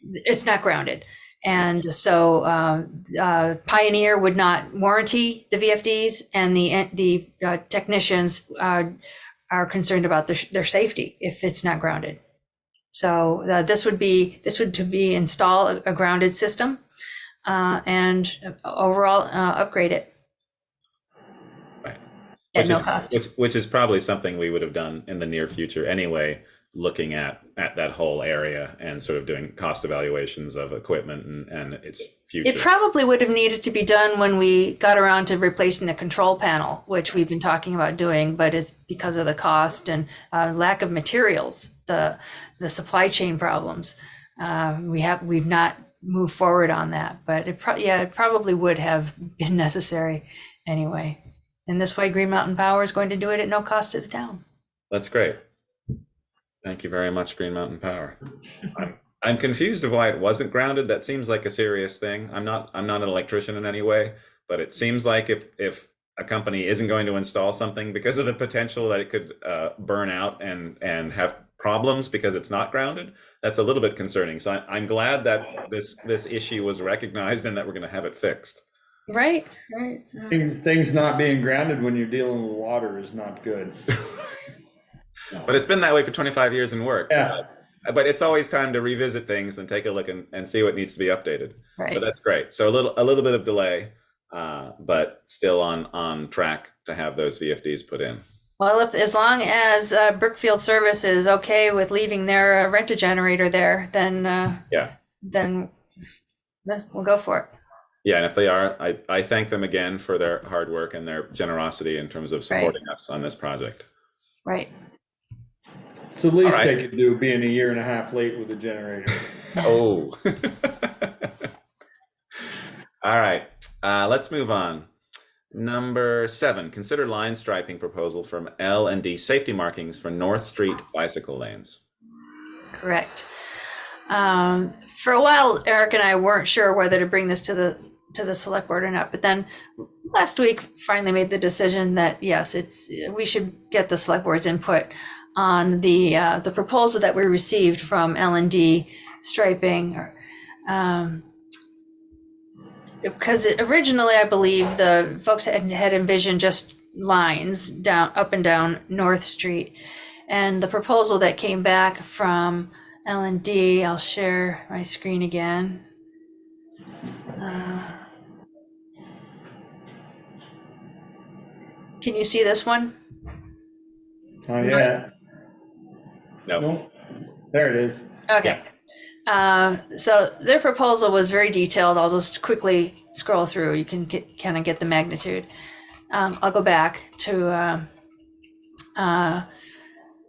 it's not grounded. And so Pioneer would not warranty the VFDs, and the technicians are concerned about their safety if it's not grounded. So this would to be install a grounded system and overall upgrade it. At no cost. Which is probably something we would have done in the near future anyway, looking at that whole area and sort of doing cost evaluations of equipment and its future. It probably would have needed to be done when we got around to replacing the control panel, which we've been talking about doing, but it's because of the cost and lack of materials, the supply chain problems. We've not moved forward on that, but it probably would have been necessary anyway. And this way, Green Mountain Power is going to do it at no cost to the town. That's great. Thank you very much, Green Mountain Power. I'm confused of why it wasn't grounded. That seems like a serious thing. I'm not an electrician in any way, but it seems like if a company isn't going to install something because of the potential that it could burn out and have problems because it's not grounded, that's a little bit concerning. So I'm glad that this issue was recognized and that we're going to have it fixed. Right. Things not being grounded when you're dealing with water is not good. But it's been that way for 25 years and worked. Yeah. But it's always time to revisit things and take a look and see what needs to be updated. Right. But that's great. So a little bit of delay, but still on track to have those VFDs put in. Well, as long as Brookfield Service is okay with leaving their rent-a-generator there, then we'll go for it. Yeah, and if they are, I thank them again for their hard work and their generosity in terms of supporting us on this project. Right. It's the least they could do, being a year and a half late with the generator. Oh. All right, let's move on. Number 7, consider line striping proposal from L&D safety markings for North Street bicycle lanes. Correct. For a while, Eric and I weren't sure whether to bring this to the select board or not, but then last week finally made the decision that yes, we should get the select board's input on the proposal that we received from L&D striping. Because originally, I believe the folks had envisioned just lines up and down North Street, and the proposal that came back from L&D, I'll share my screen again. Can you see this one? Oh, yeah. No. There it is. Okay. So their proposal was very detailed. I'll just quickly scroll through. You can kind of get the magnitude. I'll go back to,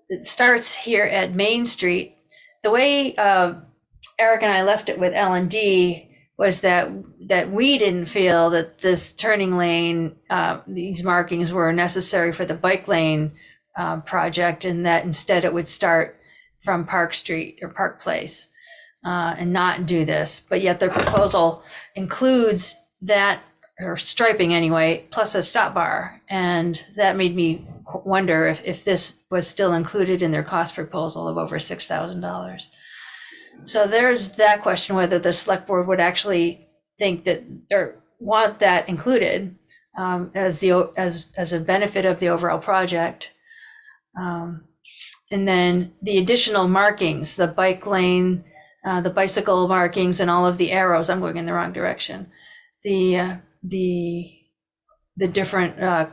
it starts here at Main Street. The way Eric and I left it with L&D was that we didn't feel that this turning lane, these markings were necessary for the bike lane project, and that instead it would start from Park Street or Park Place and not do this. But yet their proposal includes that, or striping anyway, plus a stop bar. And that made me wonder if this was still included in their cost proposal of over $6,000. So there's that question, whether the select board would actually think that, or want that included as a benefit of the overall project. And then the additional markings, the bike lane, the bicycle markings, and all of the arrows. I'm going in the wrong direction. The different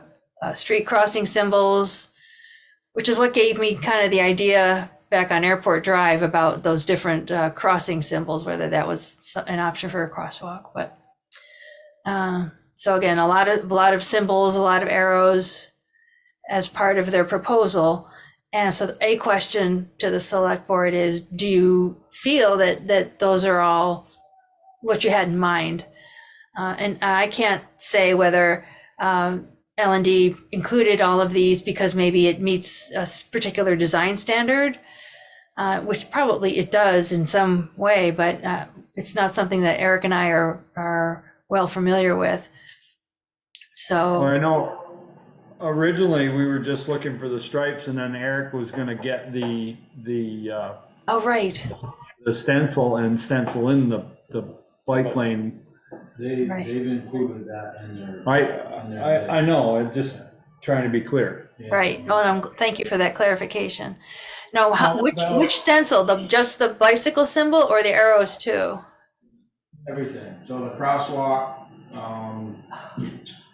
street crossing symbols, which is what gave me kind of the idea back on Airport Drive about those different crossing symbols, whether that was an option for a crosswalk. But so again, a lot of symbols, a lot of arrows as part of their proposal. And so a question to the select board is, do you feel that those are all what you had in mind? And I can't say whether L&D included all of these because maybe it meets a particular design standard, which probably it does in some way, but it's not something that Eric and I are well familiar with. So Well, I know originally we were just looking for the stripes, and then Eric was gonna get the oh, right. the stencil and stencil in the bike lane. They've included that in their. I know, I'm just trying to be clear. Right. Well, thank you for that clarification. No, which stencil? Just the bicycle symbol or the arrows too? Everything. So the crosswalk,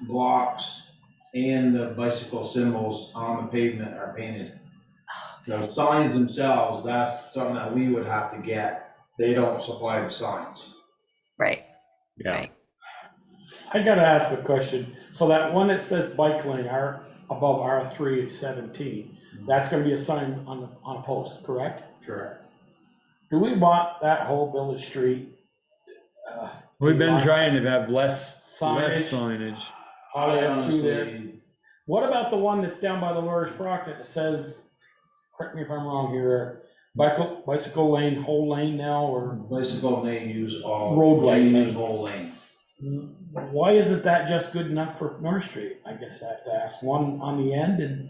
blocks, and the bicycle symbols on the pavement are painted. The signs themselves, that's something that we would have to get. They don't supply the signs. Right. Yeah. Right. I gotta ask the question, so that one that says bike lane, above R3 is 17, that's gonna be a sign on a post, correct? Correct. Do we want that whole village street? We've been trying to have less Signage. signage. All the way up through there? Honestly, What about the one that's down by the Lawyer's Park that says, correct me if I'm wrong here, bicycle lane, whole lane now, or? bicycle lane use all. Roadway they lane. use whole lane. Why isn't that just good enough for North Street? I guess I have to ask. One on the end and.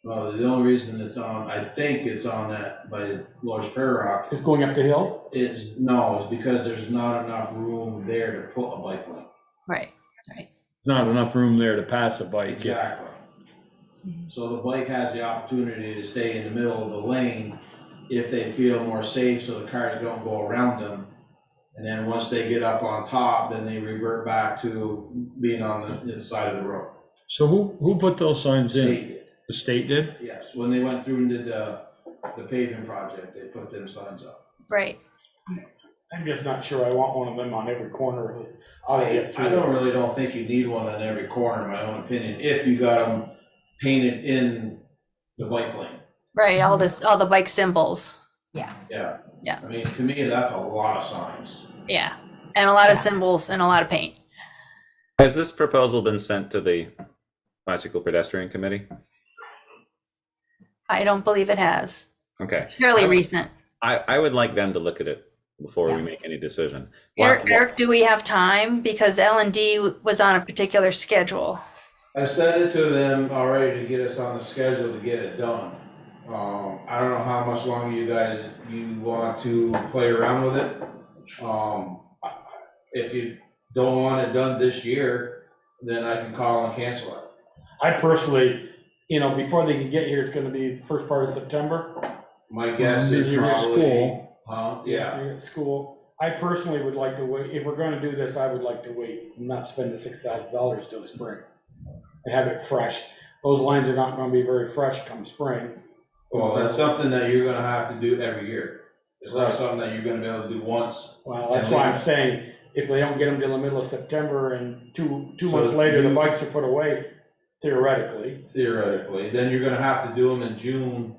Well, the only reason it's on, I think it's on that by Lord's Prairie Rock. It's going up the hill? It's because there's not enough room there to put a bike lane. Right. Right. Not enough room there to pass a bike. Exactly. So the bike has the opportunity to stay in the middle of the lane if they feel more safe, so the cars don't go around them. And then once they get up on top, then they revert back to being on the side of the road. So who put those signs in? State did. The state did? Yes, when they went through and did the paving project, they put them signs up. Right. I'm just not sure I want one of them on every corner. I don't think you need one on every corner, in my own opinion, if you got them painted in the bike lane. Right. All the bike symbols. Yeah. Yeah. I mean, to me, that's a lot of signs. Yeah. And a lot of symbols and a lot of paint. Has this proposal been sent to the Bicycle Pedestrian Committee? I don't believe it has. Okay. Fairly recent. I would like them to look at it before we make any decision. Eric, do we have time? Because L&D was on a particular schedule. I sent it to them already to get us on the schedule to get it done. I don't know how much longer you want to play around with it. If you don't want it done this year, then I can call and cancel it. I personally, before they can get here, it's gonna be the first part of September. My guess is You're at probably, school. yeah. You're at school. I personally would like to wait, if we're gonna do this, I would like to wait and not spend the $6,000 till spring and have it fresh. Those lines are not gonna be very fresh come spring. Well, that's something that you're gonna have to do every year. It's not Right. something that you're gonna be able to do once. Well, that's why I'm saying, if they don't get them till the middle of September and two So months later, the you- bikes are put away, theoretically. Theoretically, then you're gonna have to do them in June,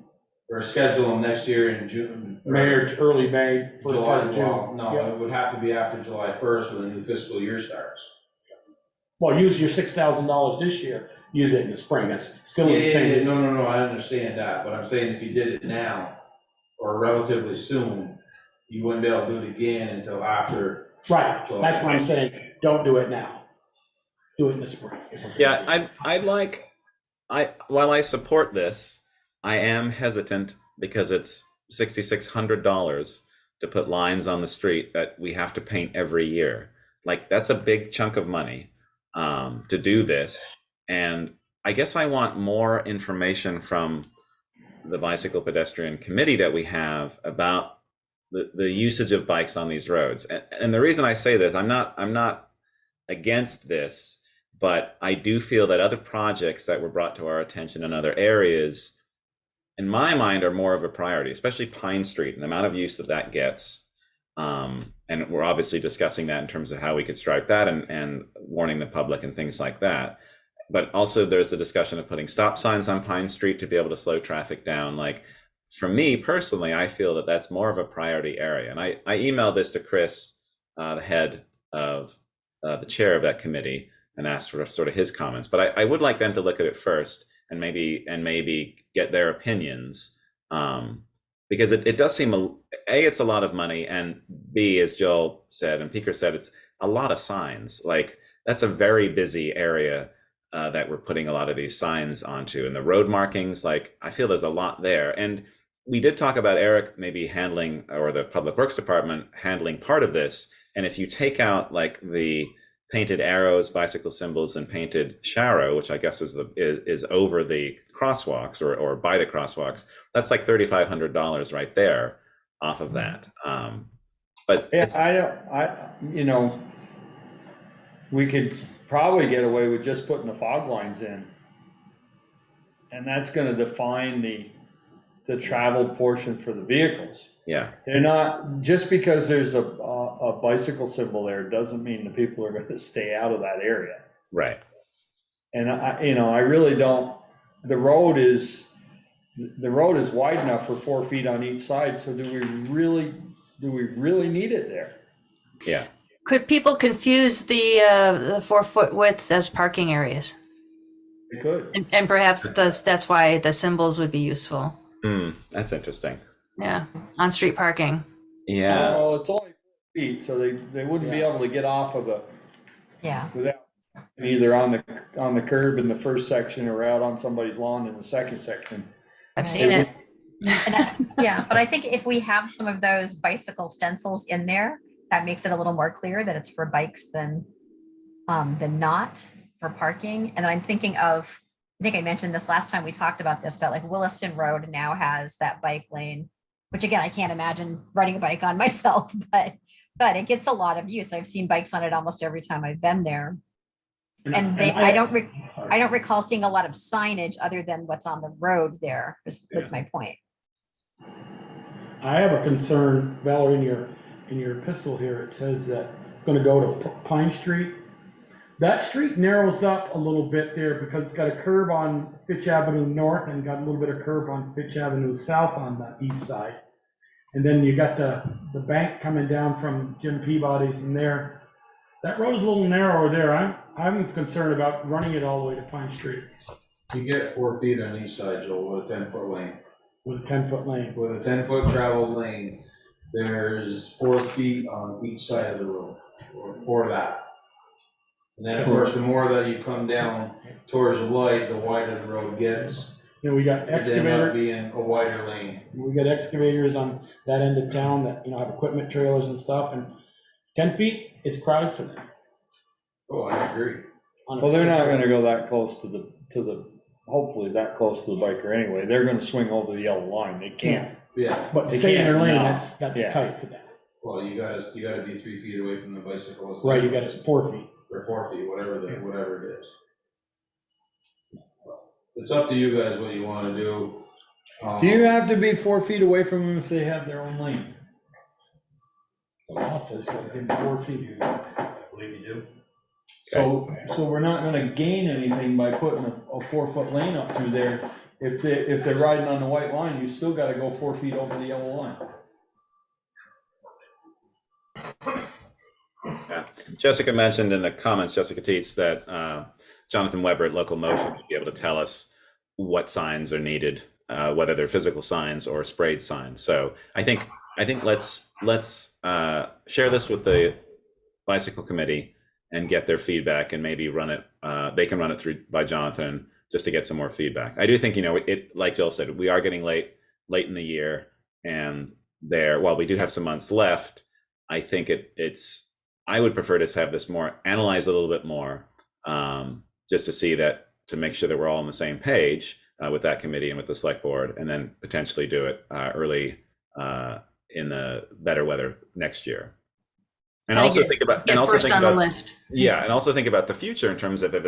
or schedule them next year in June. May or early May, first July, part of June. well, no, Yeah. it would have to be after July 1st when the new fiscal year starts. Well, use your $6,000 this year, use it in the spring, that's still Yeah, the yeah, same. yeah, no, I understand that, but I'm saying if you did it now, or relatively soon, you wouldn't be able to do it again until after. Right, July. that's what I'm saying, don't do it now. Do it in the spring. if we're gonna Yeah, do it. while I support this, I am hesitant because it's $6,600 to put lines on the street that we have to paint every year. Like, that's a big chunk of money to do this. And I guess I want more information from the Bicycle Pedestrian Committee that we have about the usage of bikes on these roads. And the reason I say this, I'm not against this, but I do feel that other projects that were brought to our attention in other areas, in my mind, are more of a priority, especially Pine Street and the amount of use that gets. And we're obviously discussing that in terms of how we could stripe that and warning the public and things like that. But also there's the discussion of putting stop signs on Pine Street to be able to slow traffic down. Like, for me personally, I feel that that's more of a priority area. And I emailed this to Chris, the head of the chair of that committee, and asked for sort of his comments. But I would like them to look at it first and maybe get their opinions, because it does seem it's a lot of money, and B, as Joel said and Peter said, it's a lot of signs. Like, that's a very busy area that we're putting a lot of these signs onto, and the road markings. Like, I feel there's a lot there. And we did talk about Eric maybe handling, or the Public Works Department handling part of this. And if you take out like the painted arrows, bicycle symbols, and painted sharrow, which I guess is over the crosswalks or by the crosswalks, that's like $3,500 right there off of that. But Yeah, we could probably get away with just putting the fog lines in. And that's gonna define the traveled portion for the vehicles. Yeah. They're not, just because there's a bicycle symbol there, doesn't mean the people are gonna stay out of that area. Right. And I really don't, the road is wide enough for 4 feet on each side, so do we really need it there? Yeah. Could people confuse the 4-foot widths as parking areas? They could. And perhaps that's why the symbols would be useful. That's interesting. Yeah, on street parking. Yeah. Well, it's only 4 feet, so they wouldn't be able to get off of the, without either on the curb in the first section or out on somebody's lawn in the second section. I've seen it. Yeah, but I think if we have some of those bicycle stencils in there, that makes it a little more clear that it's for bikes than not for parking. And I'm thinking of, I think I mentioned this last time we talked about this, but like Williston Road now has that bike lane, which again, I can't imagine riding a bike on myself, but it gets a lot of use. I've seen bikes on it almost every time I've been there. And I don't recall seeing a lot of signage other than what's on the road there, is my point. I have a concern, Valerie, in your epistle here, it says that it's gonna go to Pine Street. That street narrows up a little bit there because it's got a curve on Fitch Avenue North and got a little bit of curve on Fitch Avenue South on the east side. And then you got the bank coming down from Jim Peabody's and there. That road is a little narrower there. I'm concerned about running it all the way to Pine Street. You get 4 feet on each side, Joel, with a 10-foot lane. With a 10-foot lane. With a 10-foot travel lane, there's 4 feet on each side of the road for that. And then, of course, the more that you come down towards the light, the wider the road gets. You know, we got It ends up excavator. being a wider lane. We got excavators on that end of town that, have equipment trailers and stuff, and 10 feet, it's crowded for them. Oh, I agree. Well, they're not gonna go that close to the, hopefully that close to the biker anyway. They're gonna swing over the yellow line. They can't. Yeah, But They stay in their can't, lane, no. that's Yeah. tight for that. well, you gotta be 3 feet away from the bicyclist. Right, you got it 4 feet. Or 4 feet, whatever it is. It's up to you guys what you wanna do. Do you have to be 4 feet away from them if they have their own lane? The law says gotta give them 4 feet. I believe you do. So we're not gonna gain anything by putting a 4-foot lane up through there. If they're riding on the white line, you still gotta go 4 feet over the yellow line. Yeah. Jessica mentioned in the comments, Jessica Teets, that Jonathan Weber at Local Motion would be able to tell us what signs are needed, whether they're physical signs or sprayed signs. So I think let's share this with the bicycle committee and get their feedback, and maybe run it. They can run it through by Jonathan just to get some more feedback. I do think, it, like Jill said, we are getting late in the year, and while we do have some months left, I think I would prefer to have this more analyzed a little bit more, just to make sure that we're all on the same page with that committee and with the select board, and then potentially do it early in the better weather next year. And also think about the list. Yeah, and also think about the future in terms of if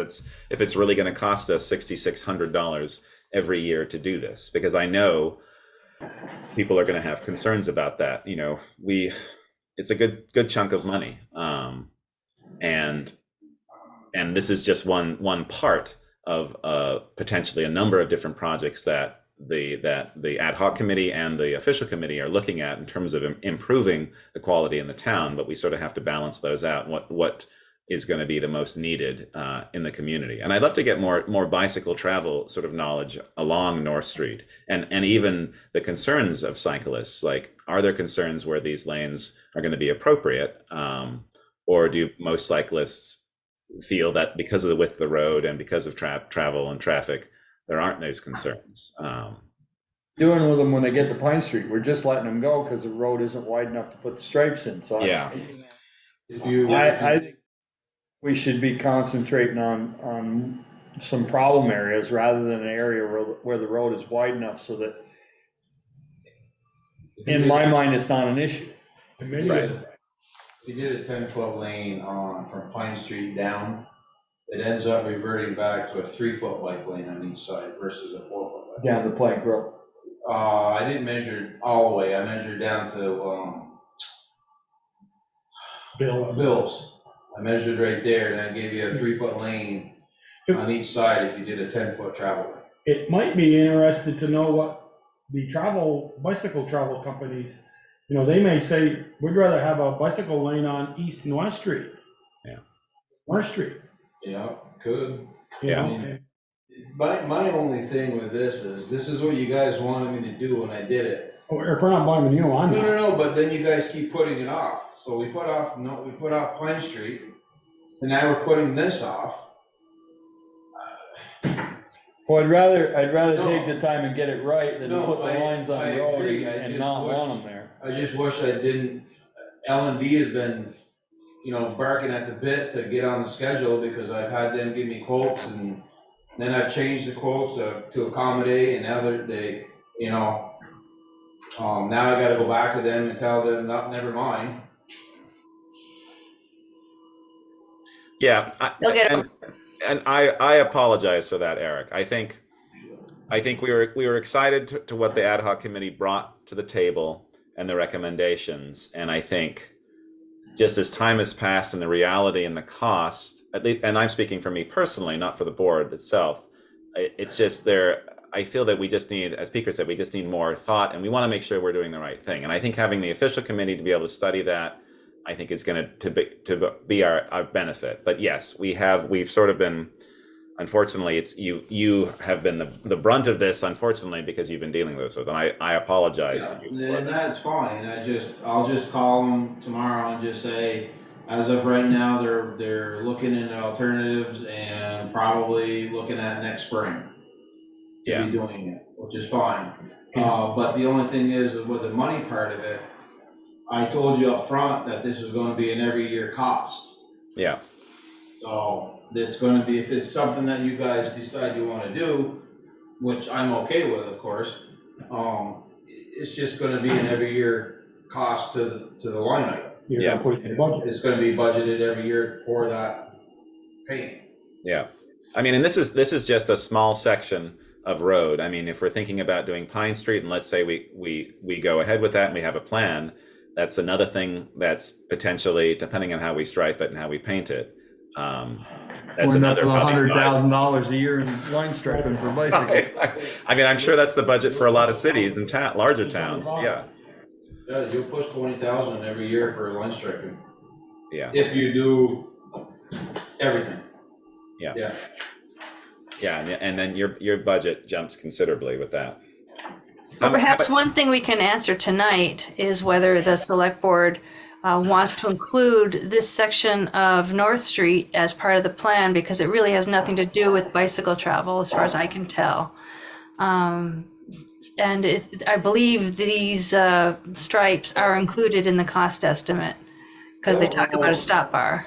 it's really going to cost us $6,600 every year to do this, because I know people are going to have concerns about that. It's a good chunk of money, and this is just one part of potentially a number of different projects that the ad hoc committee and the official committee are looking at in terms of improving the quality in the town. But we sort of have to balance those out. What is going to be the most needed in the community? And I'd love to get more bicycle travel sort of knowledge along North Street, and even the concerns of cyclists. Like, are there concerns where these lanes are going to be appropriate, or do most cyclists feel that because of the width of the road and because of travel and traffic, there aren't those concerns? Doing with them when they get to Pine Street, we're just letting them go because the road isn't wide enough to put the stripes in. So yeah, I think we should be concentrating on some problem areas rather than an area where the road is wide enough so that, in my mind, it's not an issue. Right. If you did a 10-foot lane from Pine Street down, it ends up reverting back to a 3-foot bike lane on each side versus a 4-foot bike. Down the Plank Road. I didn't measure all the way. I measured down to Bill's. I measured right there, and I gave you a 3-foot lane on each side if you did a 10-foot travel lane. It might be interested to know what the bicycle travel companies, they may say, we'd rather have a bicycle lane on East and West Street. Yeah. West Street. Yeah, could. Yeah. I mean, my only thing with this is what you guys wanted me to do when I did it. Oh, if we're not blaming you, I'm not. No, but then you guys keep putting it off. So we put off Pine Street, and now we're putting this off. Well, I'd rather take the time and get it right than to put the lines on the road and not want them there. I just wish I didn't. L&D has been, barking at the bit to get on the schedule, because I've had them give me quotes, and then I've changed the quotes to accommodate, and now now I got to go back to them and tell them, never mind. Yeah, and I apologize for that, Eric. I think we were excited to what the ad hoc committee brought to the table and the recommendations, and I think just as time has passed and the reality and the cost, at least, and I'm speaking for me personally, not for the board itself, it's just I feel that we just need, as Peter said, we just need more thought, and we want to make sure we're doing the right thing. And I think having the official committee to be able to study that, I think is going to be our benefit. But yes, we've sort of been, unfortunately, it's you have been the brunt of this, unfortunately, because you've been dealing with this. And I apologize to you. And that's fine. I'll just call them tomorrow and just say, as of right now, they're looking into alternatives and probably looking at next spring. To be doing it, which is fine. But the only thing is with the money part of it, I told you up front that this is going to be an every year cost. Yeah. So it's going to be, if it's something that you guys decide you want to do, which I'm okay with, of course, it's just gonna be an every year cost to the line item. You're Yeah. gonna put it in the budget. It's gonna be budgeted every year for that paint. Yeah. I mean, and this is just a small section of road. I mean, if we're thinking about doing Pine Street, and let's say we go ahead with that and we have a plan, that's another thing that's potentially, depending on how we stripe it and how we paint it. That's We're up another to probably $100,000 a year in line striping for bicycles. I mean, I'm sure that's the budget for a lot of cities and larger towns. Yeah. Yeah, you'll push 20,000 every year for line striping. Yeah. If you do everything. Yeah. Yeah. Yeah. And then your budget jumps considerably with that. But perhaps one thing we can answer tonight is whether the select board wants to include this section of North Street as part of the plan, because it really has nothing to do with bicycle travel, as far as I can tell. And I believe these stripes are included in the cost estimate, because they talk about a stop bar.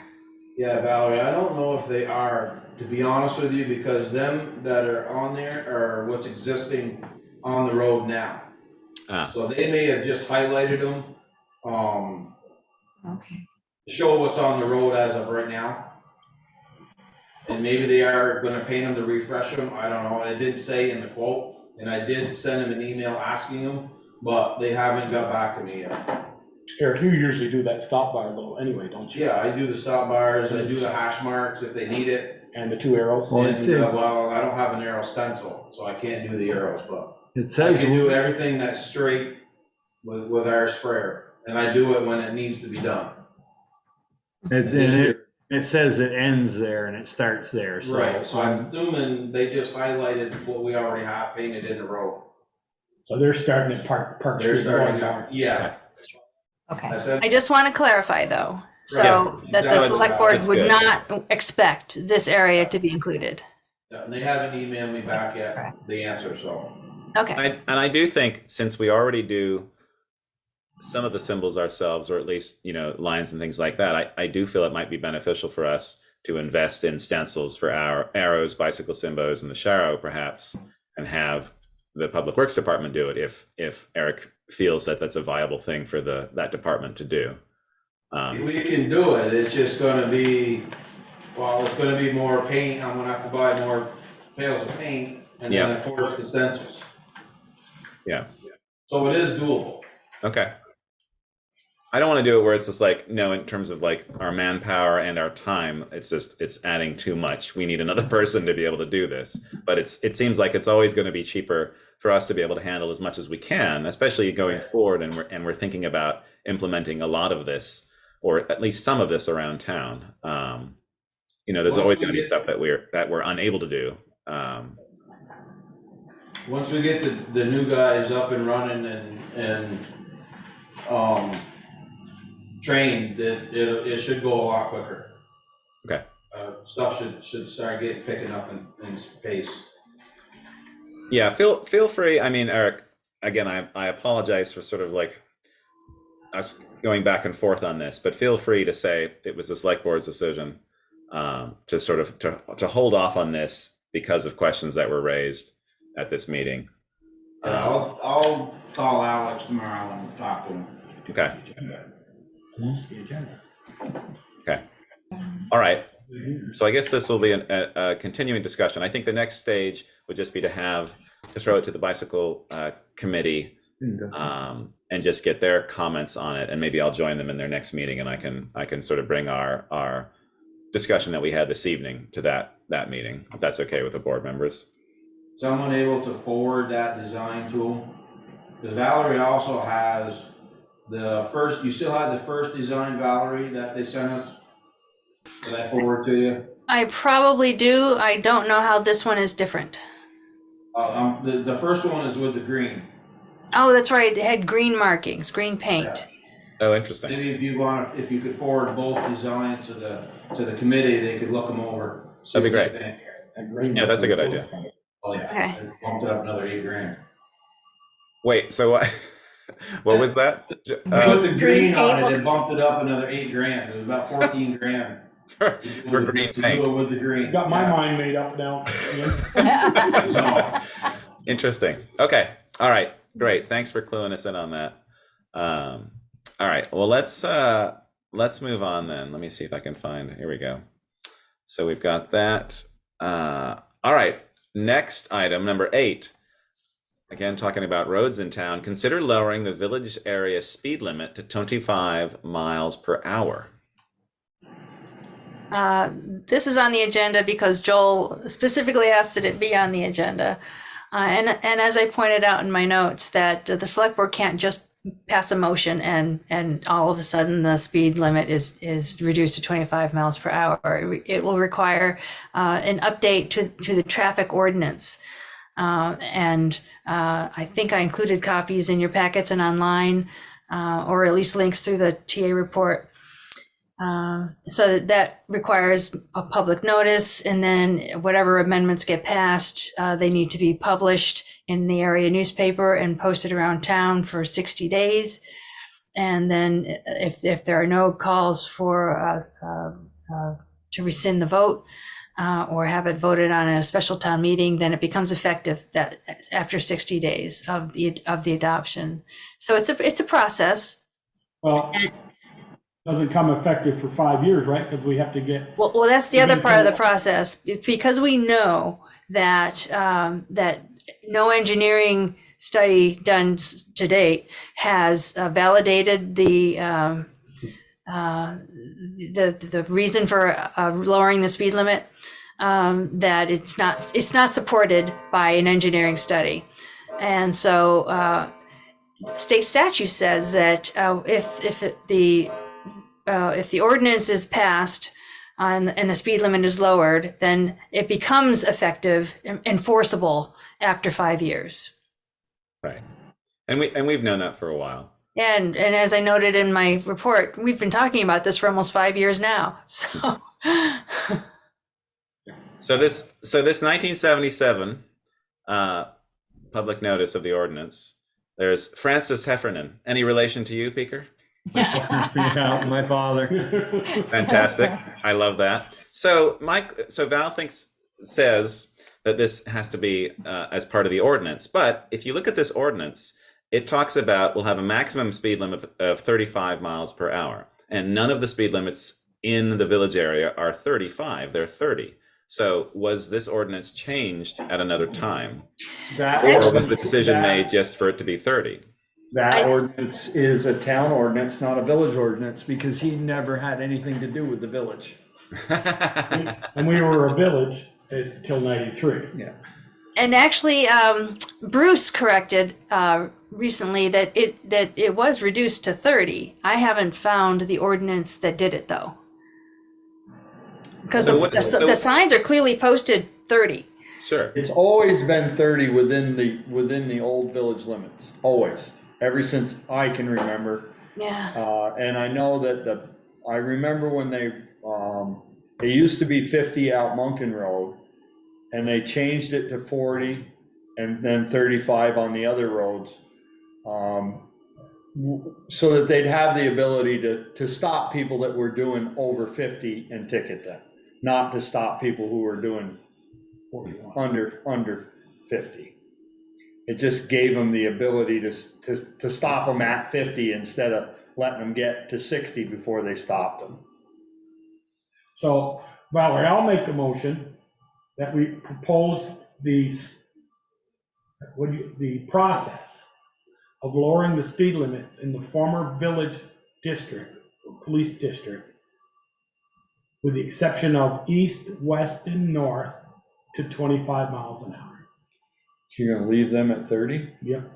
Yeah, Valerie, I don't know if they are, to be honest with you, because them that are on there are what's existing on the road now. So they may have just highlighted them, Okay. to show what's on the road as of right now. And maybe they are gonna paint them to refresh them, I don't know, I did say in the quote, and I did send them an email asking them, but they haven't got back to me yet. Eric, you usually do that stop bar little anyway, don't you? Yeah, I do the stop bars, I do the hash marks if they need it. And the 2 arrows. Well, And, well, I don't have an arrow stencil, so I can't do the arrows, but It I says, can do everything that's straight with our sprayer, and I do it when it needs to be done. it says it ends there and it starts there, so. Right, so I'm assuming they just highlighted what we already have painted in the road. So they're starting at Park They're Street. starting going out, north. yeah. Okay. I said, I just want to clarify, though, so Right. that the That's- select board that's would good. not expect this area to be included. and they haven't emailed me back That's yet, correct. the answer, so. Okay. And I do think, since we already do some of the symbols ourselves, or at least, lines and things like that, I do feel it might be beneficial for us to invest in stencils for our arrows, bicycle symbols, and the Sharrow perhaps, and have the Public Works Department do it if Eric feels that that's a viable thing for that department to do. We can do it, it's just gonna be, well, it's gonna be more paint, I'm gonna have to buy more pails of paint, and then of course the stencils. Yeah. So it is doable. Okay. I don't want to do it where it's just like, no, in terms of like our manpower and our time, it's adding too much. We need another person to be able to do this. But it seems like it's always going to be cheaper for us to be able to handle as much as we can, especially going forward. And we're thinking about implementing a lot of this, or at least some of this around town. There's always going to be stuff that we're unable to do. Once we get the new guys up and running and trained, it should go a lot quicker. Okay. Stuff should start picking up in pace. Yeah, feel free. I mean, Eric, again, I apologize for sort of like us going back and forth on this, but feel free to say it was the select board's decision to sort of to hold off on this because of questions that were raised at this meeting. Yeah, I'll call Alex tomorrow and talk to him. Okay. The agenda. Okay. All right. So I guess this will be a continuing discussion. I think the next stage would just be to throw it to the bicycle committee and just get their comments on it, and maybe I'll join them in their next meeting, and I can sort of bring our discussion that we had this evening to that meeting, if that's okay with the board members. Someone able to forward that design tool? Because Valerie also has you still have the first design, Valerie, that they sent us? Did I forward to you? I probably do. I don't know how this one is different. The first one is with the green. Oh, that's right. It had green markings, green paint. Yeah. Oh, interesting. Maybe if you could forward both designs to the committee, they could look them over. That'd be great. Yeah, that's a good idea. Oh yeah. Okay. It bumped it up another $8,000. Wait, so what was that? Put the green on it, bumped it up another $8,000. It was about $14,000. For green paint. Do it with the green. Got my mind made up now. Interesting. Okay. All right. Great. Thanks for cluing us in on that. All right. Well, let's move on then. Let me see if I can find. Here we go. So we've got that. All right. Next item, number 8. Again, talking about roads in town. Consider lowering the village area speed limit to 25 miles per hour. This is on the agenda because Joel specifically asked that it be on the agenda. And as I pointed out in my notes, that the select board can't just pass a motion and all of a sudden the speed limit is reduced to 25 miles per hour. It will require an update to the traffic ordinance. And I think I included copies in your packets and online, or at least links through the TA report. So that requires a public notice, and then whatever amendments get passed, they need to be published in the area newspaper and posted around town for 60 days. And then if there are no calls for to rescind the vote or have it voted on in a special town meeting, then it becomes effective that after 60 days of the adoption. So it's a process. Well, doesn't come effective for 5 years, right? Because we have to get. Well, that's the other part of the process, because we know that that no engineering study done to date has validated the reason for lowering the speed limit. That it's not supported by an engineering study, and so state statute says that if the ordinance is passed and the speed limit is lowered, then it becomes effective, enforceable after 5 years. Right. And we've known that for a while. And as I noted in my report, we've been talking about this for almost 5 years now. So this 1977 public notice of the ordinance. There's Francis Heffernan. Any relation to you, Peeker? Yeah, my father. Fantastic. I love that. So Val says that this has to be as part of the ordinance. But if you look at this ordinance, it talks about we'll have a maximum speed limit of 35 miles per hour. And none of the speed limits in the village area are 35, they're 30. So was this ordinance changed at another time? Or was the decision made just for it to be 30? That ordinance is a town ordinance, not a village ordinance, because he never had anything to do with the village. And we were a village until 93. Yeah. And actually, Bruce corrected recently that it was reduced to 30. I haven't found the ordinance that did it though, because the signs are clearly posted 30. Sure. It's always been 30 within the old village limits, always, ever since I can remember. Yeah. And I know that I remember when they used to be 50 out Monken Road, and they changed it to 40 and then 35 on the other roads, so that they'd have the ability to stop people that were doing over 50 and ticket them, not to stop people who were doing 41 under 50. It just gave them the ability to stop them at 50 instead of letting them get to 60 before they stopped them. So, Valerie, I'll make a motion that we propose the process of lowering the speed limit in the former village district, police district, with the exception of east, west, and north, to 25 miles an hour. So you're gonna leave them at 30? Yep.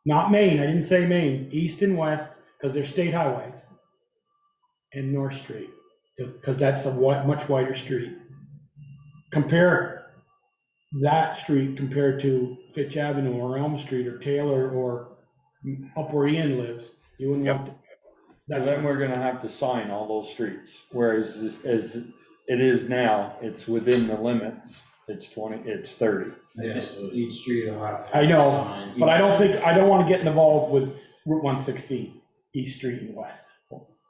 Not Main, I didn't say Main, east and west, because they're state highways. And North Street, because that's a much wider street. Compare that street compared to Fitch Avenue or Elm Street or Taylor or up where Ian lives. You wouldn't want to. Then we're gonna have to sign all those streets, whereas as it is now, it's within the limits. It's 20, it's 30. Yeah, so each street will have to. I know, sign. but I don't want to get involved with Route 116, East Street and West.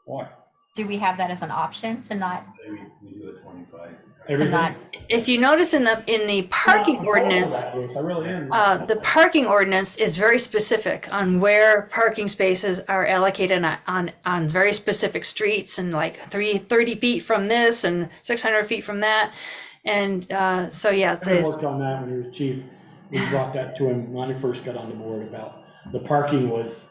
Why? Do we have that as an option to not? Say we do a 25. to not, Everything? If you notice in the parking ordinance, I really am. the parking ordinance is very specific on where parking spaces are allocated on very specific streets, and like 30 feet from this and 600 feet from that. And so, yeah, I worked on that when he was chief. We brought that to him when I first got on the board about the parking was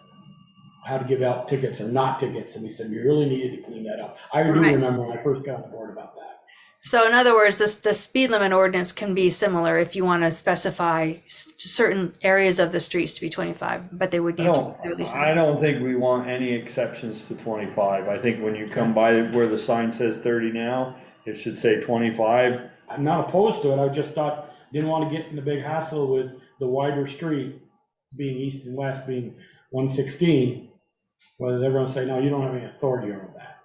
how to give out tickets or not tickets. And we said, we really needed to clean that up. I do Right. remember when I first got on the board about that. So in other words, the speed limit ordinance can be similar if you want to specify certain areas of the streets to be 25, but they would need to be at least. I don't think we want any exceptions to 25. I think when you come by where the sign says 30 now, it should say 25. I'm not opposed to it. I just thought, didn't want to get in the big hassle with the wider street being east and west being 116. Whether they're going to say, no, you don't have any authority over that.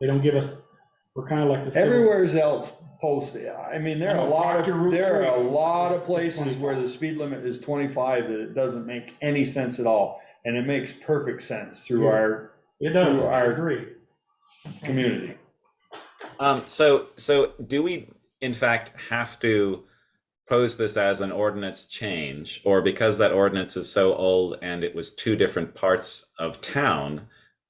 They don't give us, we're kind of like the. Everywhere's else posted. I mean, there are a lot of places where the speed limit is 25 that it doesn't make any sense at all. And it makes perfect sense through our community. So do we in fact have to pose this as an ordinance change, or because that ordinance is so old and it was two different parts of town,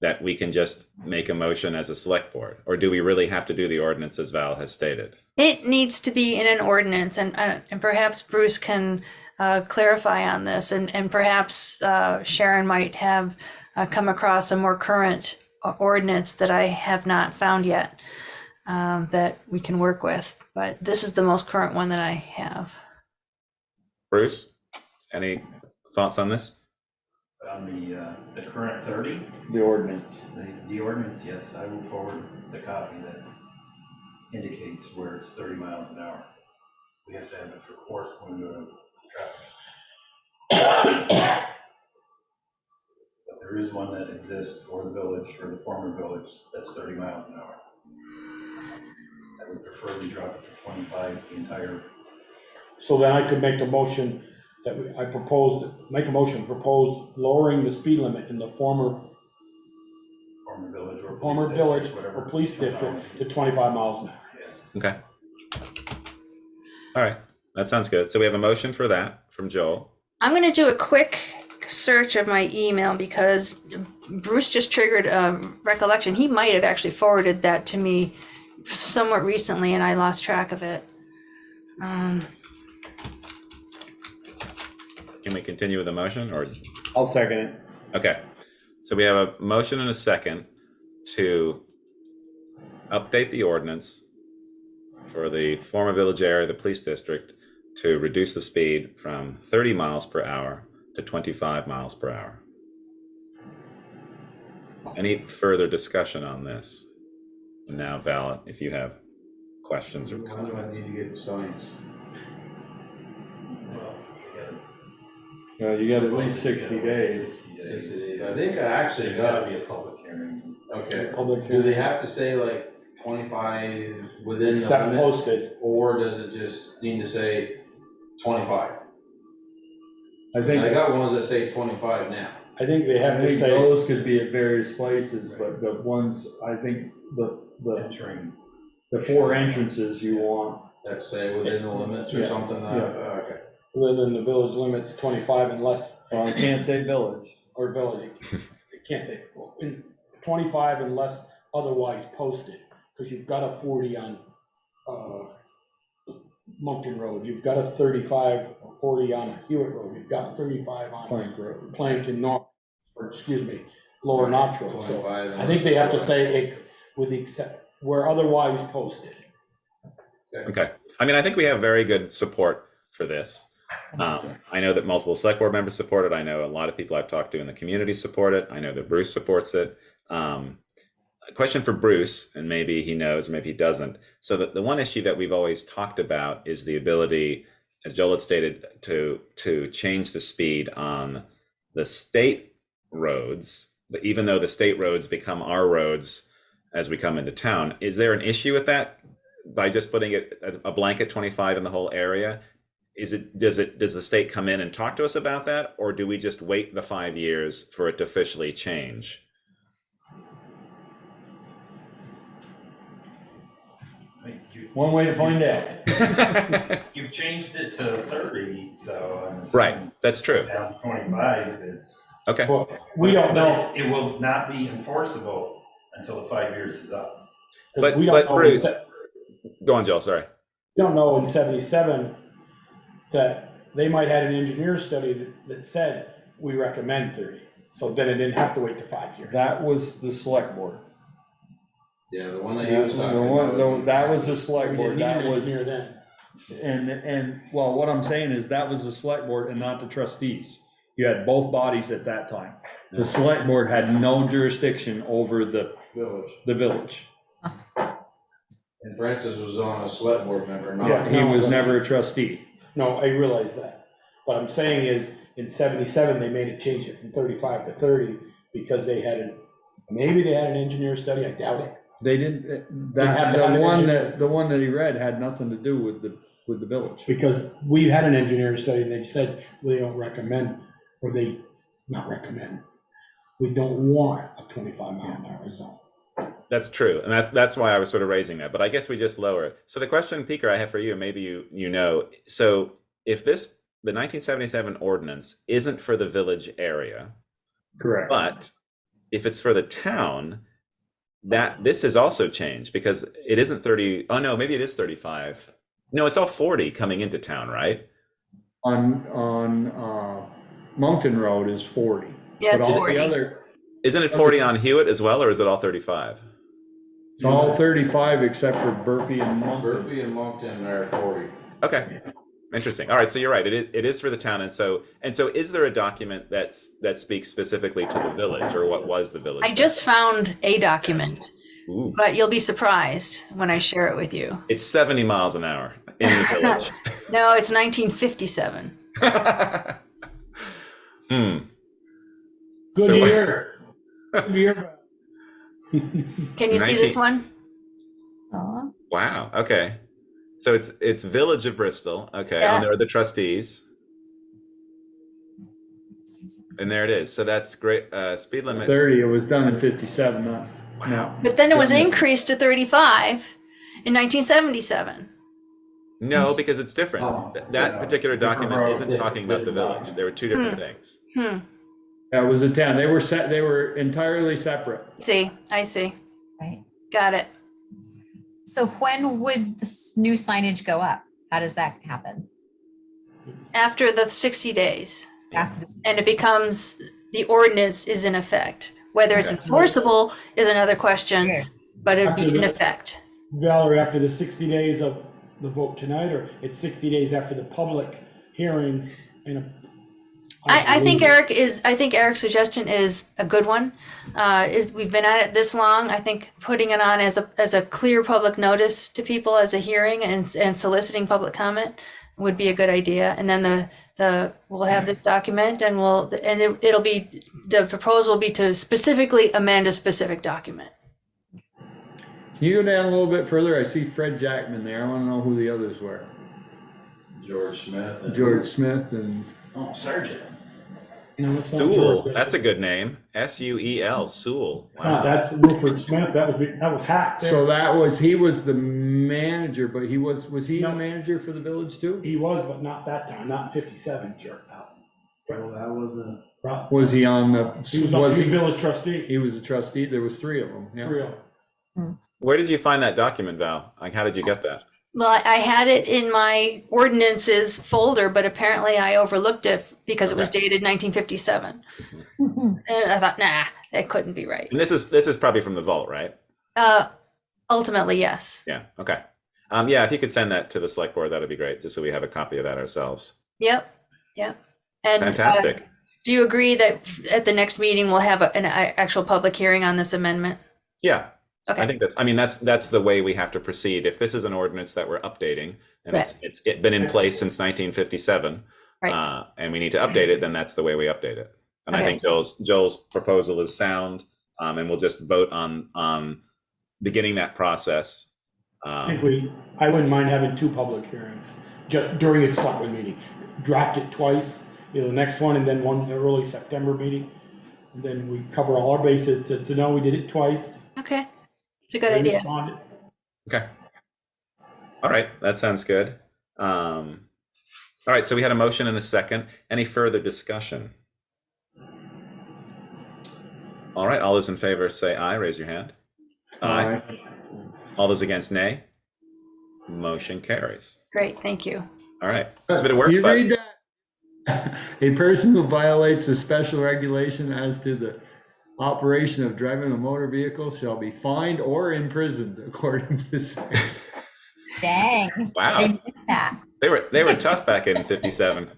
that we can just make a motion as a select board? Or do we really have to do the ordinance as Val has stated? It needs to be in an ordinance, and perhaps Bruce can clarify on this, and perhaps Sharon might have come across a more current ordinance that I have not found yet that we can work with. But this is the most current one that I have. Bruce, any thoughts on this? On the current 30? The ordinance. The ordinance, yes, I will forward the copy that indicates where it's 30 miles an hour. We have to have it for court when we go to traffic. But there is one that exists for the village, or the former village, that's 30 miles an hour. I would prefer we drop it to 25 the entire. So then I could make the motion that propose lowering the speed limit in the former village or police district to 25 miles an hour. Yes. Okay. All right, that sounds good. So we have a motion for that from Joel. I'm going to do a quick search of my email because Bruce just triggered a recollection. He might have actually forwarded that to me somewhat recently, and I lost track of it. Can we continue with the motion, or? I'll second it. Okay, so we have a motion and a second to update the ordinance for the former village area, the police district, to reduce the speed from 30 miles per hour to 25 miles per hour. Any further discussion on this? And now, Val, if you have questions or comments. When do I need to get the signs? You got at least 60 days. 60 days. I think I actually got to be a public hearing. Okay. Public Do hearing. they have to say like 25 within the Except limit? posted. Or does it just need to say 25? I think got ones that say 25 now. I think they have I to think say, those could be at various places, but the ones, I think Entering. the four entrances you want. That say within the limits or Yeah. something like that? Okay. within the village limits 25 unless, Well, I can't say village. or village, it can't say, 25 unless otherwise posted, because you've got a 40 on Moncton Road, you've got a 35 or 40 on Hewitt Road, you've got 35 on Plank Road. Plank and North, or excuse me, Lower Notch Road. So 25 I think they have to say with the except where otherwise posted. Okay. I mean, I think we have very good support for this. I know that multiple select board members support it. I know a lot of people I've talked to in the community support it. I know that Bruce supports it. A question for Bruce, and maybe he knows, maybe he doesn't. So the one issue that we've always talked about is the ability, as Joel had stated, to change the speed on the state roads, but even though the state roads become our roads as we come into town. Is there an issue with that by just putting it a blanket 25 in the whole area? Does the state come in and talk to us about that, or do we just wait the 5 years for it to officially change? I think you One way to find out. You've changed it to 30, so. I'm Right, assuming that's true. Down to 25 is. Okay. Well, we don't But know. it will not be enforceable until the 5 years is up. But we don't know in Bruce, go on, Joel, sorry. We don't know in 77 that they might have an engineer study that said, we recommend 30. So then it didn't have to wait to 5 years. That was the select board. Yeah, the one that he was The talking one, about. that was the We select didn't board, need that an was, engineer then. and, well, what I'm saying is that was the select board and not the trustees. You had both bodies at that time. The select board had no jurisdiction over the village. And Francis was on a select board member, not. Yeah. He was never a trustee. No, I realize that. What I'm saying is, in 77, they made it change it from 35 to 30 because they had maybe they had an engineer study, I doubt it. They didn't, have to have an engineer. the one that he read had nothing to do with the village. Because we had an engineering study and they said, well, they don't recommend, or they, not recommend. We don't want a 25-mile-an-hour zone. That's true, and that's why I was sort of raising that. But I guess we just lower it. So the question, Peter, I have for you, maybe you know. So if the 1977 ordinance isn't for the village area, Correct. but if it's for the town, that this has also changed because it isn't 30. Oh no, maybe it is 35. No, it's all 40 coming into town, right? On Moncton Road is 40. Yeah, But it's all 40. the other, Isn't it 40 on Hewitt as well, or is it all 35? it's all 35 except for Burpee and Moncton. Burpee and Moncton are 40. Okay, interesting. All right, so you're right. It is for the town, and so is there a document that speaks specifically to the village, or what was the village? I just found a document, Ooh. but you'll be surprised when I share it with you. It's 70 miles an hour in the village. No, it's 1957. Good So- year. Good year. Can you see this one? Aw. Wow. Okay. So it's Village of Bristol. Okay, Yeah. and there are the trustees, and there it is. So that's great. Speed limit. 30, it was done in 57, not. Wow. But then it was increased to 35 in 1977. No, because it's different. Oh, That particular document road, isn't talking about the village. There were two different things. That was a town. They were entirely separate. See, I see. Right. Got it. So when would this new signage go up? How does that happen? After the 60 days, After this- and it becomes, the ordinance is in effect. Whether it's Okay. enforceable is another question, but it'd be in effect. Valerie, after the 60 days of the vote tonight, or it's 60 days after the public hearings and I think Eric's suggestion is a good one. We've been at it this long. I think putting it on as a clear public notice to people as a hearing and soliciting public comment would be a good idea. And then we'll have this document and it'll be, the proposal will be to specifically amend a specific document. Can you go down a little bit further? I see Fred Jackman there. I want to know who the others were. George Smith. And George Smith and. Oh, Sergeant. No, it's not Sewell. George. That's a good name. Suel. Sewell. It's not, that's Wilford Smith. That was hacked. So he was the manager, but was he No. the manager for the village too? He was, but not that time, not in 57, jerk. So that was a. Was he on the, He was a village trustee. he was a trustee? There was 3 of them. Yeah. For real. Where did you find that document, Val? Like, how did you get that? Well, I had it in my ordinances folder, but apparently I overlooked it because it was dated 1957. And I thought, nah, that couldn't be right. And this is probably from the vault, right? Ultimately, yes. Yeah. Okay. Yeah, if you could send that to the select board, that'd be great, just so we have a copy of that ourselves. Yep. Yep. And Fantastic. do you agree that at the next meeting we'll have an actual public hearing on this amendment? Yeah. Okay. I think that's the way we have to proceed. If this is an ordinance that we're updating and Right. it's been in place since 1957, Right. and we need to update it, then that's the way we update it. And I Okay. think Joel's proposal is sound, and we'll just vote on beginning that process. I wouldn't mind having 2 public hearings, just during a selectman meeting. Draft it twice, the next one and then one in the early September meeting. And then we cover all our bases to know we did it twice. Okay. It's a good They idea. responded. Okay. All right, that sounds good. All right, so we had a motion and a second. Any further discussion? All right, all those in favor say aye, raise your hand. Aye. All those against, nay. Motion carries. Great, thank you. All right, it's a bit of work, You but read that? A person who violates a special regulation as to the operation of driving a motor vehicle shall be fined or imprisoned according to this section. Dang. Wow. They did that. they were tough back in '57.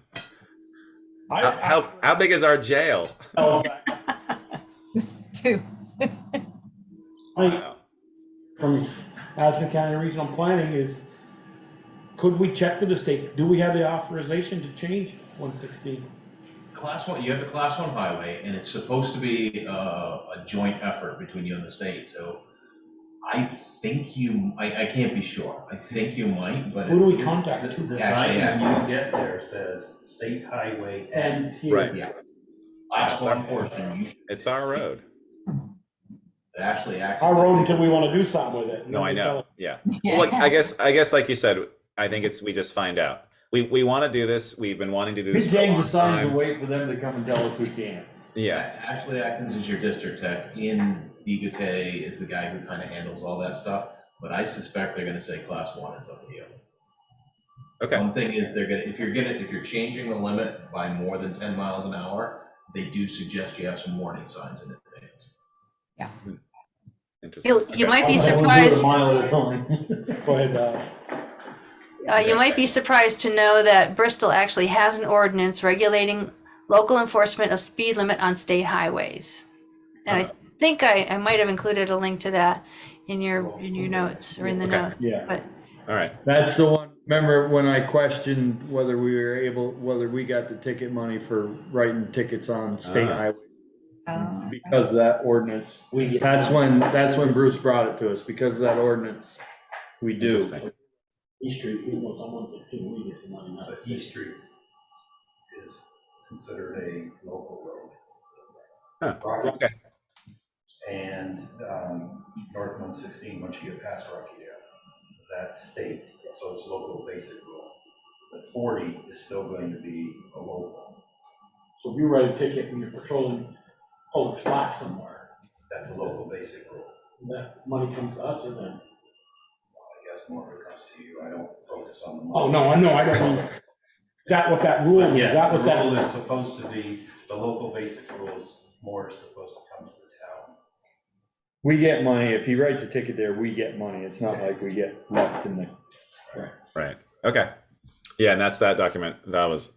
How big is our jail? Just two. I, from Madison County Regional Planning is, could we check with the state? Do we have the authorization to change 116? Class one, you have the class one highway, and it's supposed to be a joint effort between you and the state, so I think I can't be sure. I think you might, but. Who do we contact? The sign when you get there says state highway and. Right. Yeah. Class one portion, you should. It's our road. It actually acts. Our road until we want to do something with it. No, I know. Yeah. Well, like, I guess, like you said, I think we just find out. We want to do this. We've been wanting to do this. We for a change long the signs time. and wait for them to come and tell us we can't. Yes. Ashley Atkins is your district tech. Ian DeGute is the guy who kind of handles all that stuff. But I suspect they're going to say class one. It's up to you. Okay. One thing is if you're changing the limit by more than 10 miles an hour, they do suggest you have some warning signs in advance. Yeah. Interesting. You might be We'll do it a surprised. mile at a time. Go ahead, You might be surprised to know that Bristol actually has an ordinance regulating local enforcement of speed limit on state highways. And I think I might have included a link to that in your notes or in the notes. Yeah. But All right. That's the one. Remember when I questioned whether we got the ticket money for writing tickets on state highways? Because of that ordinance. That's when Bruce brought it to us, because of that ordinance, we do. East Street, even though it's on 116, we get the money, not But the East state. Street is considered a local road. Huh. Okay. And North 116, once you get past Rockydale, that's state, so it's local basic rule. The 40 is still going to be a local. So if you write a ticket when you're patrolling Polar Slack somewhere, That's a local basic rule. that money comes to us or them? I guess more of it comes to you. I don't focus on the money. Oh, no, I know, I don't mean, is that what that rule is? Is Yes, that the what that? rule is supposed to be, the local basic rule is more supposed to come to the town. We get money. If he writes a ticket there, we get money. It's not like we get left in the. Right. Okay. Yeah, and that's that document that I was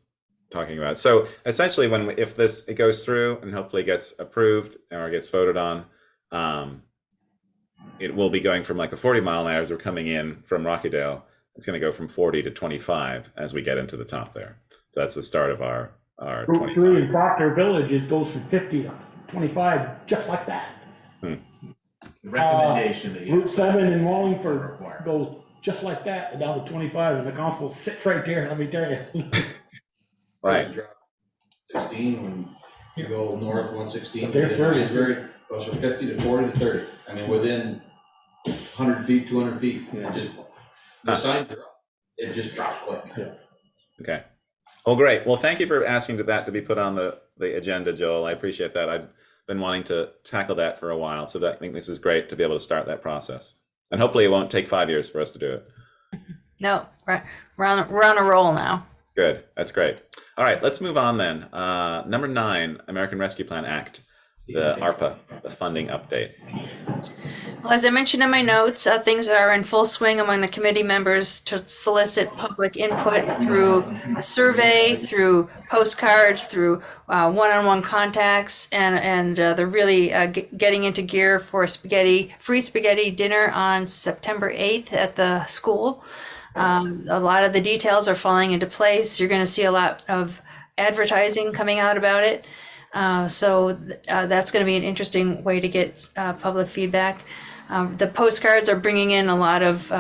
talking about. So essentially, if it goes through and hopefully gets approved or gets voted on, it will be going from like a 40 mile an hour as we're coming in from Rockydale. It's going to go from 40 to 25 as we get into the top there. So that's the start of our Route 25. 3 in Proctor Village, it goes from 50 to 25, just like that. The recommendation that you. Route 7 in Wallingford goes just like that, and down to 25, and the constable sits right there, let me tell you. Right. 16, when you go north 116. But they're 30. Goes from 50 to 40 to 30. I mean, within 100 feet, 200 feet, and just, the signs are up. It just drops quick. Okay. Well, great. Well, thank you for asking that to be put on the agenda, Joel. I appreciate that. I've been wanting to tackle that for a while, so I think this is great to be able to start that process. And hopefully it won't take 5 years for us to do it. no, we're on a roll now. Good. That's great. All right, let's move on then. Number 9, American Rescue Plan Act, the ARPA, the funding update. Well, as I mentioned in my notes, things are in full swing among the committee members to solicit public input through a survey, through postcards, through one-on-one contacts, and they're really getting into gear for free spaghetti dinner on September 8th at the school. A lot of the details are falling into place. You're going to see a lot of advertising coming out about it. So that's going to be an interesting way to get public feedback. The postcards are bringing in a lot of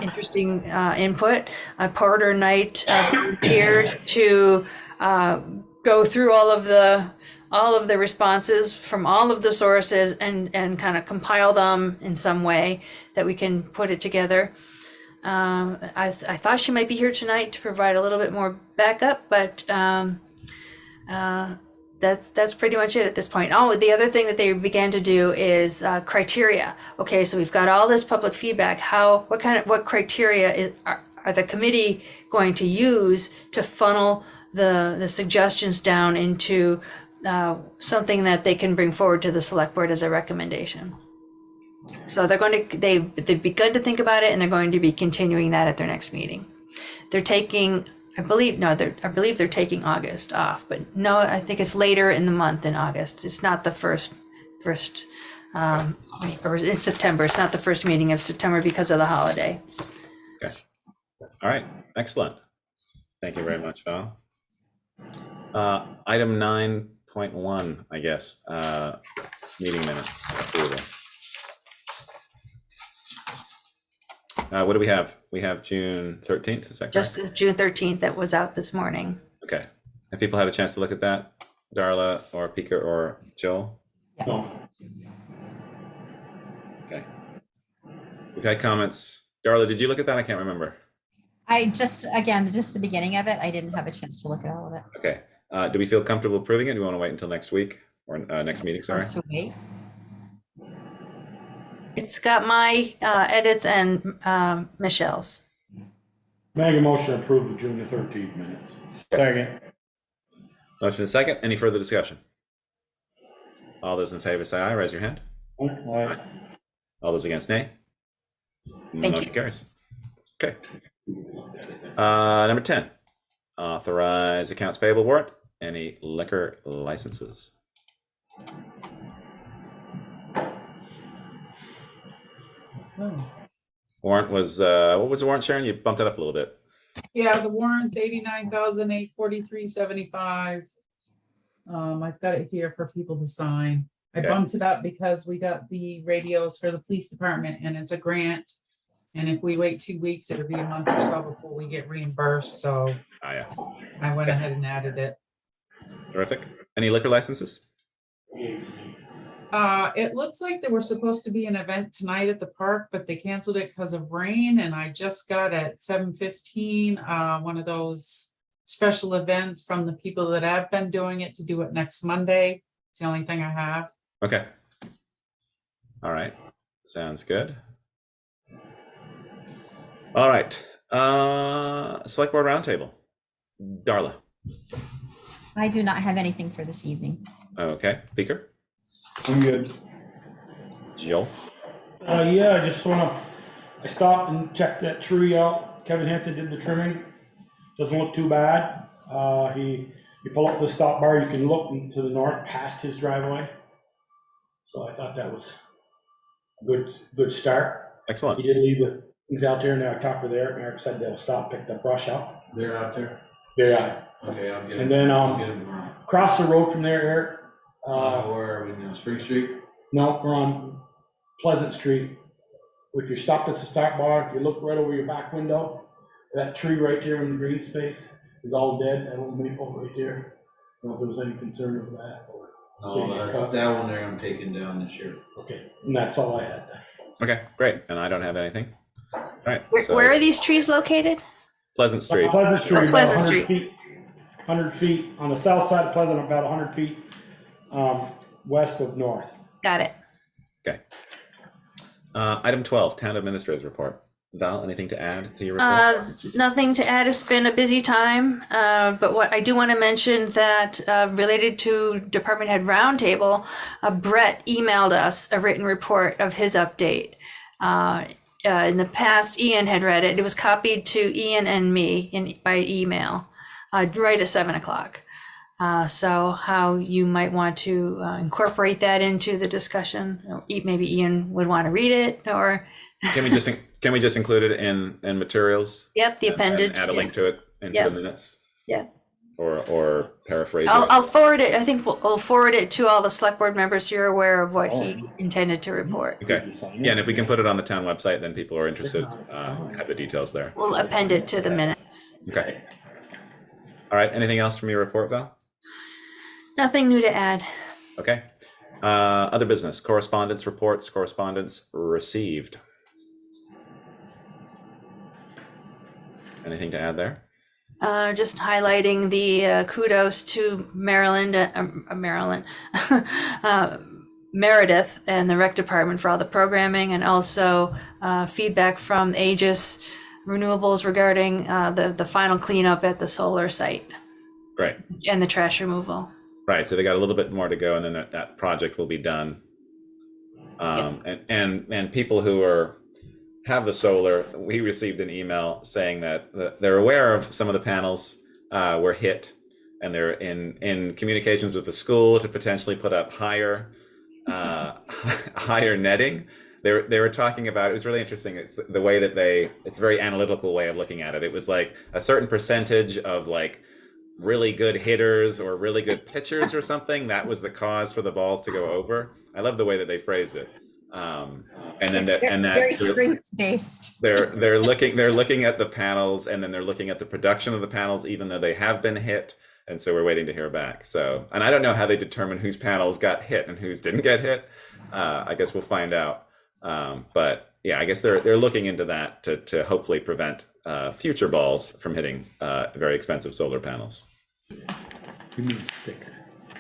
interesting input. Porter Knight volunteered to go through all of the responses from all of the sources and kind of compile them in some way that we can put it together. I thought she might be here tonight to provide a little bit more backup, but that's pretty much it at this point. Oh, the other thing that they began to do is criteria. Okay, so we've got all this public feedback. What criteria are the committee going to use to funnel the suggestions down into something that they can bring forward to the select board as a recommendation? So they've begun to think about it, and they're going to be continuing that at their next meeting. They're taking, I believe they're taking August off, but no, I think it's later in the month in August. It's not the first, or in September. It's not the first meeting of September because of the holiday. Okay. All right. Excellent. Thank you very much, Val. Item 9.1, I guess, meeting minutes approval. What do we have? We have June 13th, is that correct? Just June 13th, that was out this morning. Okay. Have people had a chance to look at that? Darla or Pika or Jill? No. Okay. We've had comments. Darla, did you look at that? I can't remember. Just the beginning of it. I didn't have a chance to look at all of it. Okay. Do we feel comfortable approving it? Do we want to wait until next week or next meeting? Sorry. So wait. It's got my edits and Michelle's. Make a motion to approve the June the 13th minutes. Second. Motion is second. Any further discussion? All those in favor say aye. Raise your hand. Aye. All those against, nay. Thank Motion you. carries. Okay. Number 10, authorize accounts payable warrant. Any liquor licenses? Warrant was, what was the warrant, Sharon? You bumped it up a little bit. Yeah, the warrant's 89,843.75. I've got it here for people to sign. I Okay. bumped it up because we got the radios for the police department and it's a grant. And if we wait 2 weeks, it'll be a month or so before we get reimbursed. So Yeah. I went ahead and added it. Terrific. Any liquor licenses? It looks like there was supposed to be an event tonight at the park, but they canceled it because of rain. And I just got at 7:15, one of those special events from the people that have been doing it to do it next Monday. It's the only thing I have. Okay. All right. Sounds good. All right. Select board roundtable. Darla. I do not have anything for this evening. Okay. Speaker. I'm good. Jill. Yeah, I just I stopped and checked that tree out. Kevin Hansen did the trimming. Doesn't look too bad. You pull up the stop bar, you can look to the north past his driveway. So I thought that was a good start. Excellent. He did leave the things out there, and I talked with Eric, and Eric said they'll stop, pick the brush up. They're out there? Yeah. Okay, I'll get And them. then, I'll get them tomorrow. across the road from there, Eric, Where are we now? Spring Street? no, we're on Pleasant Street. If you stopped at the stop bar, if you look right over your back window, that tree right there in the green space is all dead, that old maple right there. I don't know if there was any concern of that or. That one there I'm taking down this year. Okay, and that's all I had. Okay, great. And I don't have anything. All right. Where are these trees located? Pleasant Street. Pleasant Street, about Pleasant 100 Street. feet, 100 feet on the south side of Pleasant, about 100 feet west of north. Got it. Okay. Item 12, town administrator's report. Val, anything to add to your report? Nothing to add. It's been a busy time, but what I do want to mention that related to Department Head Roundtable, Brett emailed us a written report of his update. In the past, Ian had read it. It was copied to Ian and me by email right at 7 o'clock. So how you might want to incorporate that into the discussion. Maybe Ian would want to read it, or Can we just include it in materials? Yep, the appended. And add a link to it into Yep. the minutes? Yeah. Or paraphrase it? I'll forward it. I think we'll forward it to all the select board members so you're aware of what he intended to report. Okay. Yeah, and if we can put it on the town website, then people who are interested have the details there. We'll append it to the minutes. Okay. All right. Anything else from your report, Val? Nothing new to add. Okay. Other business, correspondence reports, correspondence received. Anything to add there? Just highlighting the kudos to Maryland, Meredith and the rec department for all the programming, and also feedback from Aegis Renewables regarding the final cleanup at the solar site Great. and the trash removal. Right. So they got a little bit more to go, and then that project will be done. And people who have the solar, we received an email saying that they're aware of some of the panels were hit, and they're in communications with the school to potentially put up higher netting. They were talking about, it was really interesting. It's the way that it's a very analytical way of looking at it. It was like a certain percentage of like really good hitters or really good pitchers or something that was the cause for the balls to go over. I love the way that they phrased it. And then Very strengths based. they're looking at the panels, and then they're looking at the production of the panels, even though they have been hit. And so we're waiting to hear back. So, and I don't know how they determine whose panels got hit and whose didn't get hit. I guess we'll find out. But yeah, I guess they're looking into that to hopefully prevent future balls from hitting very expensive solar panels.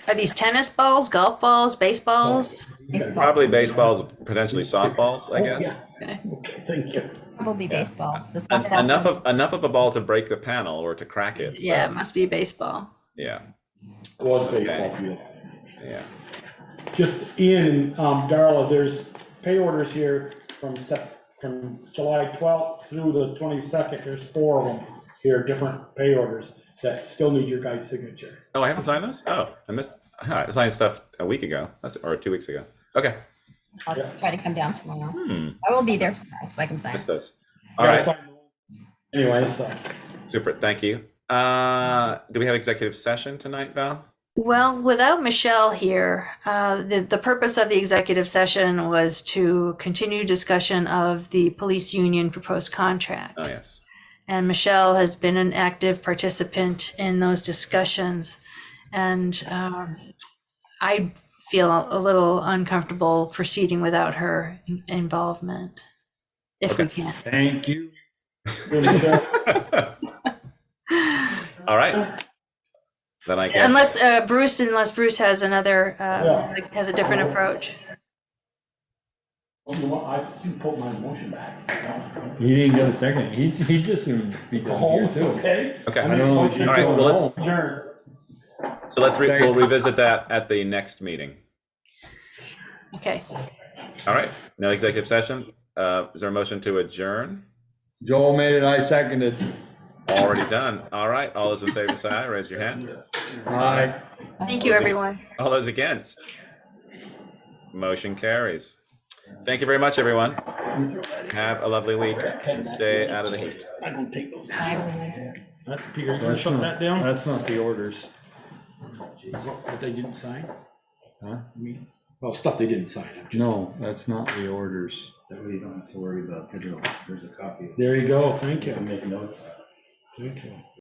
Are these tennis balls, golf balls, baseballs? Probably baseballs, potentially softballs, I guess. Okay. Okay, thank you. Probably baseballs. The Enough of a ball to break the panel or to crack it. So. Yeah, it must be baseball. Yeah. It was baseball field. Yeah. Just Ian and Darla, there's pay orders here from July 12th through the 22nd. There's 4 of them here, different pay orders that still need your guys' signature. Oh, I haven't signed those? Oh, I missed. I signed stuff a week ago, or 2 weeks ago. Okay. I'll try to come down tomorrow. I will be there tomorrow, so I can sign. Missed those. All right. Anyway, so. Super. Thank you. Do we have executive session tonight, Val? Well, without Michelle here, the purpose of the executive session was to continue discussion of the police union proposed contract. Oh, yes. And Michelle has been an active participant in those discussions. And I feel a little uncomfortable proceeding without her involvement, if we can. Thank you. All right. Then I guess. Unless Bruce has another, has a different approach. I can put my motion back. He didn't get a second. He just seemed to be done here too. Okay. Okay. I don't know. All right. Well, Adjourn. so we'll revisit that at the next meeting. Okay. All right. No executive session. Is there a motion to adjourn? Joel made it. I seconded. Already done. All right. All those in favor say aye. Raise your hand. Aye. Thank you, everyone. All those against? Motion carries. Thank you very much, everyone. Have a lovely week. Stay out of the heat. I don't take those. Peter, you shut that down? That's not the orders. What they didn't sign? Huh? Well, stuff they didn't sign. No, that's not the orders. That way you don't have to worry about digital. There's a copy. There you go. Thank You you. can make notes. Thank you.